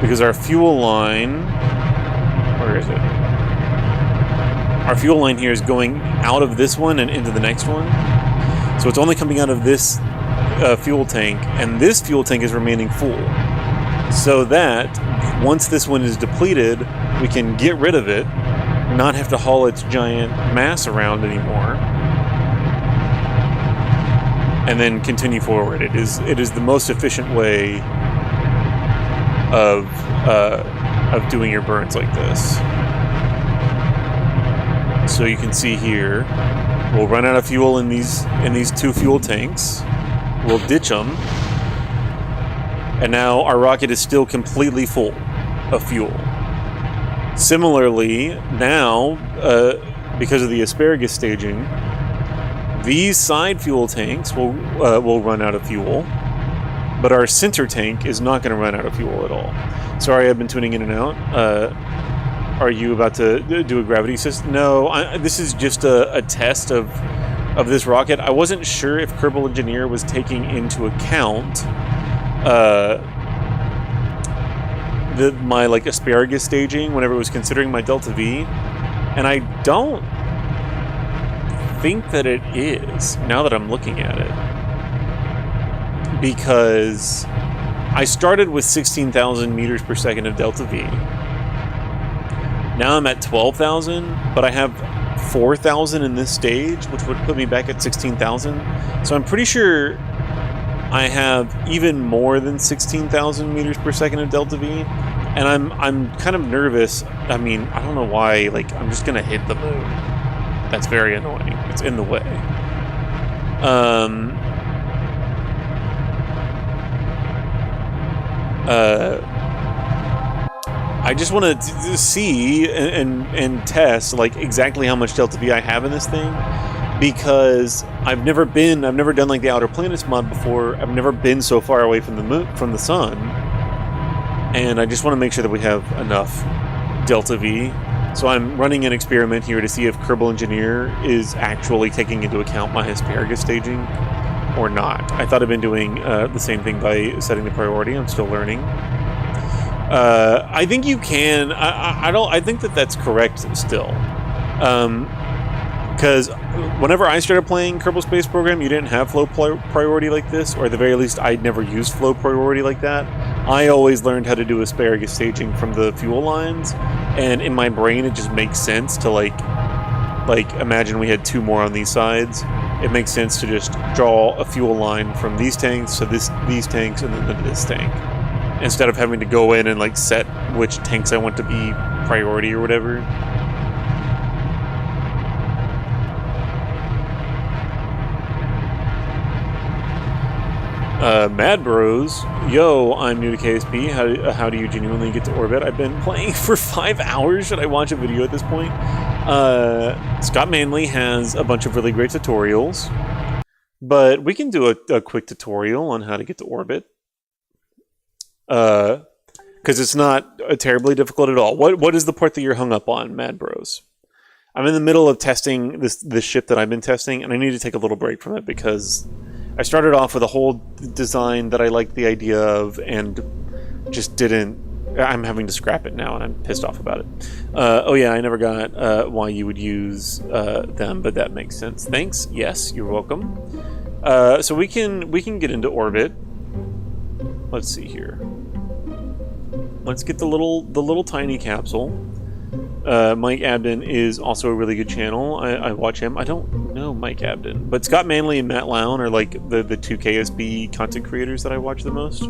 Because our fuel line, where is it? Our fuel line here is going out of this one and into the next one. So it's only coming out of this fuel tank, and this fuel tank is remaining full. So that once this one is depleted, we can get rid of it, not have to haul its giant mass around anymore, and then continue forward. It is the most efficient way of doing your burns like this. So you can see here, we'll run out of fuel in these two fuel tanks. We'll ditch them, and now our rocket is still completely full of fuel. Similarly, now, because of the asparagus staging, these side fuel tanks will run out of fuel, but our center tank is not going to run out of fuel at all. Sorry, I've been tuning in and out. Are you about to do a gravity system? No, this is just a test of this rocket. I wasn't sure if Kerbal Engineer was taking into account my like asparagus staging whenever it was considering my Delta V, and I don't think that it is now that I'm looking at it, because I started with 16,000 meters per second of Delta V. Now I'm at 12,000, but I have 4,000 in this stage, which would put me back at 16,000. So I'm pretty sure I have even more than 16,000 meters per second of Delta V, and I'm kind of nervous. I mean, I don't know why. Like, I'm just gonna hit the moon. That's very annoying. It's in the way. I just want to see and test like exactly how much delta V I have in this thing, because I've never done like the Outer Planets mod before. I've never been so far away from the moon, from the sun, and I just want to make sure that we have enough delta V. So I'm running an experiment here to see if Kerbal Engineer is actually taking into account my asparagus staging or not. I thought I'd been doing the same thing by setting the priority. I'm still learning. I think you can. I think that that's correct still. Because whenever I started playing Kerbal Space Program, you didn't have flow priority like this, or at the very least, I'd never used flow priority like that. I always learned how to do asparagus staging from the fuel lines, and in my brain, it just makes sense to like imagine we had 2 more on these sides. It makes sense to just draw a fuel line from these tanks to these tanks and then to this tank, instead of having to go in and like set which tanks I want to be priority or whatever. Mad Bros, yo, I'm new to KSP. How do you genuinely get to orbit? I've been playing for 5 hours. Should I watch a video at this point? Scott Manley has a bunch of really great tutorials, but we can do a quick tutorial on how to get to orbit. Because it's not terribly difficult at all. What is the part that you're hung up on, Mad Bros? I'm in the middle of testing this ship that I've been testing, and I need to take a little break from it because I started off with a whole design that I liked the idea of and just didn't. I'm having to scrap it now, and I'm pissed off about it. Oh yeah, I never got why you would use them, but that makes sense. Thanks. Yes, you're welcome. So we can get into orbit. Let's see here. Let's get the little tiny capsule. Mike Abden is also a really good channel. I watch him. I don't know Mike Abden, but Scott Manley and Matt Lown are like the 2 KSB content creators that I watch the most.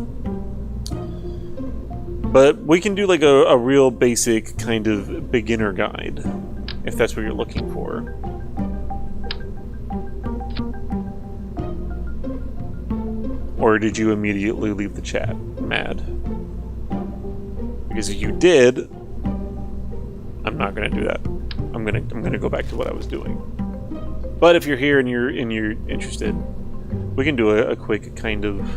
But we can do like a real basic kind of beginner guide, if that's what you're looking for. Or did you immediately leave the chat mad? Because if you did, I'm not gonna do that. I'm gonna go back to what I was doing. But if you're here and you're interested, we can do a quick kind of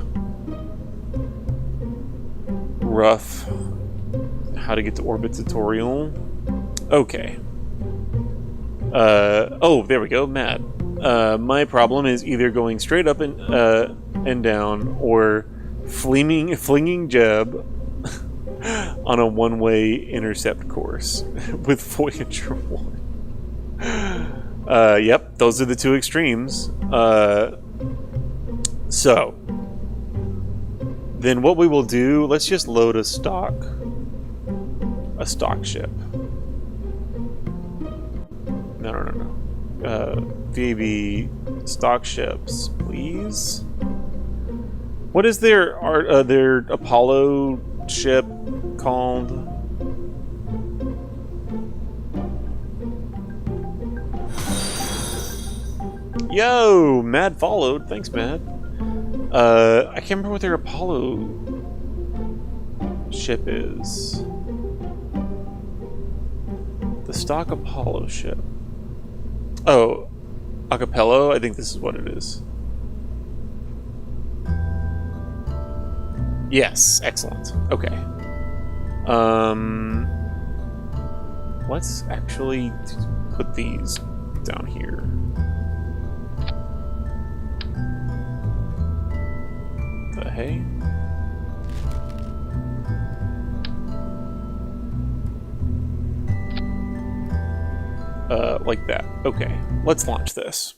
rough how to get to orbit tutorial. Okay. Oh, there we go. Matt. My problem is either going straight up and down, or flinging jab on a one-way intercept course with Voyager 1. Yep, those are the 2 extremes. So, then what we will do, let's just load a stock ship. No. VAB stock ships, please. What is their Apollo ship called? Yo, Mad followed. Thanks, Mad. I can't remember what their Apollo ship is. The stock Apollo ship. Oh, Acapello? I think this is what it is. Yes, excellent. Okay. Let's actually put these down here. The hey? Like that. Okay, let's launch this.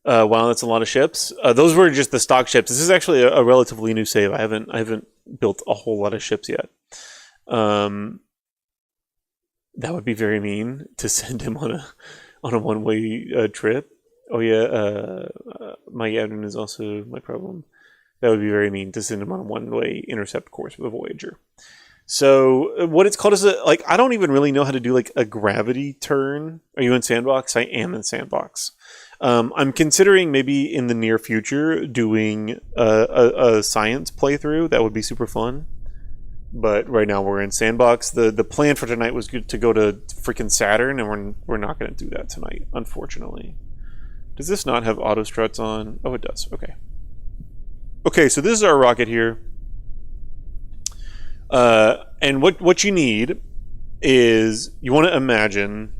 Wow, that's a lot of ships. Those were just the stock ships. This is actually a relatively new save. I haven't built a whole lot of ships yet. That would be very mean to send him on a one-way trip. Oh yeah, my Yadrin is also my problem. That would be very mean to send him on a one-way intercept course with a Voyager. So what it's called is I don't even really know how to do like a gravity turn. Are you in Sandbox? I am in Sandbox. I'm considering maybe in the near future doing a science playthrough. That would be super fun. But right now we're in Sandbox. The plan for tonight was to go to freaking Saturn, and we're not going to do that tonight, unfortunately. Does this not have auto struts on? Oh, it does. Okay. Okay, so this is our rocket here. And what you need is you want to imagine.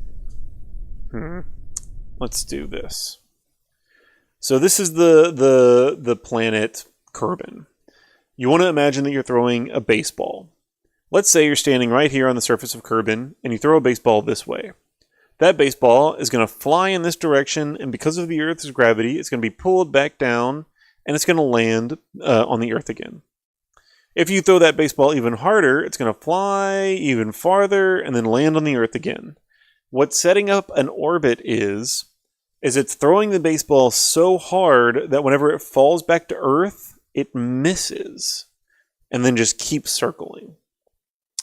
Let's do this. So this is the planet Kerbin. You want to imagine that you're throwing a baseball. Let's say you're standing right here on the surface of Kerbin, and you throw a baseball this way. That baseball is going to fly in this direction, and because of the Earth's gravity, it's going to be pulled back down, and it's going to land on the Earth again. If you throw that baseball even harder, it's going to fly even farther, and then land on the Earth again. What setting up an orbit is it's throwing the baseball so hard that whenever it falls back to Earth, it misses, and then just keeps circling.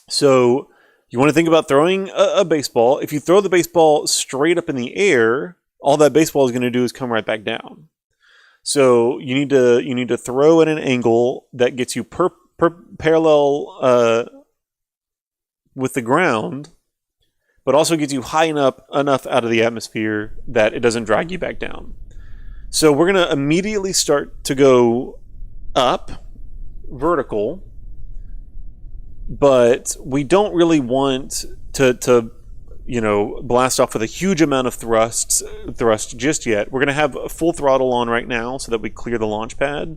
So you want to think about throwing a baseball. If you throw the baseball straight up in the air, all that baseball is going to do is come right back down. So you need to throw at an angle that gets you parallel with the ground, but also gets you high enough out of the atmosphere that it doesn't drag you back down. So we're going to immediately start to go up, vertical, but we don't really want to blast off with a huge amount of thrust just yet. We're going to have full throttle on right now so that we clear the launch pad.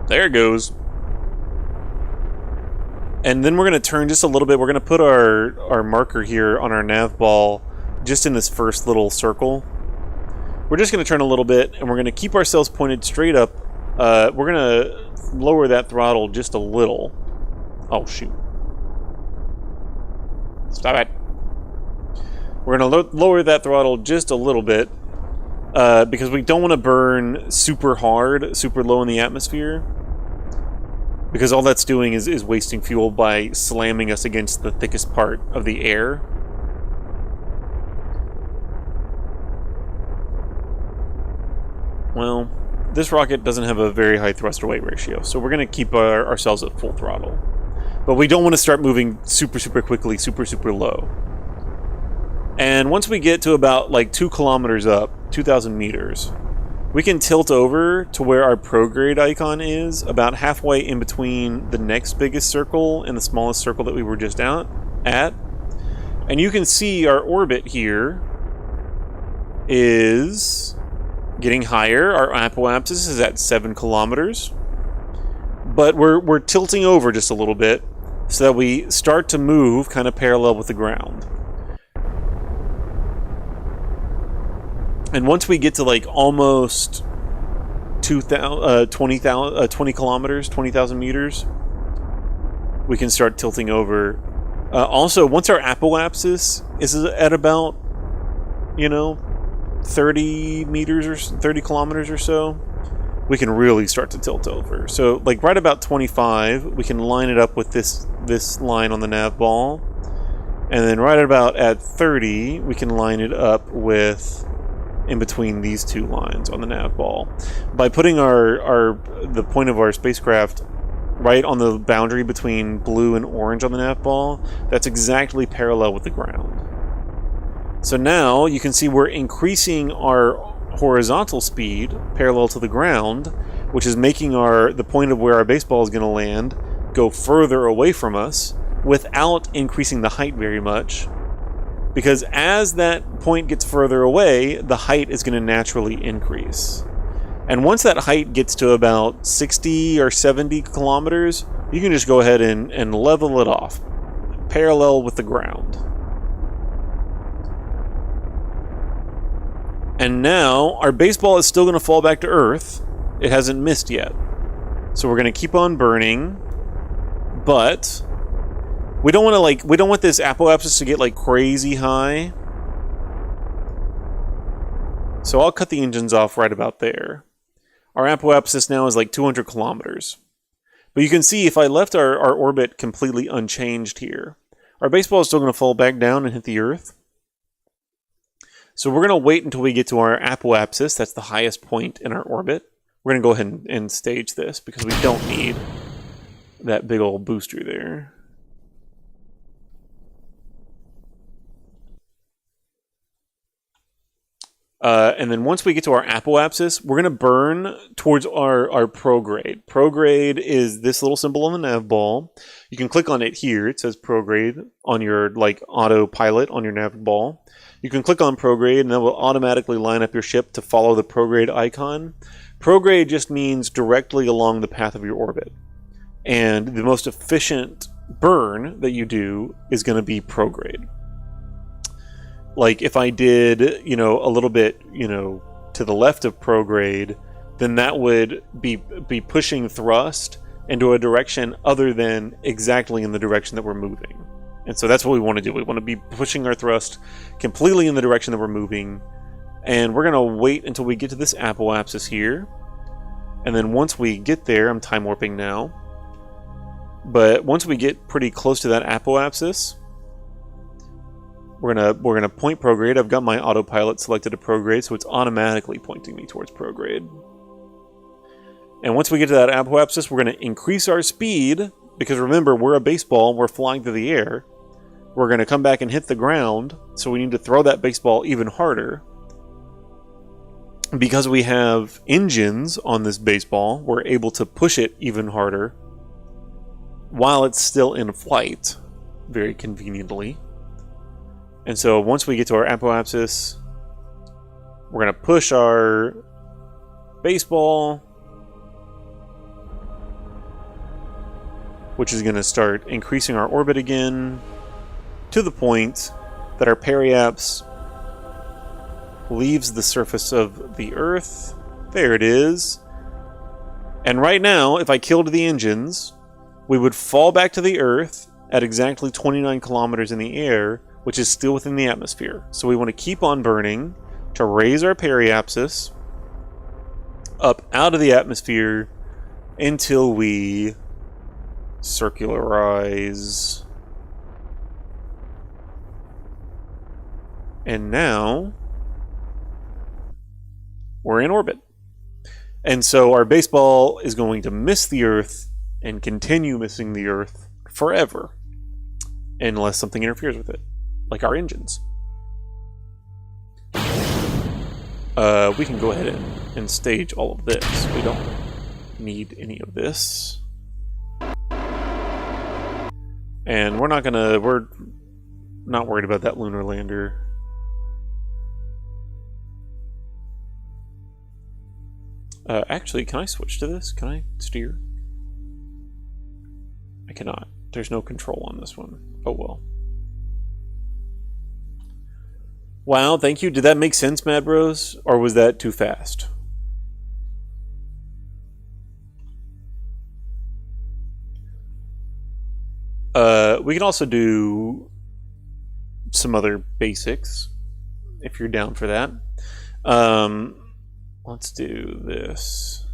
There it goes. And then we're going to turn just a little bit. We're going to put our marker here on our nav ball just in this first little circle. We're just going to turn a little bit, and we're going to keep ourselves pointed straight up. We're going to lower that throttle just a little. Oh, shoot. Stop it. We're going to lower that throttle just a little bit because we don't want to burn super hard, super low in the atmosphere. Because all that's doing is wasting fuel by slamming us against the thickest part of the air. Well, this rocket doesn't have a very high thrust-to-weight ratio, so we're going to keep ourselves at full throttle. But we don't want to start moving super, super quickly, super, super low. And once we get to about like 2 kilometers up, 2,000 meters, we can tilt over to where our prograde icon is, about halfway in between the next biggest circle and the smallest circle that we were just out at. And you can see our orbit here is getting higher. Our apoapsis is at 7 kilometers. But we're tilting over just a little bit so that we start to move kind of parallel with the ground. And once we get to like almost 20 kilometers, 20,000 meters, we can start tilting over. Also, once our apoapsis is at about, 30 meters or 30 kilometers or so, we can really start to tilt over. So, like right about 25, we can line it up with this line on the nav ball, and then right about at 30, we can line it up with in between these two lines on the nav ball. By putting the point of our spacecraft right on the boundary between blue and orange on the nav ball, that's exactly parallel with the ground. So now you can see we're increasing our horizontal speed parallel to the ground, which is making the point of where our baseball is going to land go further away from us without increasing the height very much. Because as that point gets further away, the height is going to naturally increase. And once that height gets to about 60 or 70 kilometers, you can just go ahead and level it off, parallel with the ground. And now, our baseball is still going to fall back to Earth. It hasn't missed yet. So we're going to keep on burning, but we don't want this apoapsis to get like crazy high. So I'll cut the engines off right about there. Our apoapsis now is like 200 kilometers. But you can see if I left our orbit completely unchanged here, our baseball is still going to fall back down and hit the Earth. So we're going to wait until we get to our apoapsis. That's the highest point in our orbit. we're going to go ahead and stage this because we don't need that big old booster there. And then once we get to our apoapsis, we're going to burn towards our prograde. Prograde is this little symbol on the nav ball. You can click on it here. It says prograde on your autopilot on your nav ball. You can click on prograde and that will automatically line up your ship to follow the prograde icon. Prograde just means directly along the path of your orbit. And the most efficient burn that you do is going to be prograde. Like if I did, a little bit, to the left of prograde, then that would be pushing thrust into a direction other than exactly in the direction that we're moving. And so that's what we want to do. We want to be pushing our thrust completely in the direction that we're moving. And we're going to wait until we get to this apoapsis here. And then once we get there, I'm time warping now. But once we get pretty close to that apoapsis, we're gonna point prograde. I've got my autopilot selected to prograde, so it's automatically pointing me towards prograde. And once we get to that apoapsis, we're gonna increase our speed, because remember, we're a baseball, we're flying through the air. We're gonna come back and hit the ground, so we need to throw that baseball even harder. Because we have engines on this baseball, we're able to push it even harder while it's still in flight, very conveniently. And so once we get to our apoapsis, we're going to push our baseball, which is going to start increasing our orbit again to the point that our periaps leaves the surface of the Earth. There it is. And right now, if I killed the engines, we would fall back to the Earth at exactly 29 kilometers in the air, which is still within the atmosphere. So we want to keep on burning to raise our periapsis up out of the atmosphere until we circularize. And now we're in orbit. And so our baseball is going to miss the Earth and continue missing the Earth forever, unless something interferes with it. Like our engines. We can go ahead and stage all of this. We don't need any of this. And we're not worried about that lunar lander. Actually, can I switch to this? Can I steer? I cannot. There's no control on this one. Oh well. Wow, thank you. Did that make sense, Mad Bros? Or was that too fast? We can also do some other basics, if you're down for that. Let's do this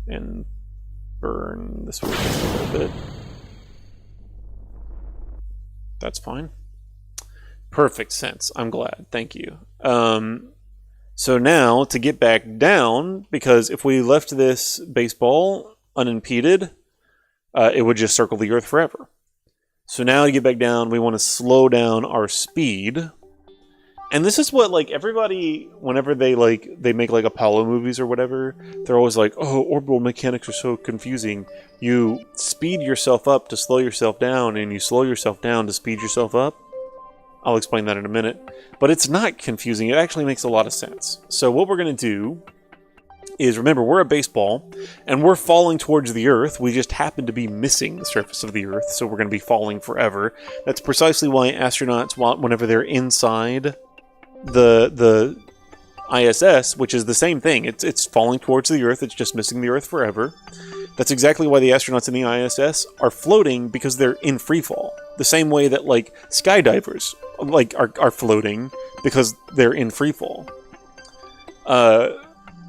and burn this way just a little bit. That's fine. Perfect sense. I'm glad. Thank you. So now to get back down, because if we left this baseball unimpeded, it would just circle the Earth forever. So now to get back down, we want to slow down our speed. And this is what, like, everybody, whenever they make, like, Apollo movies or whatever, they're always like, oh, orbital mechanics are so confusing. You speed yourself up to slow yourself down, and you slow yourself down to speed yourself up. I'll explain that in a minute. But it's not confusing. It actually makes a lot of sense. So what we're going to do is, remember, we're a baseball, and we're falling towards the Earth. We just happen to be missing the surface of the Earth, so we're going to be falling forever. That's precisely why astronauts, whenever they're inside the ISS, which is the same thing, it's falling towards the Earth, it's just missing the Earth forever. That's exactly why the astronauts in the ISS are floating, because they're in free fall. The same way that, like, skydivers are floating because they're in free fall.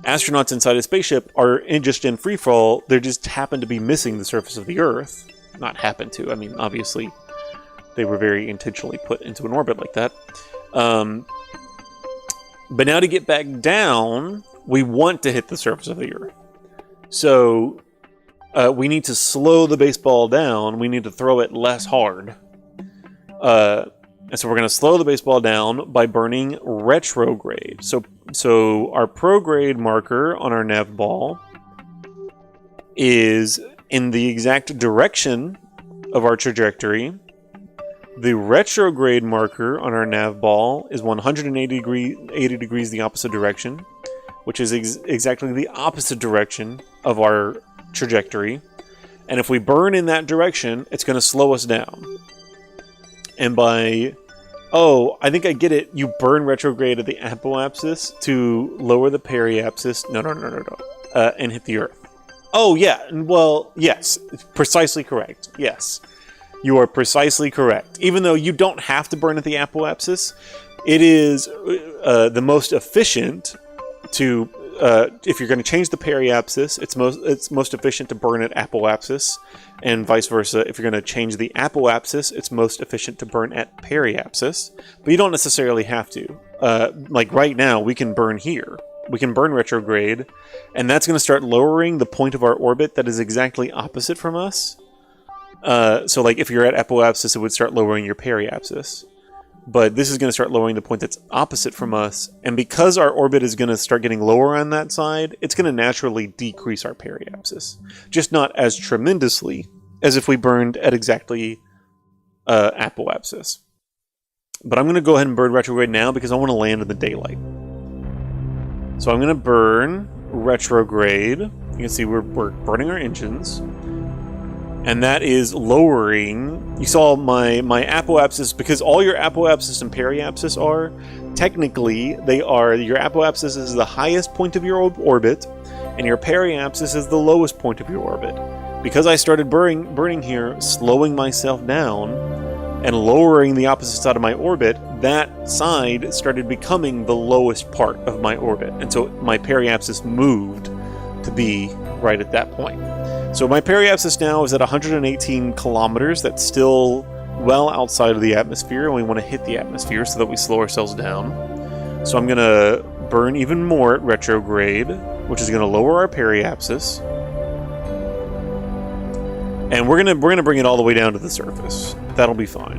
Astronauts inside a spaceship are just in free fall. They just happen to be missing the surface of the Earth. Not happen to. I mean, obviously, they were very intentionally put into an orbit like that. But now to get back down, we want to hit the surface of the Earth. So we need to slow the baseball down. We need to throw it less hard. And so we're going to slow the baseball down by burning retrograde. So our prograde marker on our nav ball is in the exact direction of our trajectory. The retrograde marker on our nav ball is 180 degrees the opposite direction, which is exactly the opposite direction of our trajectory. And if we burn in that direction, it's going to slow us down. And by... Oh, I think I get it. You burn retrograde at the apoapsis to lower the periapsis. No. And hit the Earth. Oh, yeah. Well, yes. Precisely correct. Yes. You are precisely correct. Even though you don't have to burn at the apoapsis, it is the most efficient to... if you're going to change the periapsis, it's most efficient to burn at apoapsis, and vice versa. If you're going to change the apoapsis, it's most efficient to burn at periapsis, but you don't necessarily have to. Like right now, we can burn here. We can burn retrograde, and that's going to start lowering the point of our orbit that is exactly opposite from us. So like if you're at apoapsis, it would start lowering your periapsis. But this is going to start lowering the point that's opposite from us. And because our orbit is going to start getting lower on that side, it's going to naturally decrease our periapsis. Just not as tremendously as if we burned at exactly apoapsis. But I'm going to go ahead and burn retrograde now because I want to land in the daylight. So I'm going to burn retrograde. You can see we're burning our engines. And that is lowering... You saw my apoapsis, because all your apoapsis and periapsis are, technically, they are... Your apoapsis is the highest point of your orbit, and your periapsis is the lowest point of your orbit. Because I started burning here, slowing myself down, and lowering the opposite side of my orbit, that side started becoming the lowest part of my orbit. And so my periapsis moved to be right at that point. So my periapsis now is at 118 kilometers. That's still well outside of the atmosphere, and we want to hit the atmosphere so that we slow ourselves down. So I'm going to burn even more at retrograde, which is going to lower our periapsis. And we're gonna bring it all the way down to the surface. That'll be fine.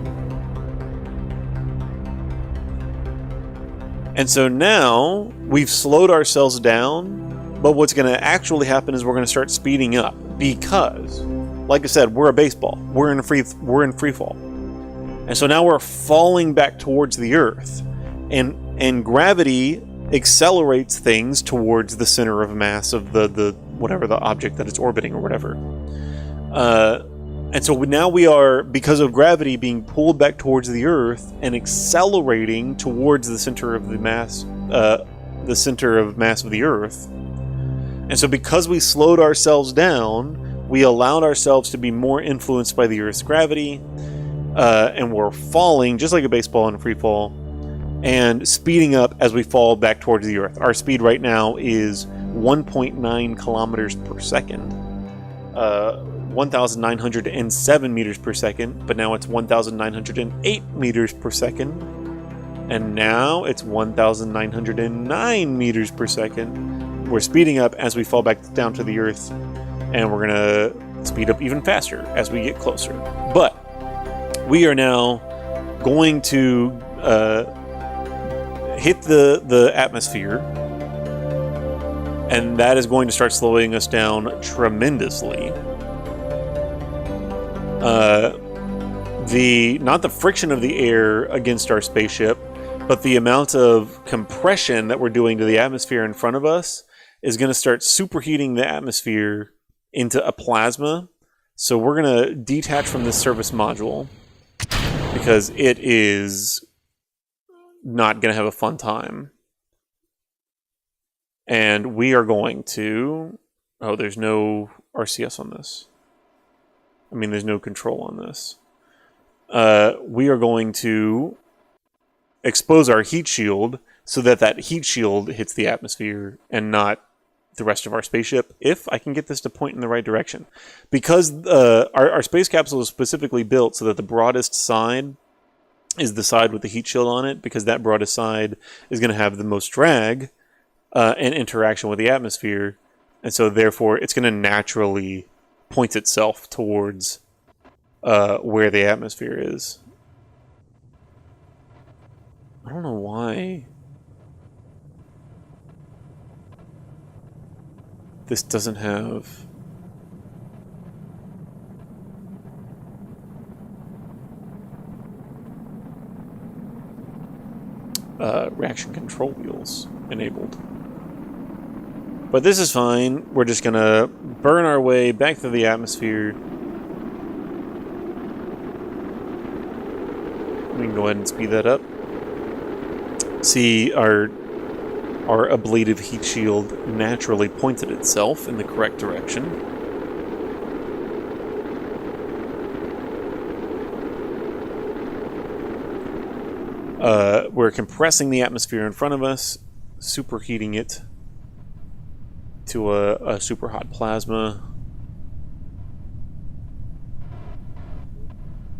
And so now we've slowed ourselves down, but what's going to actually happen is we're going to start speeding up. Because, like I said, we're a baseball. We're in free fall, and so now we're falling back towards the Earth, and gravity accelerates things towards the center of mass of the whatever the object that it's orbiting or whatever. And so now we are, because of gravity, being pulled back towards the Earth and accelerating towards the center of the mass of the Earth. And so because we slowed ourselves down, we allowed ourselves to be more influenced by the Earth's gravity, and we're falling, just like a baseball in free fall, and speeding up as we fall back towards the Earth. Our speed right now is 1.9 kilometers per second, 1,907 meters per second, but now it's 1,908 meters per second, and now it's 1,909 meters per second. We're speeding up as we fall back down to the Earth, and we're going to speed up even faster as we get closer. But we are now going to hit the atmosphere, and that is going to start slowing us down tremendously. Not the friction of the air against our spaceship, but the amount of compression that we're doing to the atmosphere in front of us is going to start superheating the atmosphere into a plasma. So we're going to detach from this service module because it is not going to have a fun time. And we are going to... Oh, there's no RCS on this. I mean, there's no control on this. We are going to expose our heat shield so that heat shield hits the atmosphere and not the rest of our spaceship, if I can get this to point in the right direction. Because our space capsule is specifically built so that the broadest side is the side with the heat shield on it, because that broadest side is going to have the most drag and interaction with the atmosphere. And so therefore it's going to naturally point itself towards where the atmosphere is. I don't know why this doesn't have... reaction control wheels enabled. But this is fine. We're just gonna burn our way back through the atmosphere. We can go ahead and speed that up. See, our ablative heat shield naturally pointed itself in the correct direction. We're compressing the atmosphere in front of us, superheating it to a super hot plasma.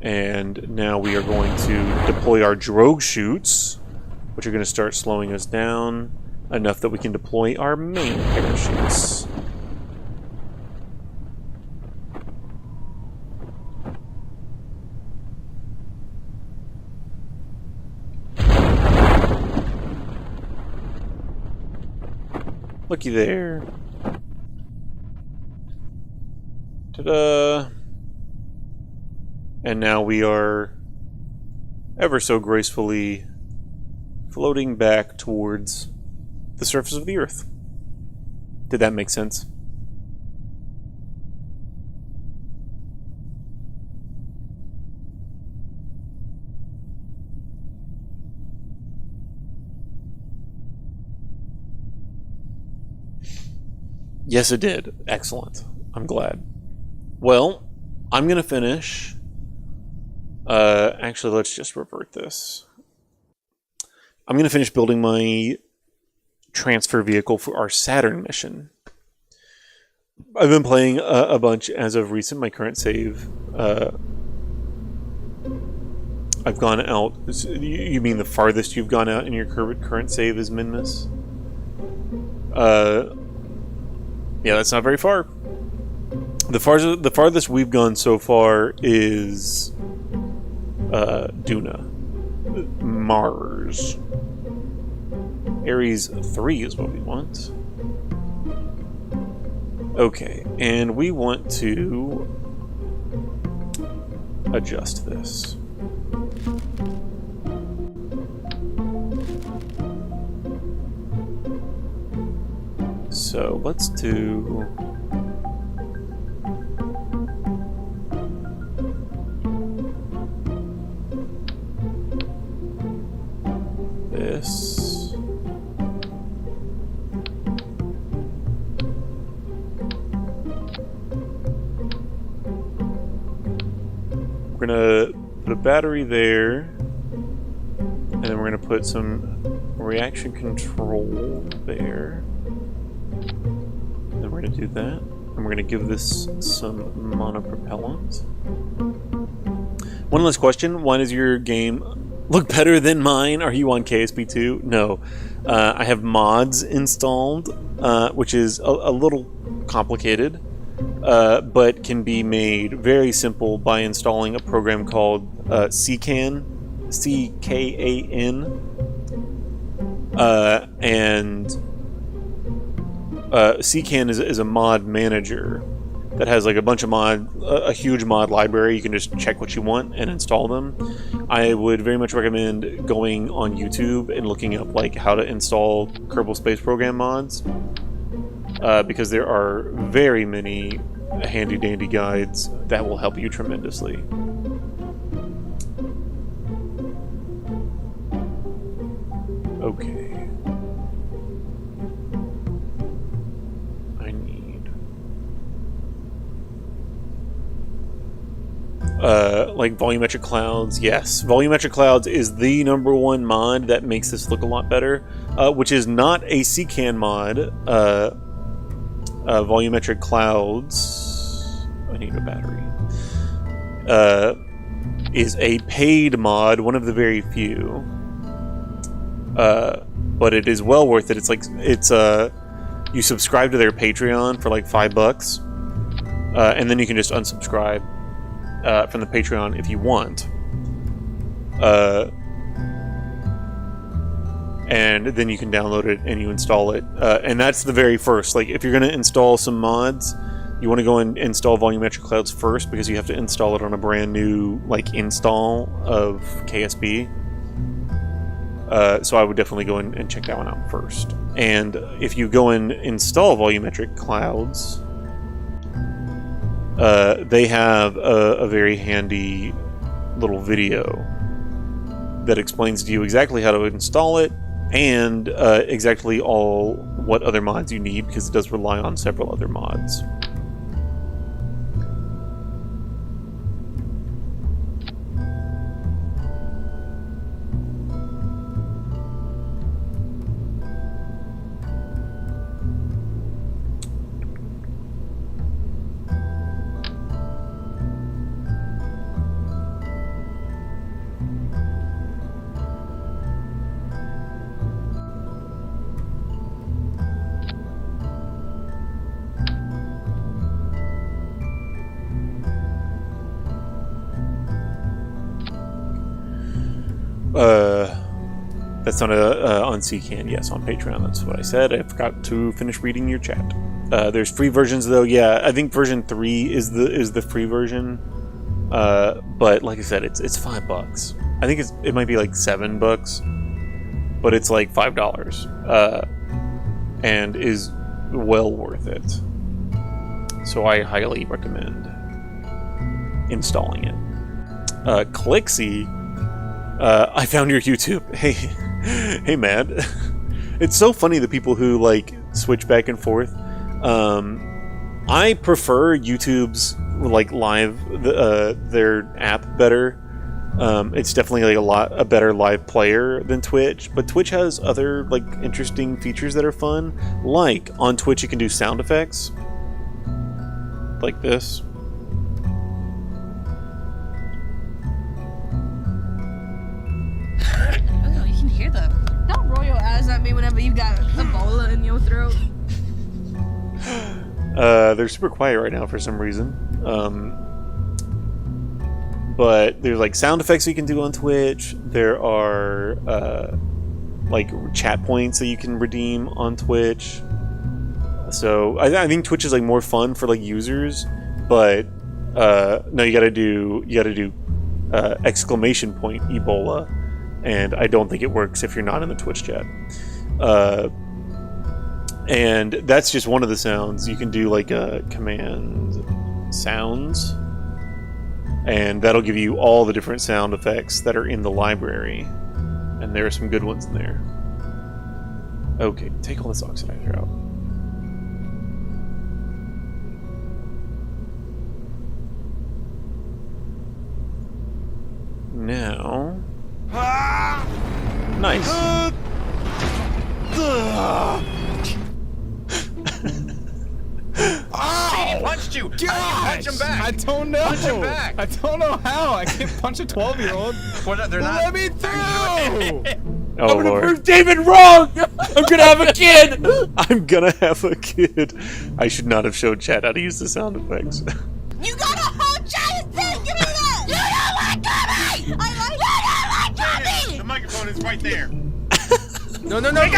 And now we are going to deploy our drogue chutes, which are going to start slowing us down enough that we can deploy our main parachutes. Looky there. Ta-da! And now we are ever so gracefully floating back towards the surface of the Earth. Did that make sense? Yes, it did. Excellent. I'm glad. Well, I'm going to finish. Actually, let's just revert this. I'm going to finish building my transfer vehicle for our Saturn mission. I've been playing a bunch as of recent. My current save. I've gone out. You mean the farthest you've gone out in your current save is Minmus? Yeah, that's not very far. The farthest we've gone so far is Duna. Mars. Ares 3 is what we want. Okay, and we want to adjust this. So let's do this. We're gonna put a battery there, and then we're gonna put some reaction control there. Then we're gonna do that, and we're gonna give this some monopropellant. One last question: why does your game look better than mine? Are you on KSP 2? No, I have mods installed, which is a little complicated. But can be made very simple by installing a program called CKAN, C-K-A-N, and CKAN is a mod manager that has like a bunch of a huge mod library. You can just check what you want and install them. I would very much recommend going on YouTube and looking up like how to install Kerbal Space Program mods. Because there are very many handy-dandy guides that will help you tremendously. Okay. I need... like volumetric clouds. Yes, volumetric clouds is the #1 mod that makes this look a lot better, which is not a CKAN mod. Volumetric clouds, I need a battery, is a paid mod, one of the very few, but it is well worth it. It's you subscribe to their Patreon for like $5, and then you can just unsubscribe from the Patreon if you want. And then you can download it and you install it. And that's the very first. Like, if you're going to install some mods, you want to go and install Volumetric Clouds first, because you have to install it on a brand new, like, install of KSP. So I would definitely go in and check that one out first. And if you go and install Volumetric Clouds, they have a very handy little video that explains to you exactly how to install it, and exactly what other mods you need, because it does rely on several other mods. That's not on CCAN. Yes, on Patreon. That's what I said. I forgot to finish reading your chat. There's free versions though. Yeah, I think version 3 is the free version. But like I said, it's $5. I think it might be like $7, but it's like $5, and is well worth it. So I highly recommend installing it. Clixy, I found your YouTube. Hey man. It's so funny, the people who like switch back and forth. I prefer YouTube's like live, their app better. It's definitely like a better live player than Twitch, but Twitch has other like interesting features that are fun. Like on Twitch, you can do sound effects like this. Oh, you can hear the. Don't roll your eyes at me whenever you got Ebola in your throat. They're super quiet right now for some reason. But there's like sound effects you can do on Twitch. There are like chat points that you can redeem on Twitch. So I think Twitch is like more fun for like users, but no, you gotta do exclamation point Ebola, and I don't think it works if you're not in the Twitch chat. And that's just one of the sounds. You can do like command sounds, and that'll give you all the different sound effects that are in the library, and there are some good ones in there. Okay, take all this oxidizer out. Now, nice. He punched you! Gosh! Punch him back! I don't know! Punch him back! I don't know how! I can't punch a 12-year-old! Well, they're not... Let me through! Oh, I'm gonna Lord. prove David wrong! I'm gonna have a kid! I'm gonna have a kid. I should not have showed chat how to use the sound effects. You got a whole giant thing! Give me that! You don't like Gummy! I like you don't like Gummy! The microphone is right there. No, no, no!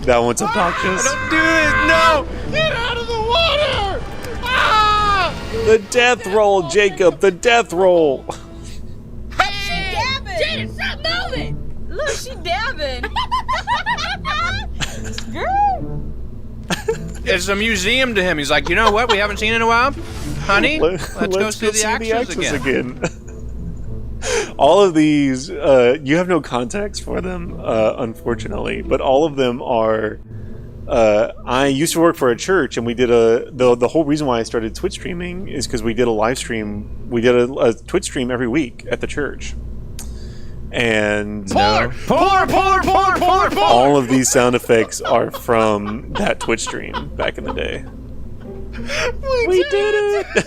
That one's obnoxious. Don't do this! No! Get out of the water! Ah! The death roll, Jacob. The death roll. She dabbing! Jaden, stop moving! Look, she dabbing! Girl! It's a museum to him. He's like, you know what? We haven't seen in a while, honey. Let's go see the actors again. All of these, you have no context for them, unfortunately, but all of them are. I used to work for a church, and we did the whole reason why I started Twitch streaming is because we did a live stream. We did a Twitch stream every week at the church, and all of these sound effects are from that Twitch stream back in the day. We did it.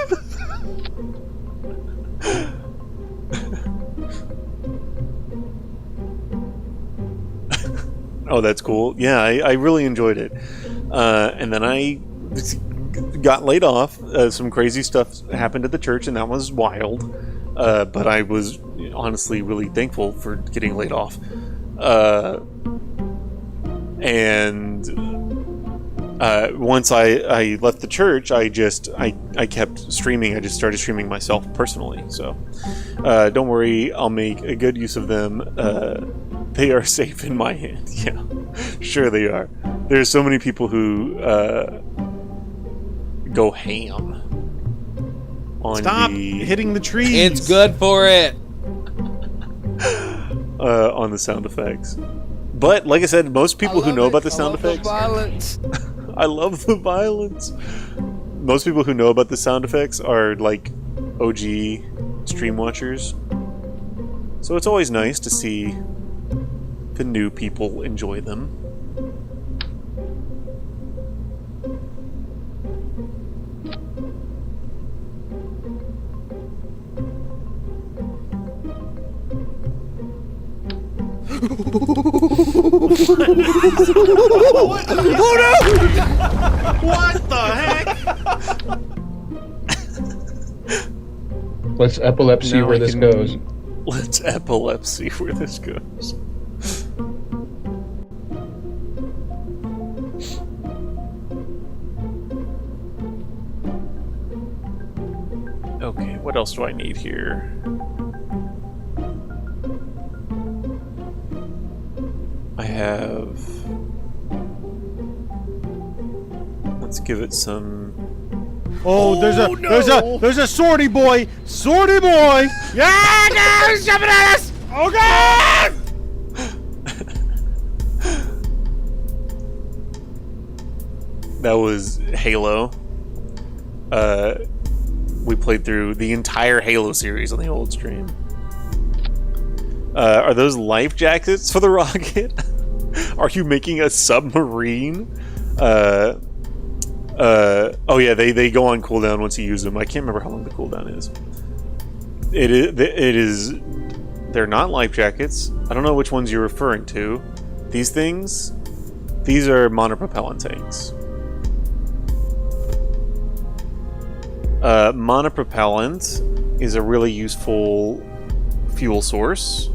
Oh, that's cool. Yeah, I really enjoyed it. And then I got laid off. Some crazy stuff happened at the church, and that was wild. But I was honestly really thankful for getting laid off. And once I left the church, I kept streaming. I just started streaming myself personally. So don't worry, I'll make a good use of them. They are safe in my hands. Yeah, sure they are. There's so many people who go ham on Stop hitting the trees. It's good for it. On the sound effects. But like I said, most people who know about the sound effects. Violence. I love the violence. Most people who know about the sound effects are like OG stream watchers. So it's always nice to see the new people enjoy them. Oh no! What the heck? Let's epilepsy Now where I this can- goes. Let's epilepsy where this goes. Okay, what else do I need here? I have... Let's give it some... Oh, there's a sortie boy! Sortie boy! Yeah, no, he's jumping at us! Oh god! That was Halo. We played through the entire Halo series on the old stream. Are those life jackets for the rocket? Are you making a submarine? Oh yeah, they go on cooldown once you use them. I can't remember how long the cooldown is. It is. They're not life jackets. I don't know which ones you're referring to. These things. These are monopropellant tanks. Monopropellant is a really useful fuel source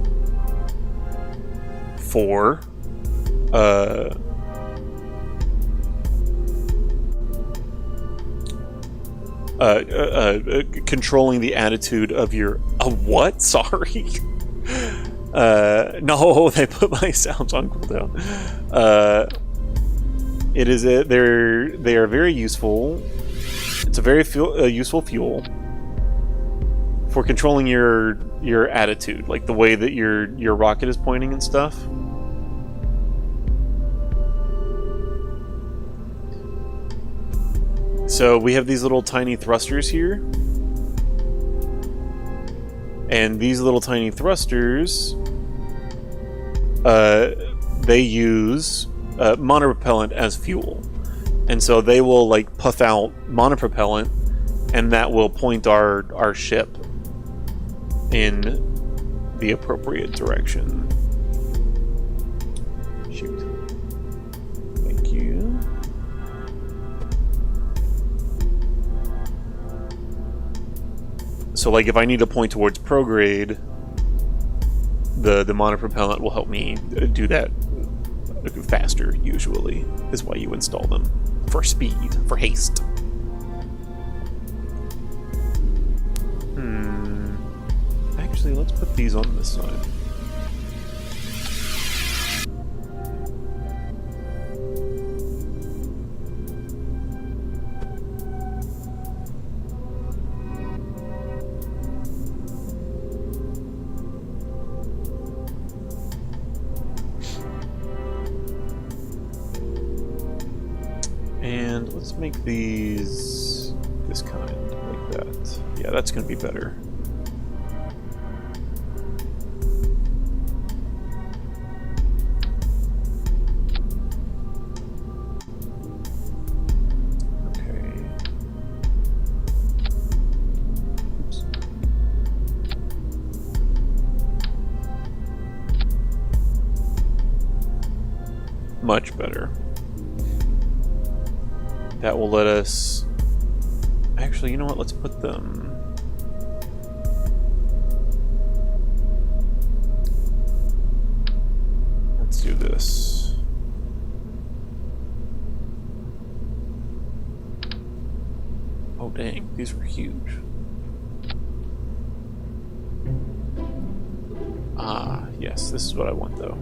for controlling the attitude of your what? Sorry. No, they put my sounds on cooldown. They are very useful. It's a very useful fuel for controlling your attitude, like the way that your rocket is pointing and stuff. So we have these little tiny thrusters here. And these little tiny thrusters, they use monopropellant as fuel. And so they will like puff out monopropellant, and that will point our ship in the appropriate direction. Shoot. Thank you. So like if I need to point towards prograde, the monopropellant will help me do that faster, usually, is why you install them. For speed, for haste. Actually, let's put these on this side. And let's make these this kind, like that. Yeah, that's going to be better. Okay. Oops. Much better. That will let us... Actually, you know what? Let's put them... Let's do this. Oh dang, these were huge. Ah, yes, this is what I want though.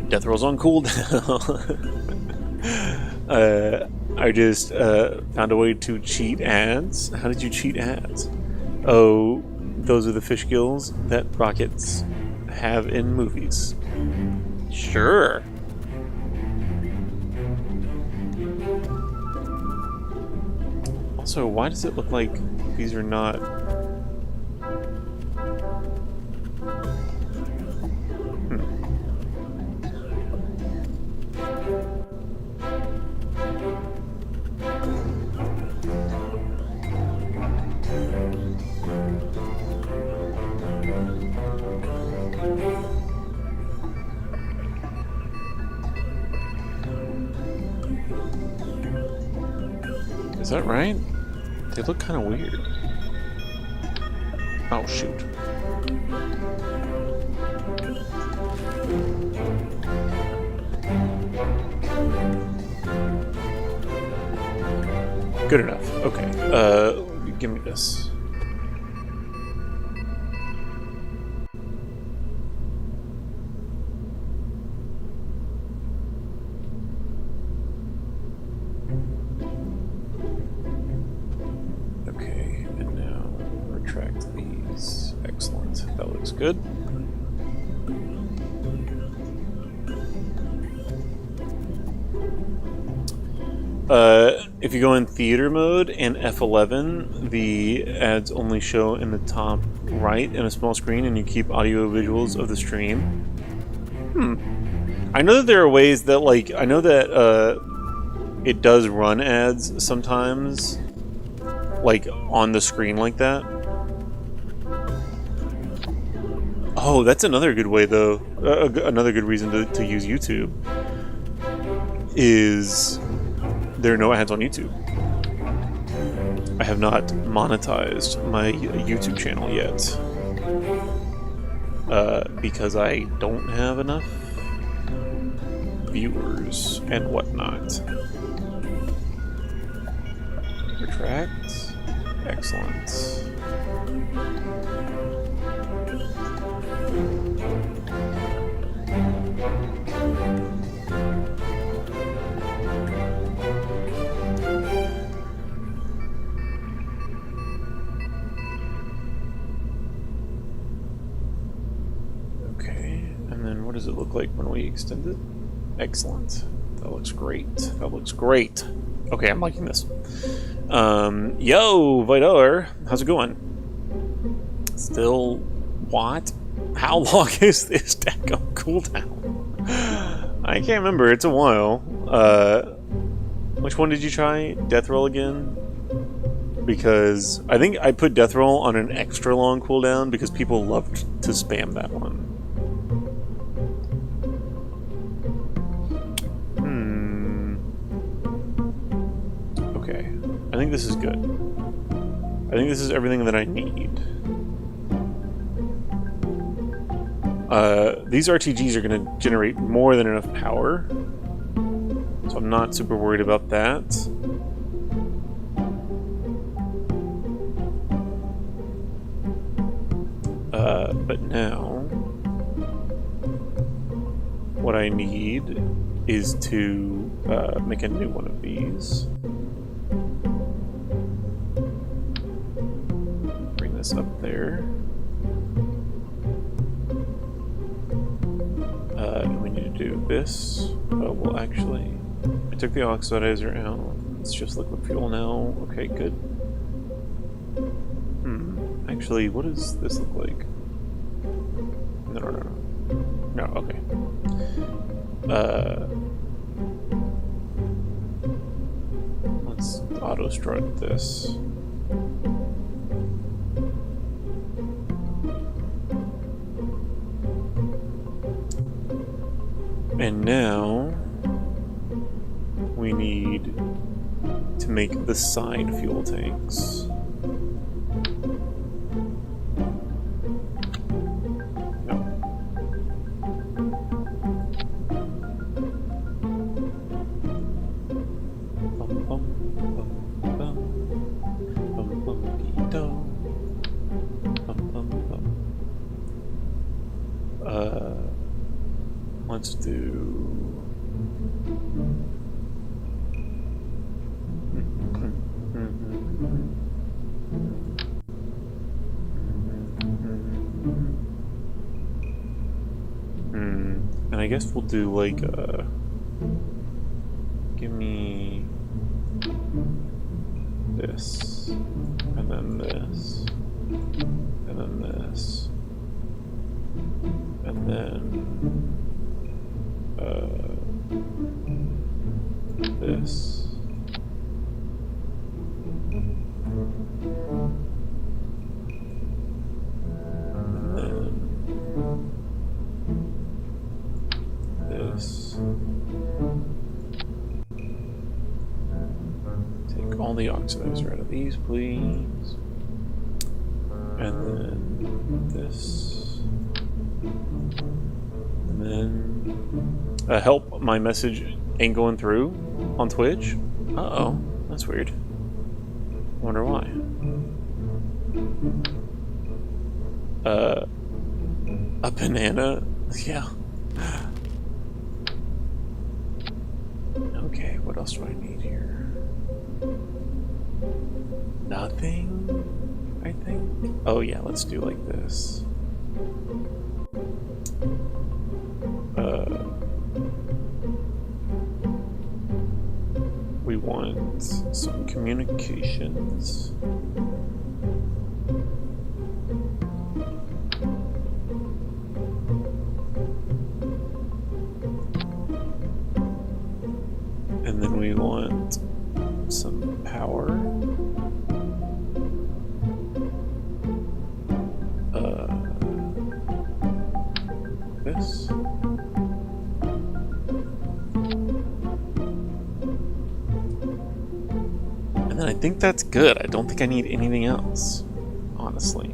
Death roll's on cooldown. I just found a way to cheat ads. How did you cheat ads? Oh, those are the fish gills that rockets have in movies. Sure. Also, why does it look like these are not... Is that right? They look kind of weird. Oh, shoot. Good enough. Okay. Give me this. That looks good. If you go in theater mode and F11, the ads only show in the top right in a small screen, and you keep audio visuals of the stream. I know that there are ways that, like, I know that it does run ads sometimes, like, on the screen like that. Oh, that's another good way, though. Another good reason to use YouTube is there are no ads on YouTube. I have not monetized my YouTube channel yet because I don't have enough viewers and whatnot. Retract. Excellent. What does it look like when we extend it? Excellent. That looks great. That looks great. Okay, I'm liking this. Yo, Vidar, how's it going? Still, what? How long is this deck on cooldown? I can't remember. It's a while. Which one did you try? Death Roll again? Because I think I put Death Roll on an extra long cooldown because people loved to spam that one. Okay, I think this is good. I think this is everything that I need. These RTGs are going to generate more than enough power, so I'm not super worried about that. But now, what I need is to make a new one of these. Bring this up there. And we need to do this. Oh, well, actually, I took the oxidizer out. It's just liquid fuel now. Okay, good. Actually, what does this look like? No. No, okay. Let's auto strut this. And now we need to make the side fuel tanks. Let's do... And I guess we'll do like give me this, and then this, and then this, and then this. And then this. Take all the oxidizer out of these, please. And then this. And then help, my message ain't going through on Twitch. Uh-oh, that's weird. Wonder why. A banana? Yeah. Okay, what else do I need here? Nothing, I think. Oh yeah, let's do like this. We want some communications. And then we want some power. This. And then I think that's good. I don't think I need anything else, honestly.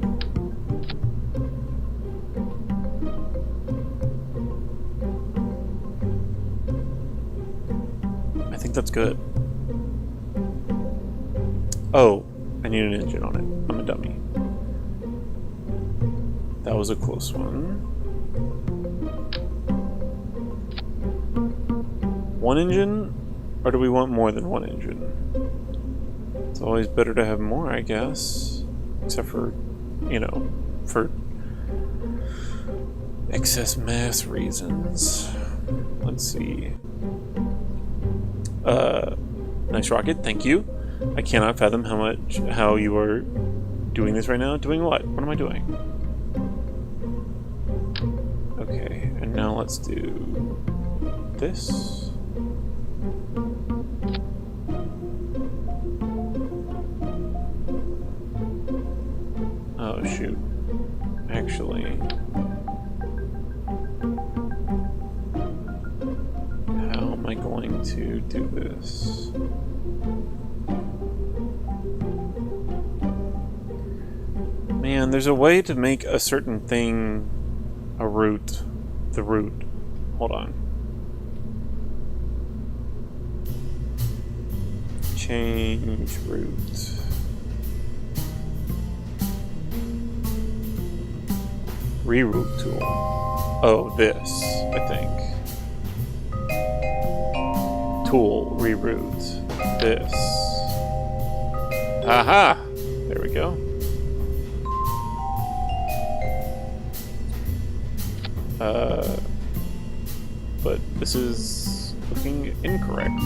I think that's good. Oh, I need an engine on it. I'm a dummy. That was a close one. One engine? Or do we want more than one engine? It's always better to have more, I guess. Except for, you know, for excess mass reasons. Let's see. Nice rocket, thank you. I cannot fathom how you are doing this right now. Doing what? What am I doing? Okay, and now let's do this. Oh shoot. Actually, how am I going to do this? Man, there's a way to make a certain thing a route. The route. Hold on. Change route. Reroute tool. Oh, this, I think. Tool, reroute. This. Aha! There we go. But this is looking incorrect.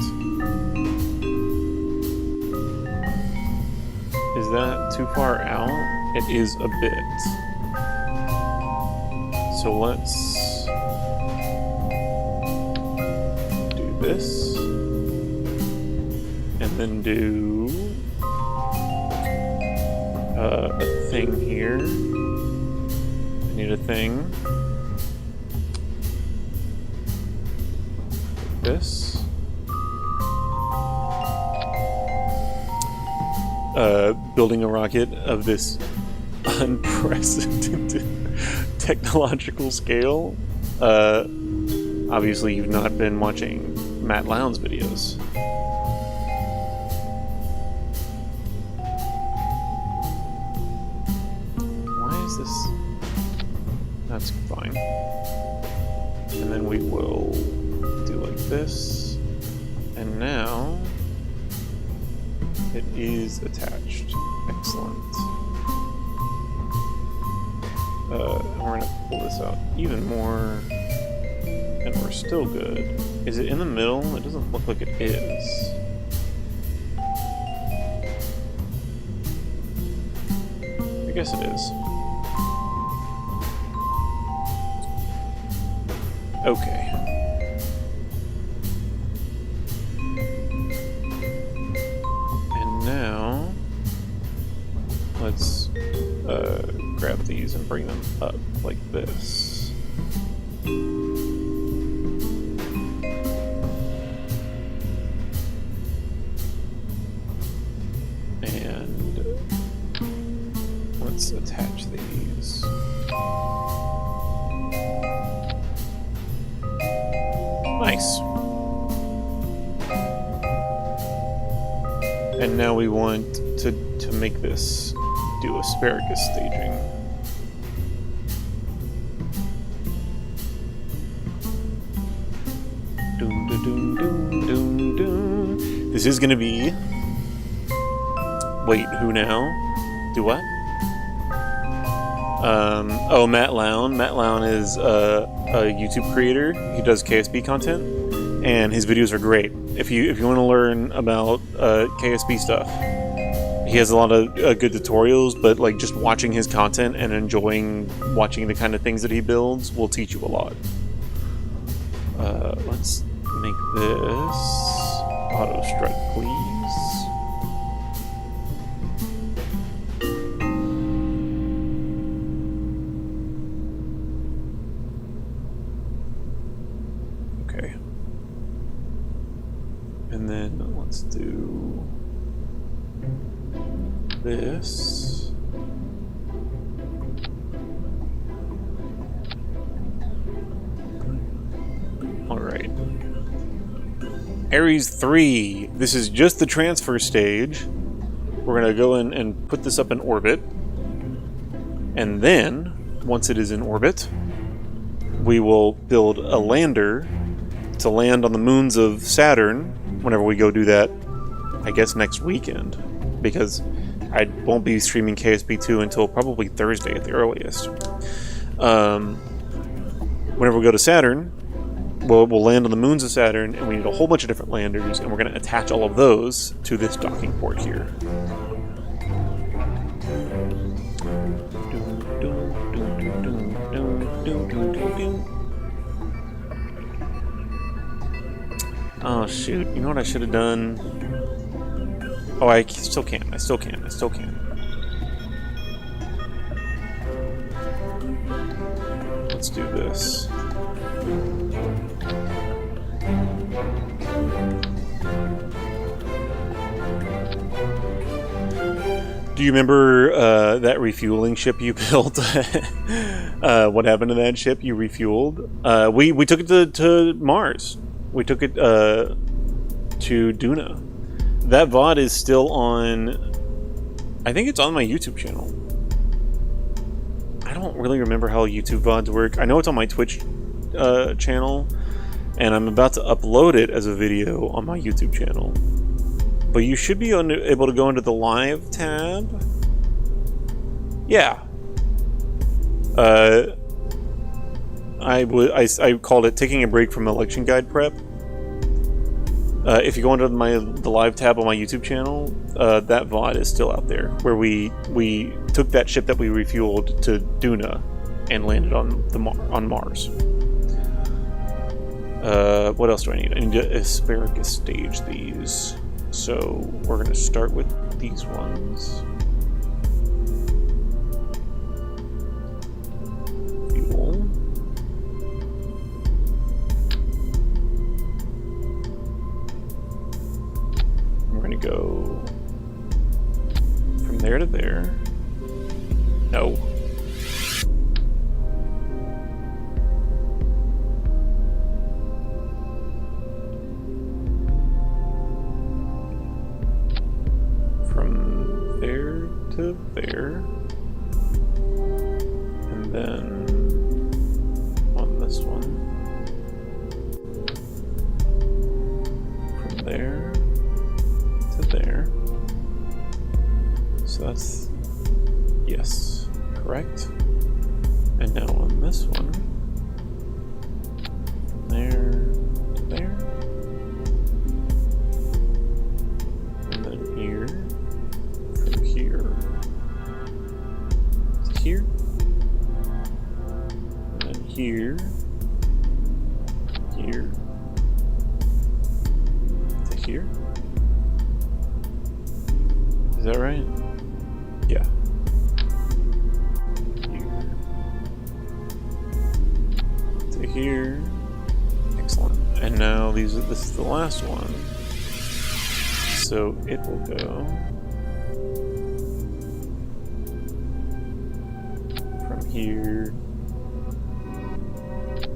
Is that too far out? It is a bit. So let's do this. And then do a thing here. I need a thing. this. Building a rocket of this unprecedented technological scale. Obviously, you've not been watching Matt Lowndes' videos. Why is this? That's fine. And then we will do like this. And now it is attached. Excellent. And we're gonna pull this out even more. And we're still good. Is it in the middle? It doesn't look like it is. I guess it is. Okay. And now, let's grab these and bring them up like this. And let's attach these. Nice. And now we want to make this do asparagus staging. Doom, doom, doom, doom, doom, doom. This is gonna be. Wait, who now? Do what? Oh, Matt Lown. Matt Lown is a YouTube creator. He does KSP content, and his videos are great. If you want to learn about KSP stuff, he has a lot of good tutorials. But like just watching his content and enjoying watching the kind of things that he builds will teach you a lot. Let's make this auto strut, please. And then let's do this. All right. Ares 3. This is just the transfer stage. We're going to go in and put this up in orbit. And then, once it is in orbit, we will build a lander to land on the moons of Saturn whenever we go do that, I guess next weekend, because I won't be streaming KSP2 until probably Thursday at the earliest. Whenever we go to Saturn, we'll land on the moons of Saturn, and we need a whole bunch of different landers, and we're going to attach all of those to this docking port here. Oh shoot, you know what I should have done? Oh, I still can. I still can. Let's do this. Do you remember that refueling ship you built? What happened to that ship you refueled? We took it to Mars. We took it to Duna. That VOD is still on. I think it's on my YouTube channel. I don't really remember how YouTube VODs work. I know it's on my Twitch channel, and I'm about to upload it as a video on my YouTube channel. But you should be able to go into the live tab. Yeah. I called it taking a break from election guide prep. If you go into the live tab on my YouTube channel, that VOD is still out there, where we took that ship that we refueled to Duna and landed on Mars. What else do I need? I need to asparagus stage these. So we're going to start with these ones. Fuel. here to here. Is that right? Yeah. Here to here. Excellent. And now this is the last one. So it will go from here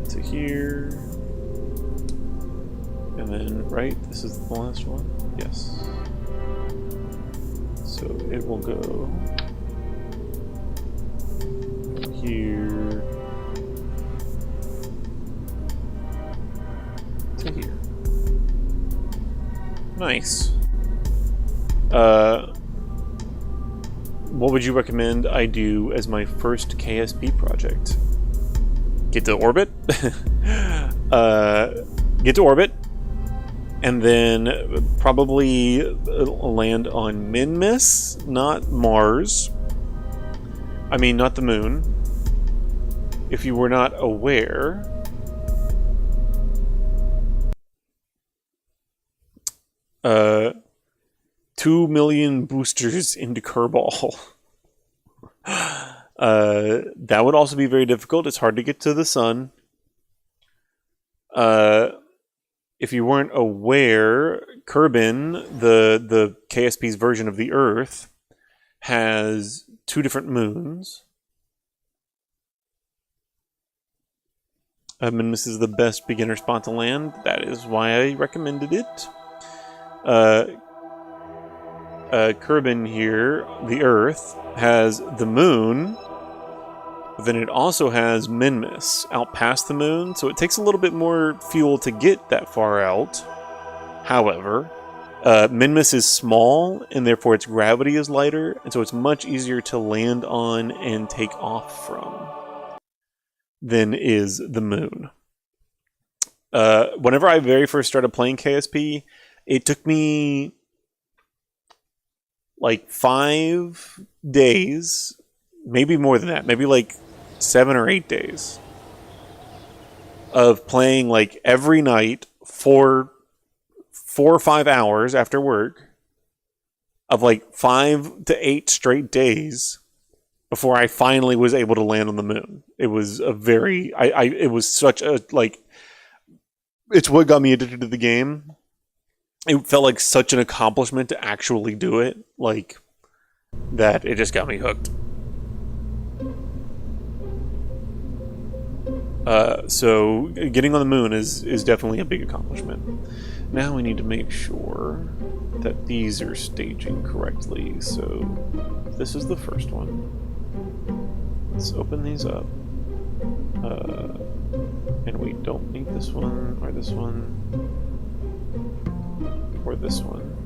to here. And then, right, this is the last one? Yes. So it will go from here to here. Nice. What would you recommend I do as my first KSP project? Get to orbit? Get to orbit, and then probably land on Minmus, not Mars. I mean, not the moon. If you were not aware, 2 million boosters into Kerbal. That would also be very difficult. It's hard to get to the sun. If you weren't aware, Kerbin, the KSP's version of the Earth, has 2 different moons. And this is the best beginner spot to land. That is why I recommended it. Kerbin here, the Earth, has the moon, but then it also has Minmus out past the moon, so it takes a little bit more fuel to get that far out. However, Minmus is small, and therefore its gravity is lighter, and so it's much easier to land on and take off from than is the moon. Whenever I very first started playing KSP, it took me like 5 days, maybe more than that, maybe like 7 or 8 days of playing like every night for 4 or 5 hours after work, of like 5 to 8 straight days before I finally was able to land on the moon. It was a very, it was such a, like, it's what got me addicted to the game. It felt like such an accomplishment to actually do it, like, that it just got me hooked. So getting on the moon is definitely a big accomplishment. Now we need to make sure that these are staging correctly. So this is the first one. Let's open these up. And we don't need this one, or this one, or this one.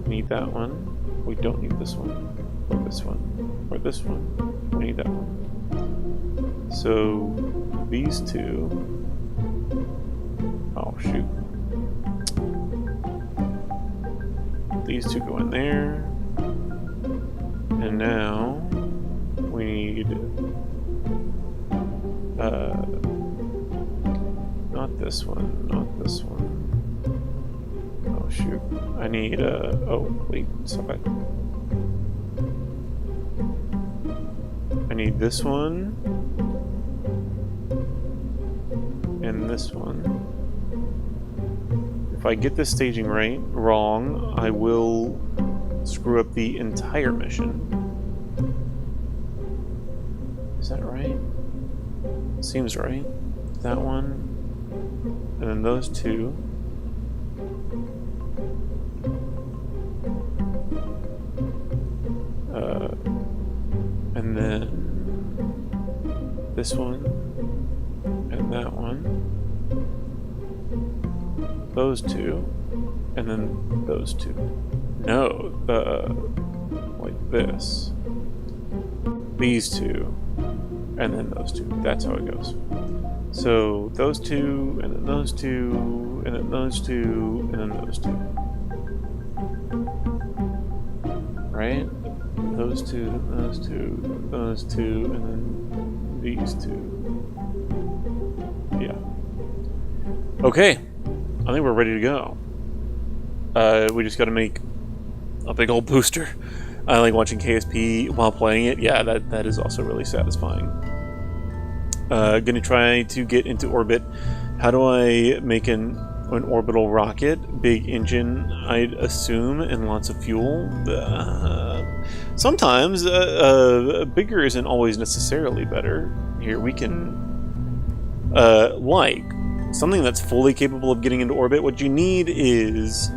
We need that one. We don't need this one, or this one, or this one. We need that one. So these two. Oh shoot. These two go in there. And now we need not this one, not this one. Oh shoot. I need oh wait, stop it. I need this one and this one. If I get this staging wrong, I will screw up the entire mission. Is that right? Seems right. That one. And then those two. And then this one. And that one. Those two. And then those two. No, like this. These two. And then those two. That's how it goes. So those two, and then those two, and then those two, and then those two. Right? Those two, those two, those two, and then these two. Yeah. Okay, I think we're ready to go. We just got to make a big old booster. I like watching KSP while playing it. Yeah, that is also really satisfying. Gonna try to get into orbit. How do I make an orbital rocket? Big engine, I'd assume, and lots of fuel. Sometimes bigger isn't always necessarily better. Here we can, like something that's fully capable of getting into orbit. What you need is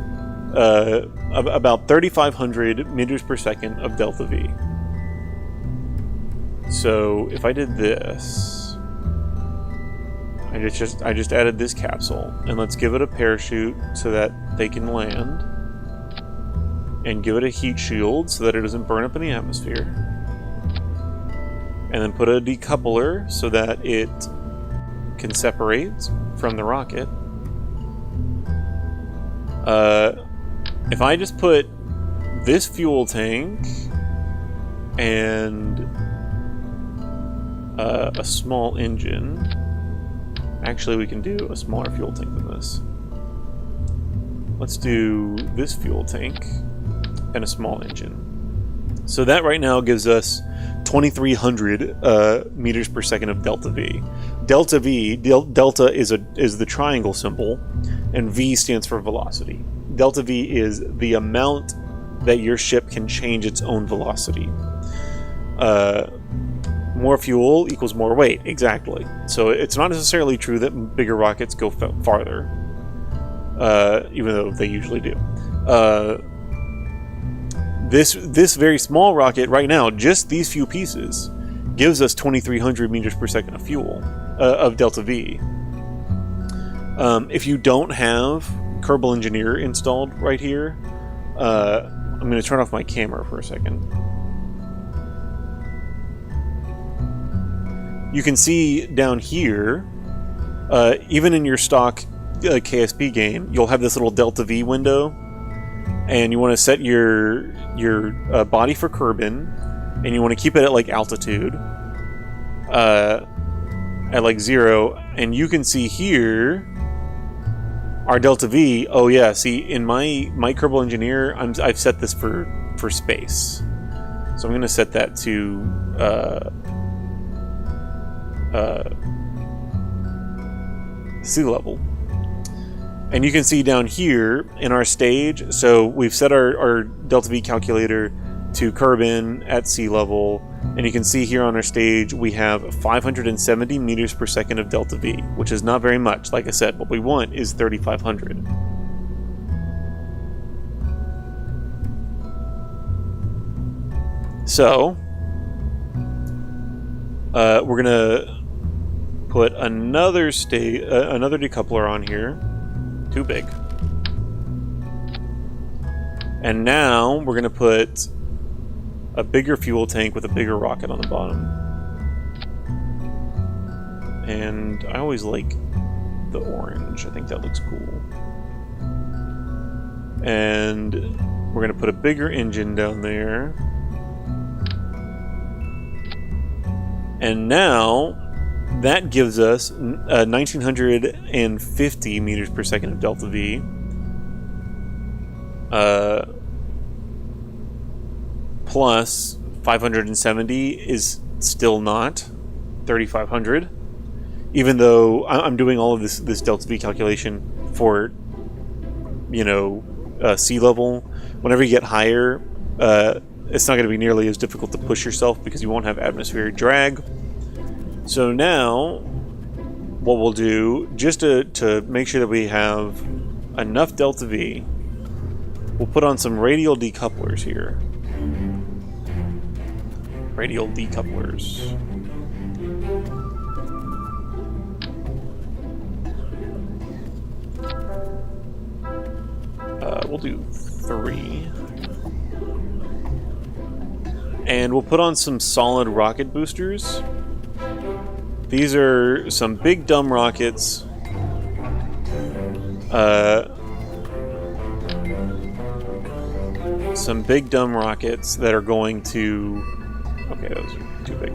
about 3,500 meters per second of delta V. So if I did this. I just added this capsule, and let's give it a parachute so that they can land, and give it a heat shield so that it doesn't burn up in the atmosphere, and then put a decoupler so that it can separate from the rocket. If I just put this fuel tank and a small engine. Actually, we can do a smaller fuel tank than this. Let's do this fuel tank and a small engine. So that right now gives us 2,300 meters per second of delta V. Delta V, delta is the triangle symbol, and V stands for velocity. Delta V is the amount that your ship can change its own velocity. More fuel equals more weight, exactly. So it's not necessarily true that bigger rockets go farther, even though they usually do. This very small rocket right now, just these few pieces, gives us 2,300 meters per second of fuel, of delta V. If you don't have Kerbal Engineer installed right here, I'm going to turn off my camera for a second. You can see down here, even in your stock KSP game, you'll have this little delta V window, and you want to set your body for Kerbin, and you want to keep it at like altitude, at like 0, and you can see here our delta V. Oh yeah, see in my Kerbal Engineer, I've set this for space, so I'm going to set that to sea level. And you can see down here in our stage, so we've set our delta V calculator to Kerbin at sea level, and you can see here on our stage we have 570 meters per second of delta V, which is not very much. Like I said, what we want is 3,500. So we're gonna put another decoupler on here. Too big. And now we're gonna put a bigger fuel tank with a bigger rocket on the bottom. And I always like the orange. I think that looks cool. And we're gonna put a bigger engine down there. And now that gives us 1,950 meters per second of delta V. Plus 570 is still not 3,500. Even though I'm doing all of this delta V calculation for, sea level. Whenever you get higher, it's not going to be nearly as difficult to push yourself because you won't have atmospheric drag. So now, what we'll do, just to make sure that we have enough delta V, we'll put on some radial decouplers here. Radial decouplers. We'll do 3. And we'll put on some solid rocket boosters. These are some big dumb rockets. Some big dumb rockets that are going to... Okay, those are too big.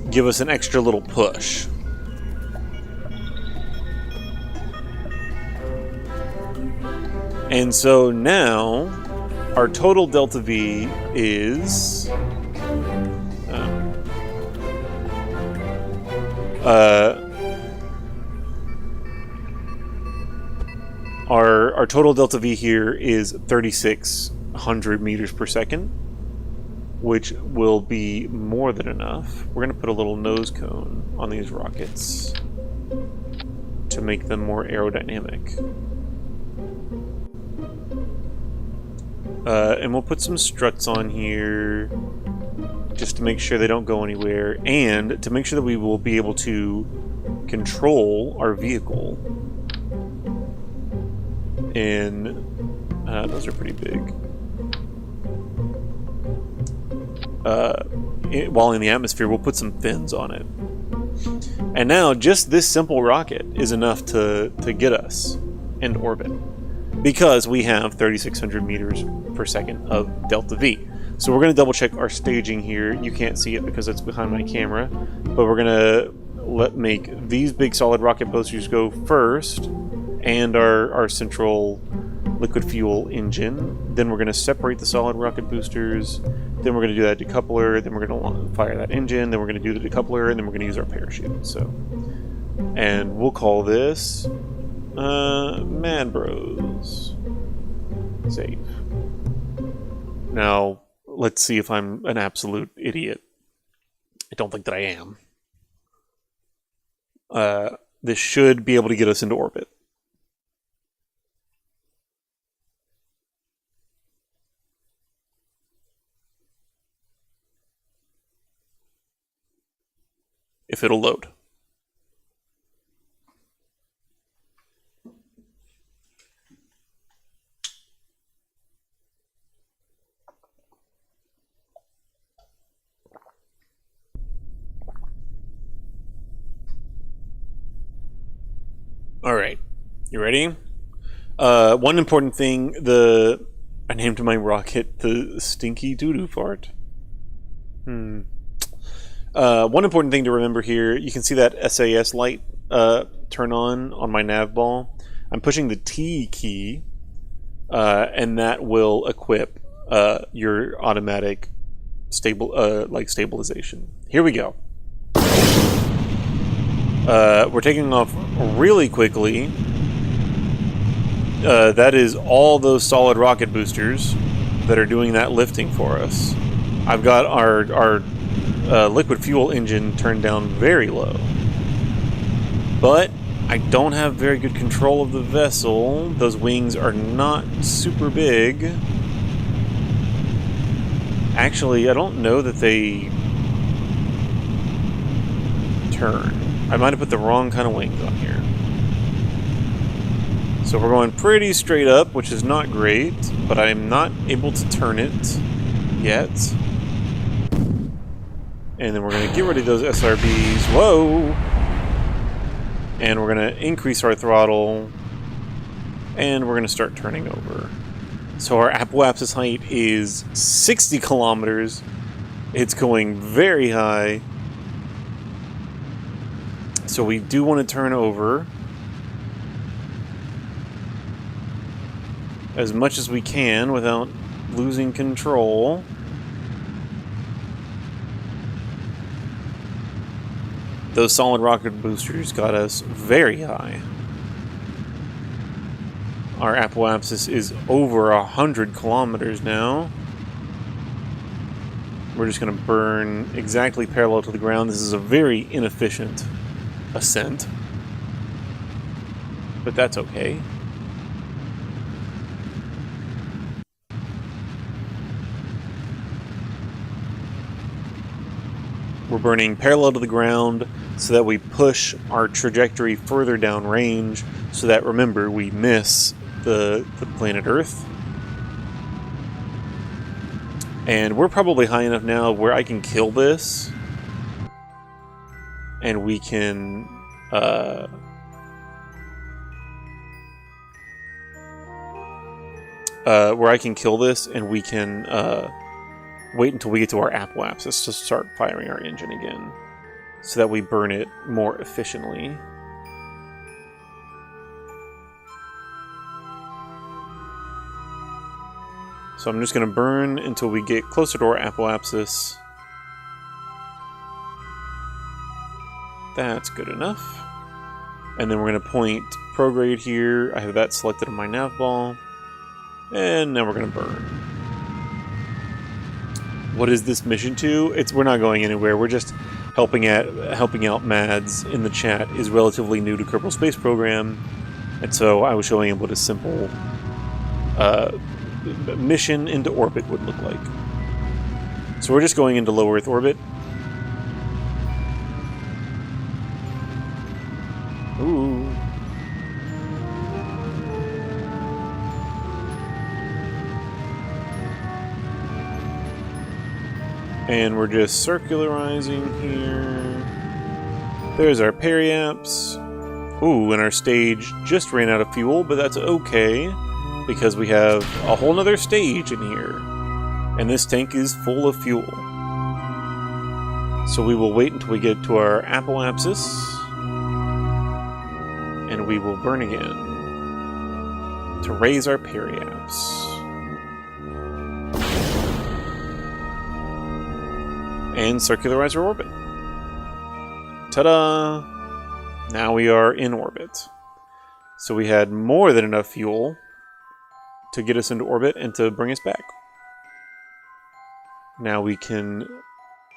Give us an extra little push. And so now our total delta V is our total delta V here is 3,600 meters per second, which will be more than enough. We're going to put a little nose cone on these rockets to make them more aerodynamic. And we'll put some struts on here just to make sure they don't go anywhere, and to make sure that we will be able to control our vehicle. And those are pretty big. While in the atmosphere, we'll put some fins on it. And now, just this simple rocket is enough to get us into orbit, because we have 3,600 meters per second of delta V. So we're going to double check our staging here. You can't see it because it's behind my camera, but we're going to make these big solid rocket boosters go first, and our central liquid fuel engine. Then we're going to separate the solid rocket boosters. Then we're going to do that decoupler. Then we're going to fire that engine. Then we're going to do the decoupler, and then we're going to use our parachute. So, and we'll call this Mad Bros. Save. Now, let's see if I'm an absolute idiot. I don't think that I am. This should be able to get us into orbit. If it'll load. All right, you ready? One important thing, I named my rocket the Stinky Doo-Doo Fart. One important thing to remember here, you can see that SAS light turn on my nav ball. I'm pushing the T key, and that will equip your automatic stabilization. Here we go. We're taking off really quickly. That is all those solid rocket boosters that are doing that lifting for us. I've got our liquid fuel engine turned down very low, but I don't have very good control of the vessel. Those wings are not super big. Actually, I don't know that they turn. I might have put the wrong kind of wings on here. So we're going pretty straight up, which is not great, but I'm not able to turn it yet. And then we're going to get rid of those SRBs. Whoa! And we're going to increase our throttle. And we're going to start turning over. So our apoapsis height is 60 kilometers. It's going very high. So we do want to turn over as much as we can without losing control. Those solid rocket boosters got us very high. Our apoapsis is over 100 kilometers now. We're just going to burn exactly parallel to the ground. This is a very inefficient ascent, but that's okay. We're burning parallel to the ground so that we push our trajectory further down range, so that, remember, we miss the planet Earth. And we're probably high enough now where I can kill this, and we can where I can kill this, and we can wait until we get to our apoapsis to start firing our engine again, so that we burn it more efficiently. So I'm just going to burn until we get closer to our apoapsis. That's good enough. And then we're going to point prograde here. I have that selected on my nav ball. And now we're going to burn. What is this mission to? We're not going anywhere. We're just helping out Mads in the chat is relatively new to Kerbal Space Program. And so I was showing him what a simple mission into orbit would look like. So we're just going into low Earth orbit. Ooh. And we're just circularizing here. There's our periaps. Ooh, and our stage just ran out of fuel, but that's okay, because we have a whole nother stage in here. And this tank is full of fuel. So we will wait until we get to our apoapsis, and we will burn again to raise our periaps. And circularize our orbit. Ta-da! Now we are in orbit. So we had more than enough fuel to get us into orbit and to bring us back. Now we can...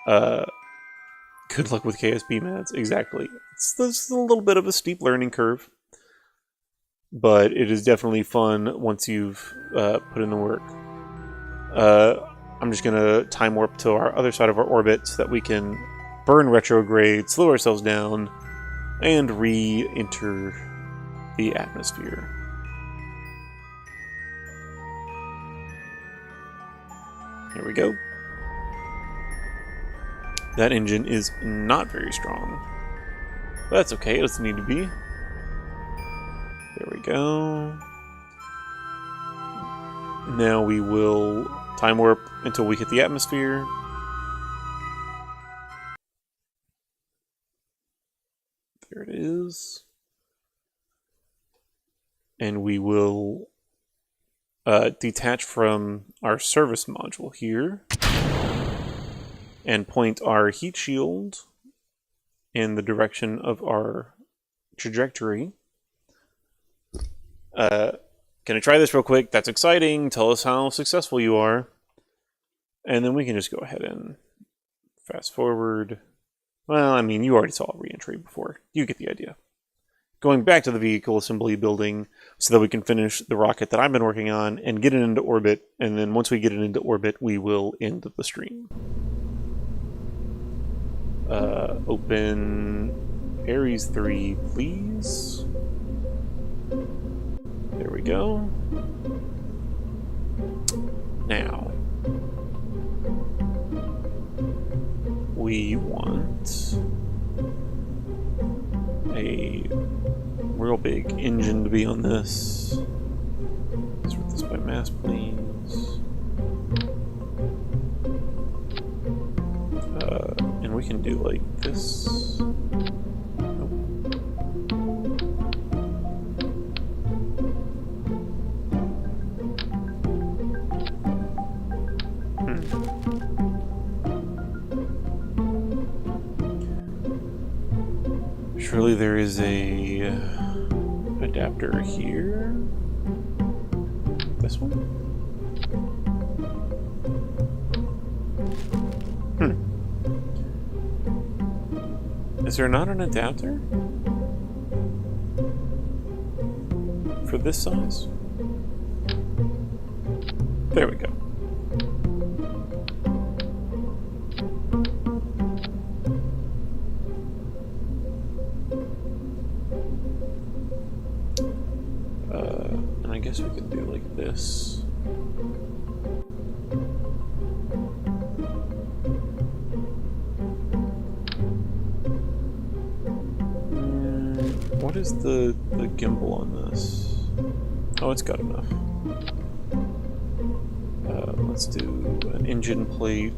good luck with KSP, Mads. Exactly. It's a little bit of a steep learning curve. But it is definitely fun once you've put in the work. I'm just going to time warp to our other side of our orbit so that we can burn retrograde, slow ourselves down, and re-enter the atmosphere. Here we go. That engine is not very strong. But that's okay, it doesn't need to be. There we go. Now we will time warp until we hit the atmosphere. There it is. And we will detach from our service module here and point our heat shield in the direction of our trajectory. Can I try this real quick? That's exciting. Tell us how successful you are. And then we can just go ahead and fast forward. Well, I mean, you already saw re-entry before. You get the idea. Going back to the vehicle assembly building so that we can finish the rocket that I've been working on and get it into orbit. And then once we get it into orbit, we will end the stream. Open Ares 3, please. There we go. Now, we want a real big engine to be on this. Sort this by mass, please. And we can do like this. Surely there is a adapter here. This one? Is there not an adapter for this size? There we go. And I guess we could do like this. What is the gimbal on this? Oh, it's got enough. Let's do an engine plate.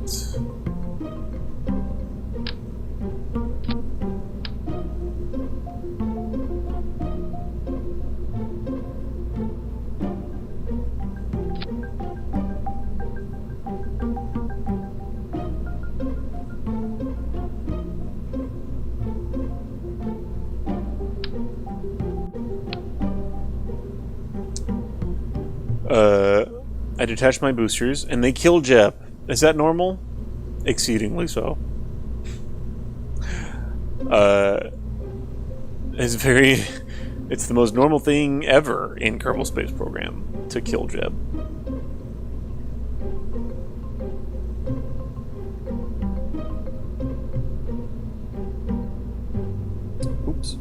I detach my boosters, and they kill Jeb. Is that normal? Exceedingly so. It's very... It's the most normal thing ever in Kerbal Space Program to kill Jeb. Oops.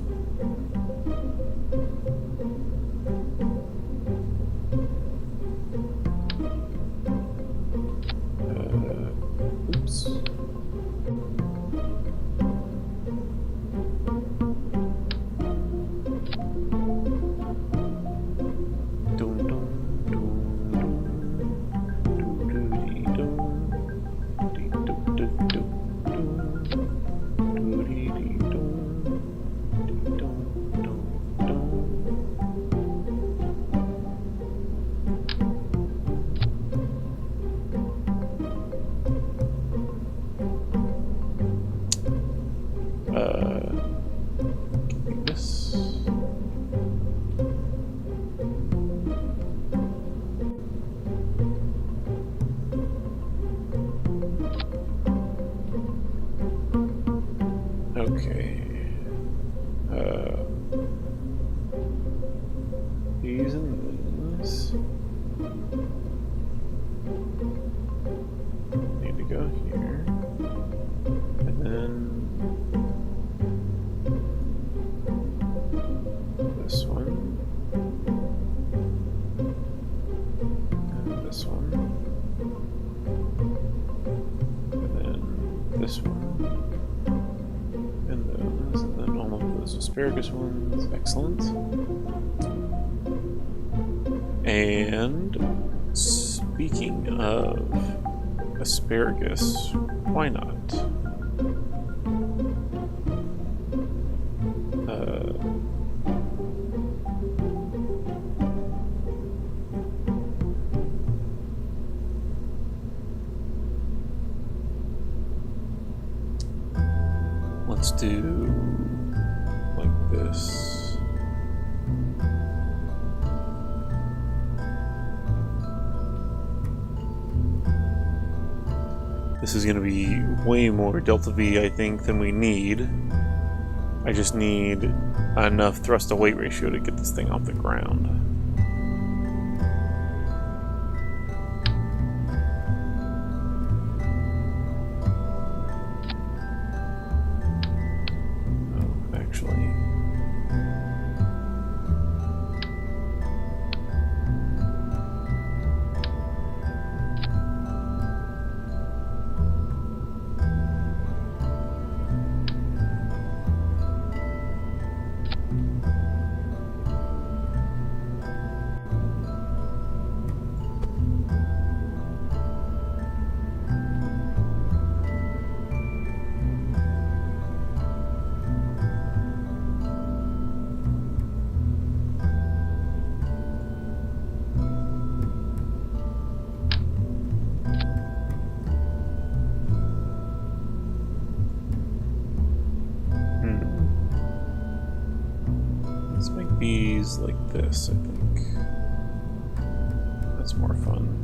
Oops. This. Okay. These and this. Need to go here. And then this one. And this one. And then this one. And then all of those asparagus ones. Excellent. And speaking of asparagus, why not? Let's do like this. This is going to be way more delta V, I think, than we need. I just need enough thrust to weight ratio to get this thing off the ground. Let's make these like this, I think. That's more fun.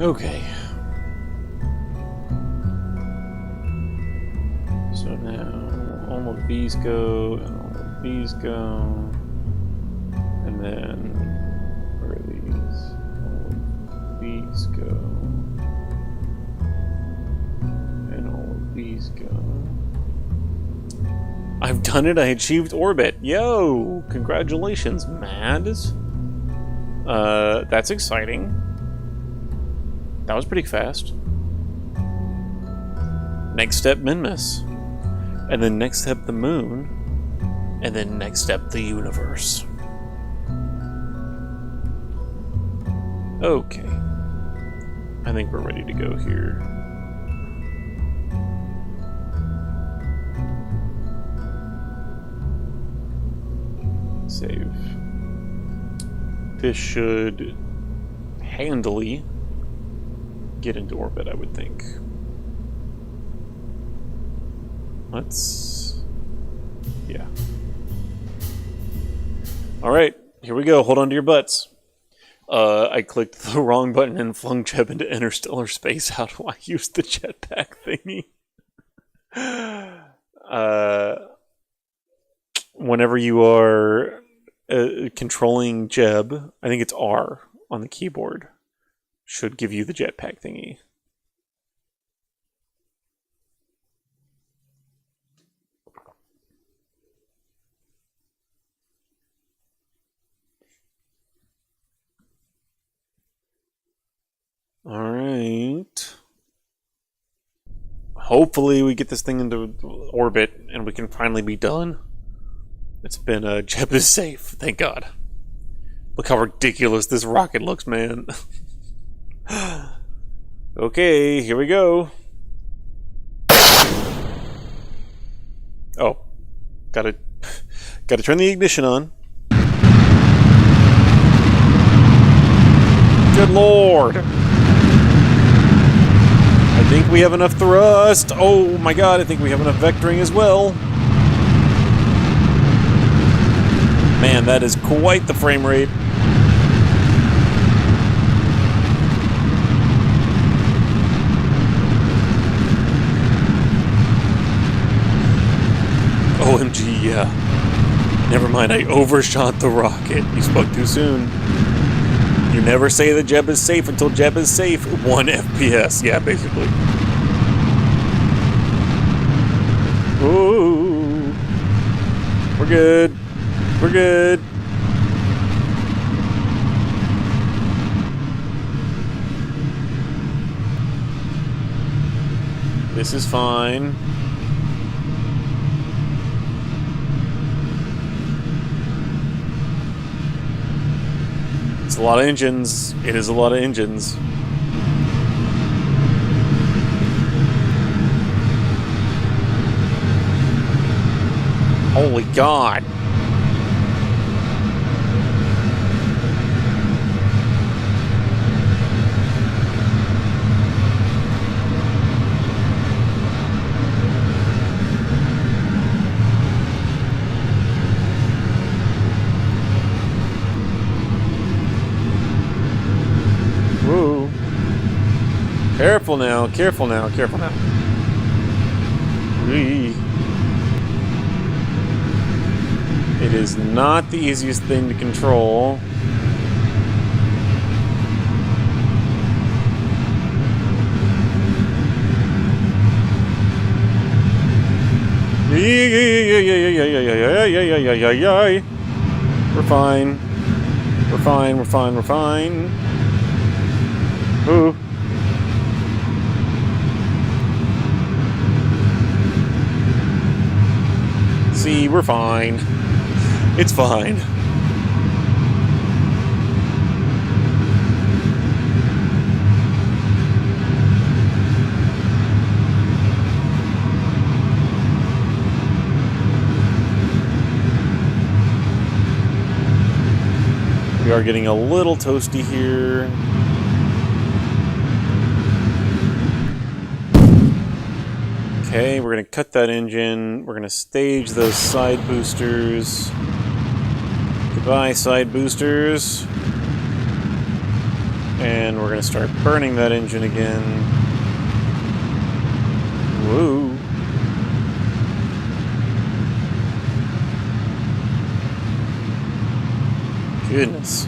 Okay. So now all of these go, and all of these go. And then, where are these? All of these go. And all of these go. I've done it, I achieved orbit. Yo! Congratulations, Mads. That's exciting. That was pretty fast. Next step, Minmus. And then next step, the moon. And then next step, the universe. Okay. I think we're ready to go here. Save. This should handily get into orbit, I would think. Let's... yeah. Alright, here we go. Hold on to your butts. I clicked the wrong button and flung Jeb into interstellar space. How do I use the jetpack thingy? Whenever you are controlling Jeb, I think it's R on the keyboard, should give you the jetpack thingy. Alright. Hopefully we get this thing into orbit and we can finally be done. It's been, Jeb is safe, thank God. Look how ridiculous this rocket looks, man. Okay, here we go. Oh. Gotta turn the ignition on. Good Lord! I think we have enough thrust. Oh my God, I think we have enough vectoring as well. Man, that is quite the frame rate. OMG, yeah. Never mind, I overshot the rocket. You spoke too soon. You never say that Jeb is safe until Jeb is safe. 1 FPS, yeah, basically. Ooh. We're good. We're good. This is fine. It's a lot of engines. It is a lot of engines. Holy God. Woo. Careful now, careful now, careful now. Whee. It is not the easiest thing to control. We're fine. We're fine, we're fine, we're fine. Ooh. See, we're fine. It's fine. We are getting a little toasty here. Okay, we're going to cut that engine. We're going to stage those side boosters. Goodbye, side boosters. And we're going to start burning that engine again. Woo. Goodness.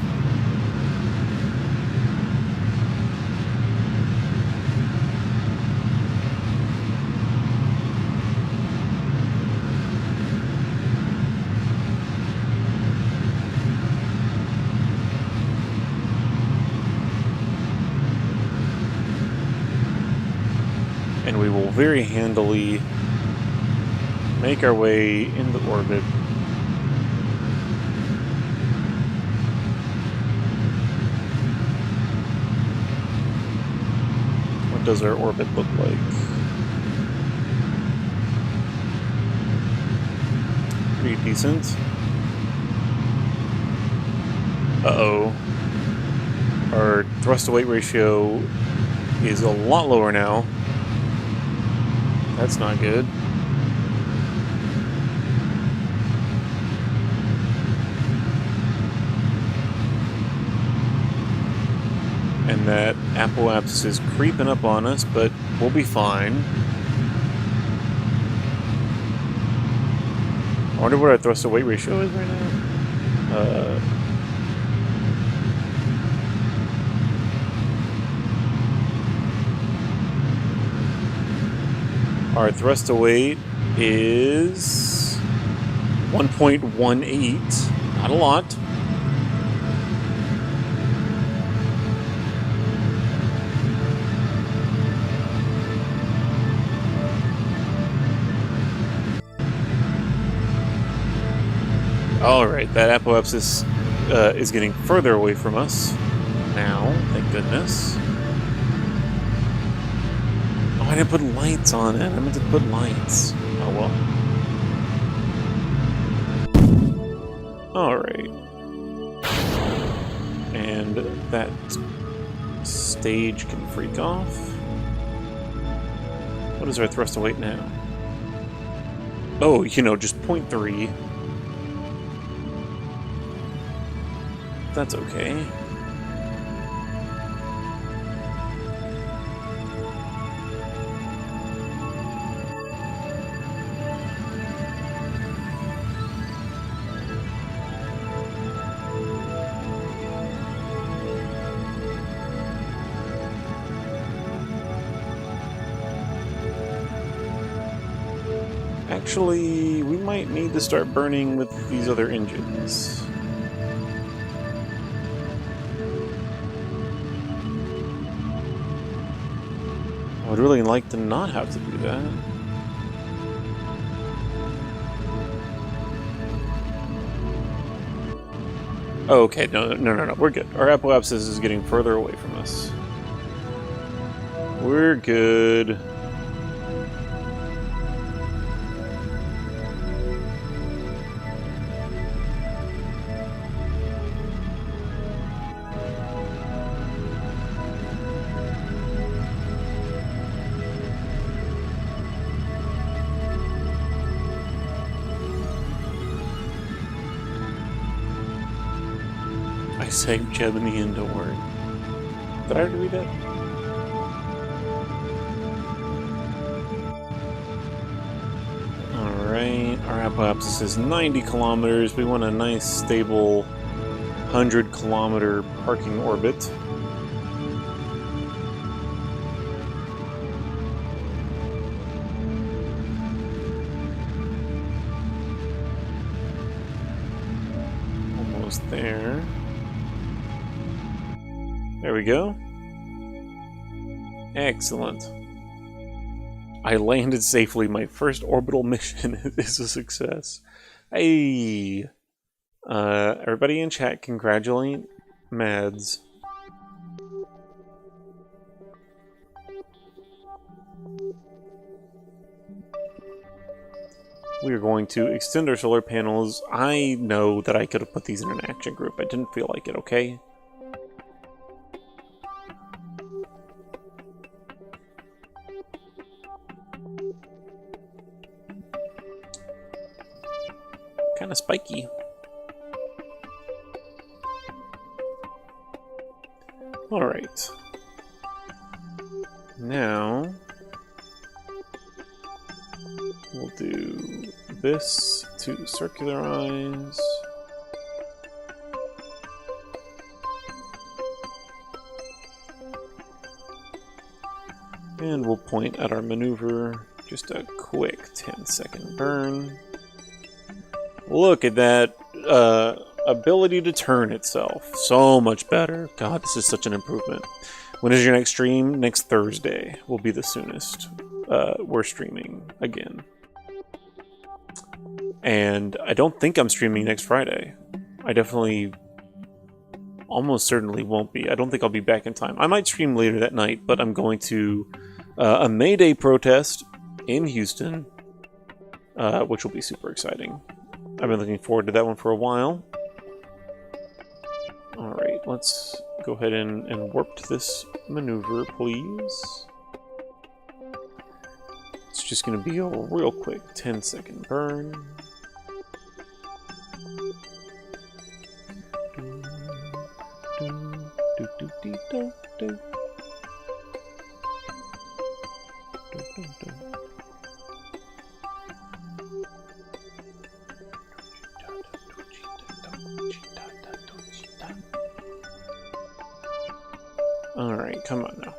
And we will very handily make our way into orbit. What does our orbit look like? Pretty decent. Uh-oh. Our thrust-to-weight ratio is a lot lower now. That's not good. And that apoapsis is creeping up on us, but we'll be fine. I wonder what our thrust-to-weight ratio is right now. Our thrust to weight is 1.18. Not a lot. Alright, that apoapsis is getting further away from us now, thank goodness. Oh, I didn't put lights on it. I meant to put lights. Oh well. Alright. And that stage can freak off. What is our thrust to weight now? Oh, you know, just 0.3. That's okay. Actually, we might need to start burning with these other engines. I would really like to not have to do that. Oh, okay, no, we're good. Our apoapsis is getting further away from us. We're good. I saved Jeb in the end, don't worry. Did I already read that? Alright, our apoapsis is 90 kilometers. We want a nice, stable 100-kilometer parking orbit. Almost there. There we go. Excellent. I landed safely. My first orbital mission is a success. Hey! Everybody in chat, congratulate Mads. We are going to extend our solar panels. I know that I could have put these in an action group. I didn't feel like it, okay? Kind of spiky. Alright. Now, we'll do this to circularize. And we'll point at our maneuver. Just a quick 10-second burn. Look at that ability to turn itself. So much better. God, this is such an improvement. When is your next stream? Next Thursday will be the soonest. We're streaming again. And I don't think I'm streaming next Friday. I definitely, almost certainly won't be. I don't think I'll be back in time. I might stream later that night, but I'm going to a May Day protest in Houston, which will be super exciting. I've been looking forward to that one for a while. Alright, let's go ahead and warp to this maneuver, please. It's just going to be a real quick 10-second burn. Alright, come on now.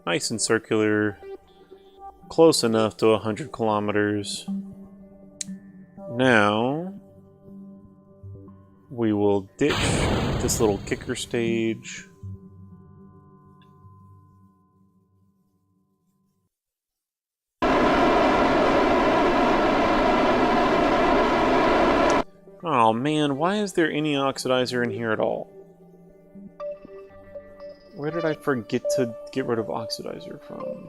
Nice and circular, close enough to 100 kilometers. Now we will ditch this little kicker stage. Oh man, why is there any oxidizer in here at all? Where did I forget to get rid of oxidizer from?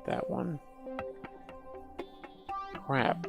That one. Crap.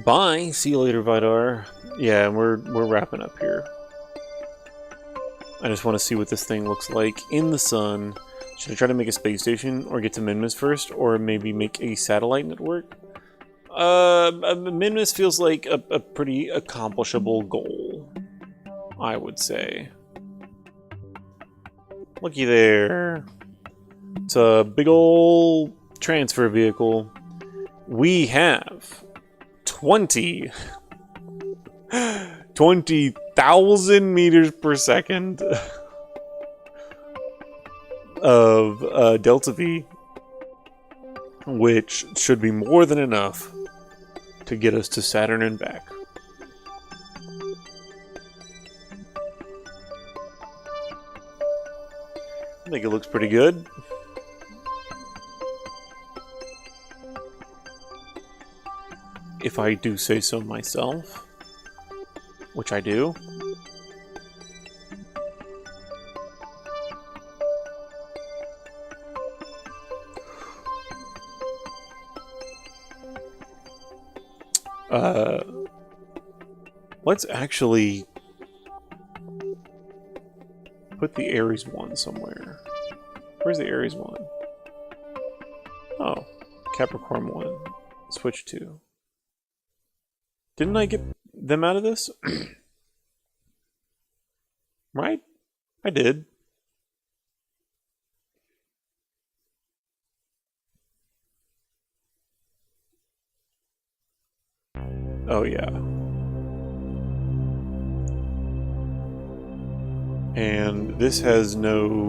Bye. See you later, Vidar. Yeah, we're wrapping up here. I just want to see what this thing looks like in the sun. Should I try to make a space station or get to Minmus first, or maybe make a satellite network? Minmus feels like a pretty accomplishable goal, I would say. Looky there. It's a big ol' transfer vehicle. We have 20,000 meters per second of Delta V, which should be more than enough to get us to Saturn and back. I think it looks pretty good. If I do say so myself, which I do. Let's actually put the Ares one somewhere. Where's the Ares one? Oh, Capricorn one. Switch to. Didn't I get them out of this? Right? I did. Oh yeah. And this has no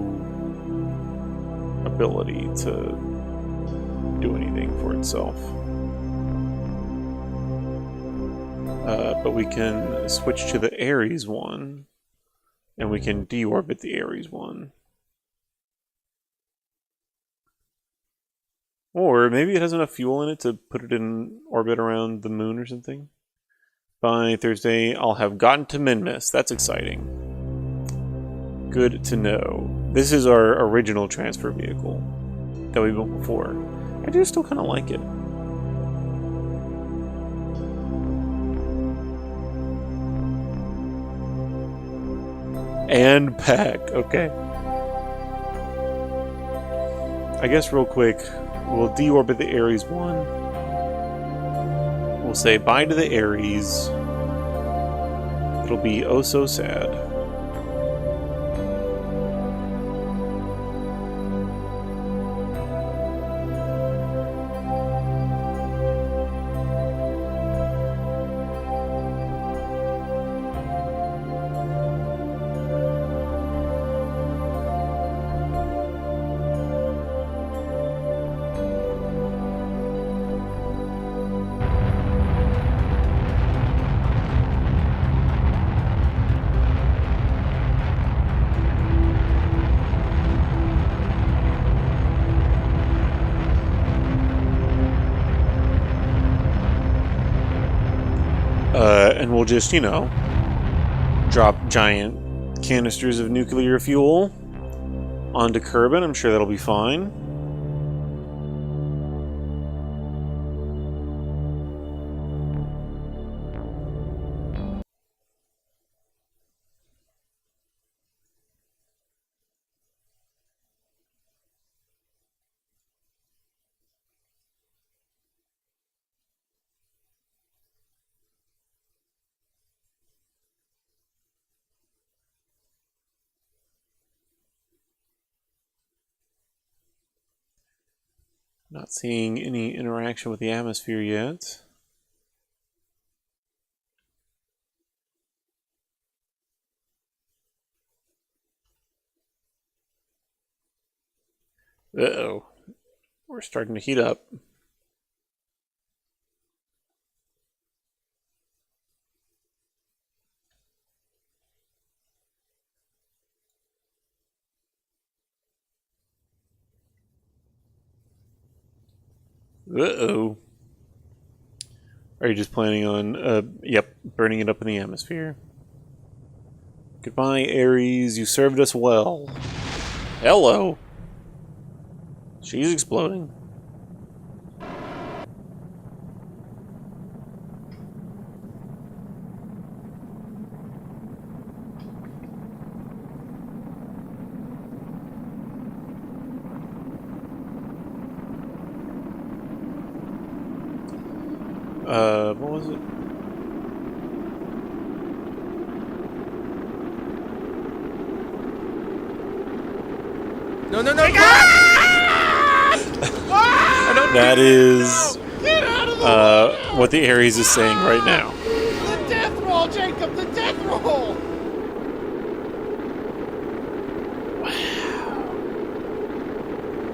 ability to do anything for itself. But we can switch to the Ares one, and we can deorbit the Ares one. Or maybe it has enough fuel in it to put it in orbit around the moon or something. By Thursday, I'll have gotten to Minmus. That's exciting. Good to know. This is our original transfer vehicle that we built before. I do still kind of like it. And pack. Okay. I guess real quick, we'll deorbit the Ares one. We'll say bye to the Ares. It'll be oh so sad. And we'll just, you know, drop giant canisters of nuclear fuel onto Kerbin. I'm sure that'll be fine. Not seeing any interaction with the atmosphere yet. Uh-oh. We're starting to heat up. Uh-oh. Are you just planning on, yep, burning it up in the atmosphere? Goodbye, Ares. You served us well. Hello. She's exploding. What was it? No, no, no! That is what the Ares is saying right now. The death roll, Jacob! The death roll!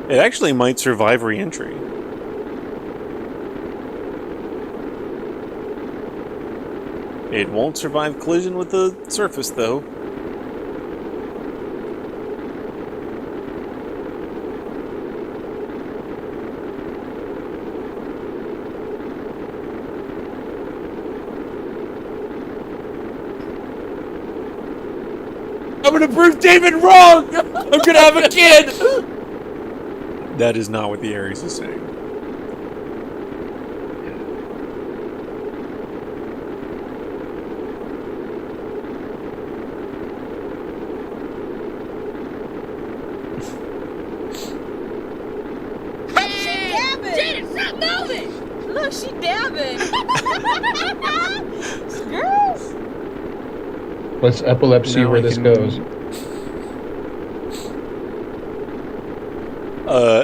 It actually might survive re-entry. It won't survive collision with the surface, though. I'm gonna prove David wrong! I'm gonna have a kid! That is not what the Ares is saying. Look, she dabbing. Girls. Let's epilepsy Now where I this can- goes.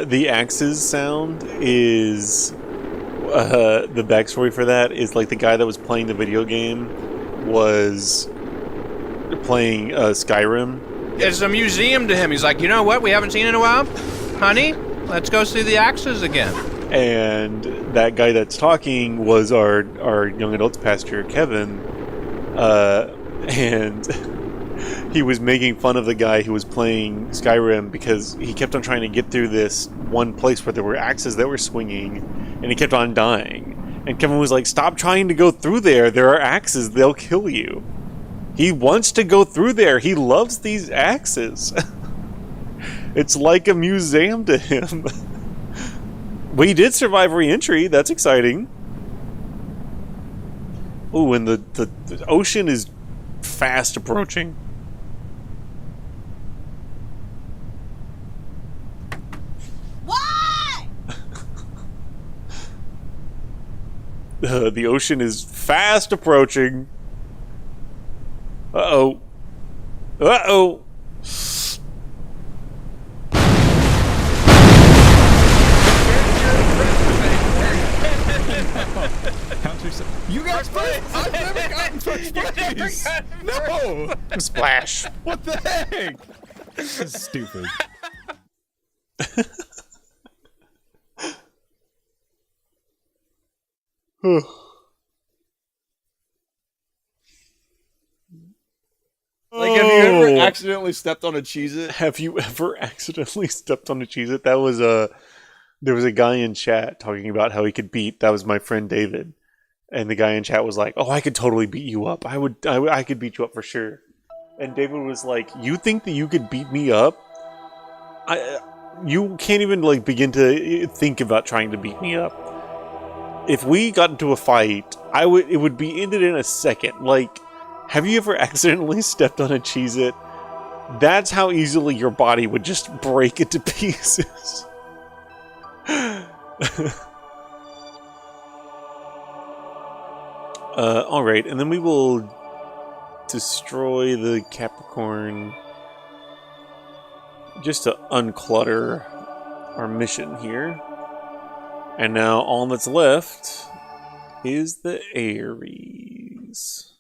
The axes sound is the backstory for that is like the guy that was playing the video game was playing Skyrim, it's a museum to him. He's like, you know what? We haven't seen in a while, honey. Let's go see the axes again. And that guy that's talking was our young adults pastor, Kevin, and he was making fun of the guy who was playing Skyrim because he kept on trying to get through this one place where there were axes that were swinging, and he kept on dying. And Kevin was like, stop trying to go through there. There are axes. They'll kill you. He wants to go through there. He loves these axes. It's like a museum to him. We did survive re-entry. That's exciting. Ooh, and the ocean is fast approaching. Why? The ocean is fast approaching. Uh-oh. Uh-oh. You got first. I've never gotten first place. No. Splash. What the heck? This is stupid. Like, have you ever accidentally stepped on a Cheez-It? Have you ever accidentally stepped on a Cheez-It? That was there was a guy in chat talking about how he could beat. That was my friend David, and the guy in chat was like, "Oh, I could totally beat you up. I could beat you up for sure." And David was like, "You think that you could beat me up? You can't even like begin to think about trying to beat me up. If we got into a fight, it would be ended in a second. Like, have you ever accidentally stepped on a Cheez-It? That's how easily your body would just break into pieces." Alright, and then we will destroy the Capricorn just to unclutter our mission here. And now all that's left is the Aries.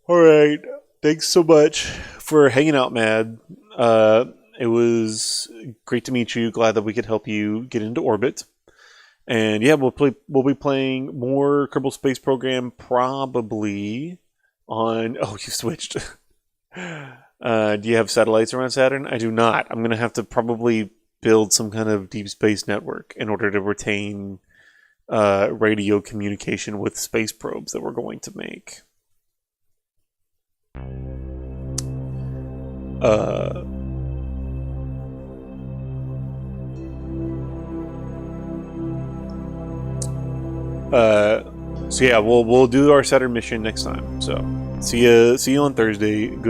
Alright, thanks so much for hanging out, Mad. It was great to meet you. Glad that we could help you get into orbit. And yeah, we'll be playing more Kerbal Space Program probably on... Oh, you switched. Do you have satellites around Saturn? I do not. I'm going to have to probably build some kind of deep space network in order to retain radio communication with space probes that we're going to make. So yeah, we'll do our Saturn mission next time. So see you on Thursday. Good.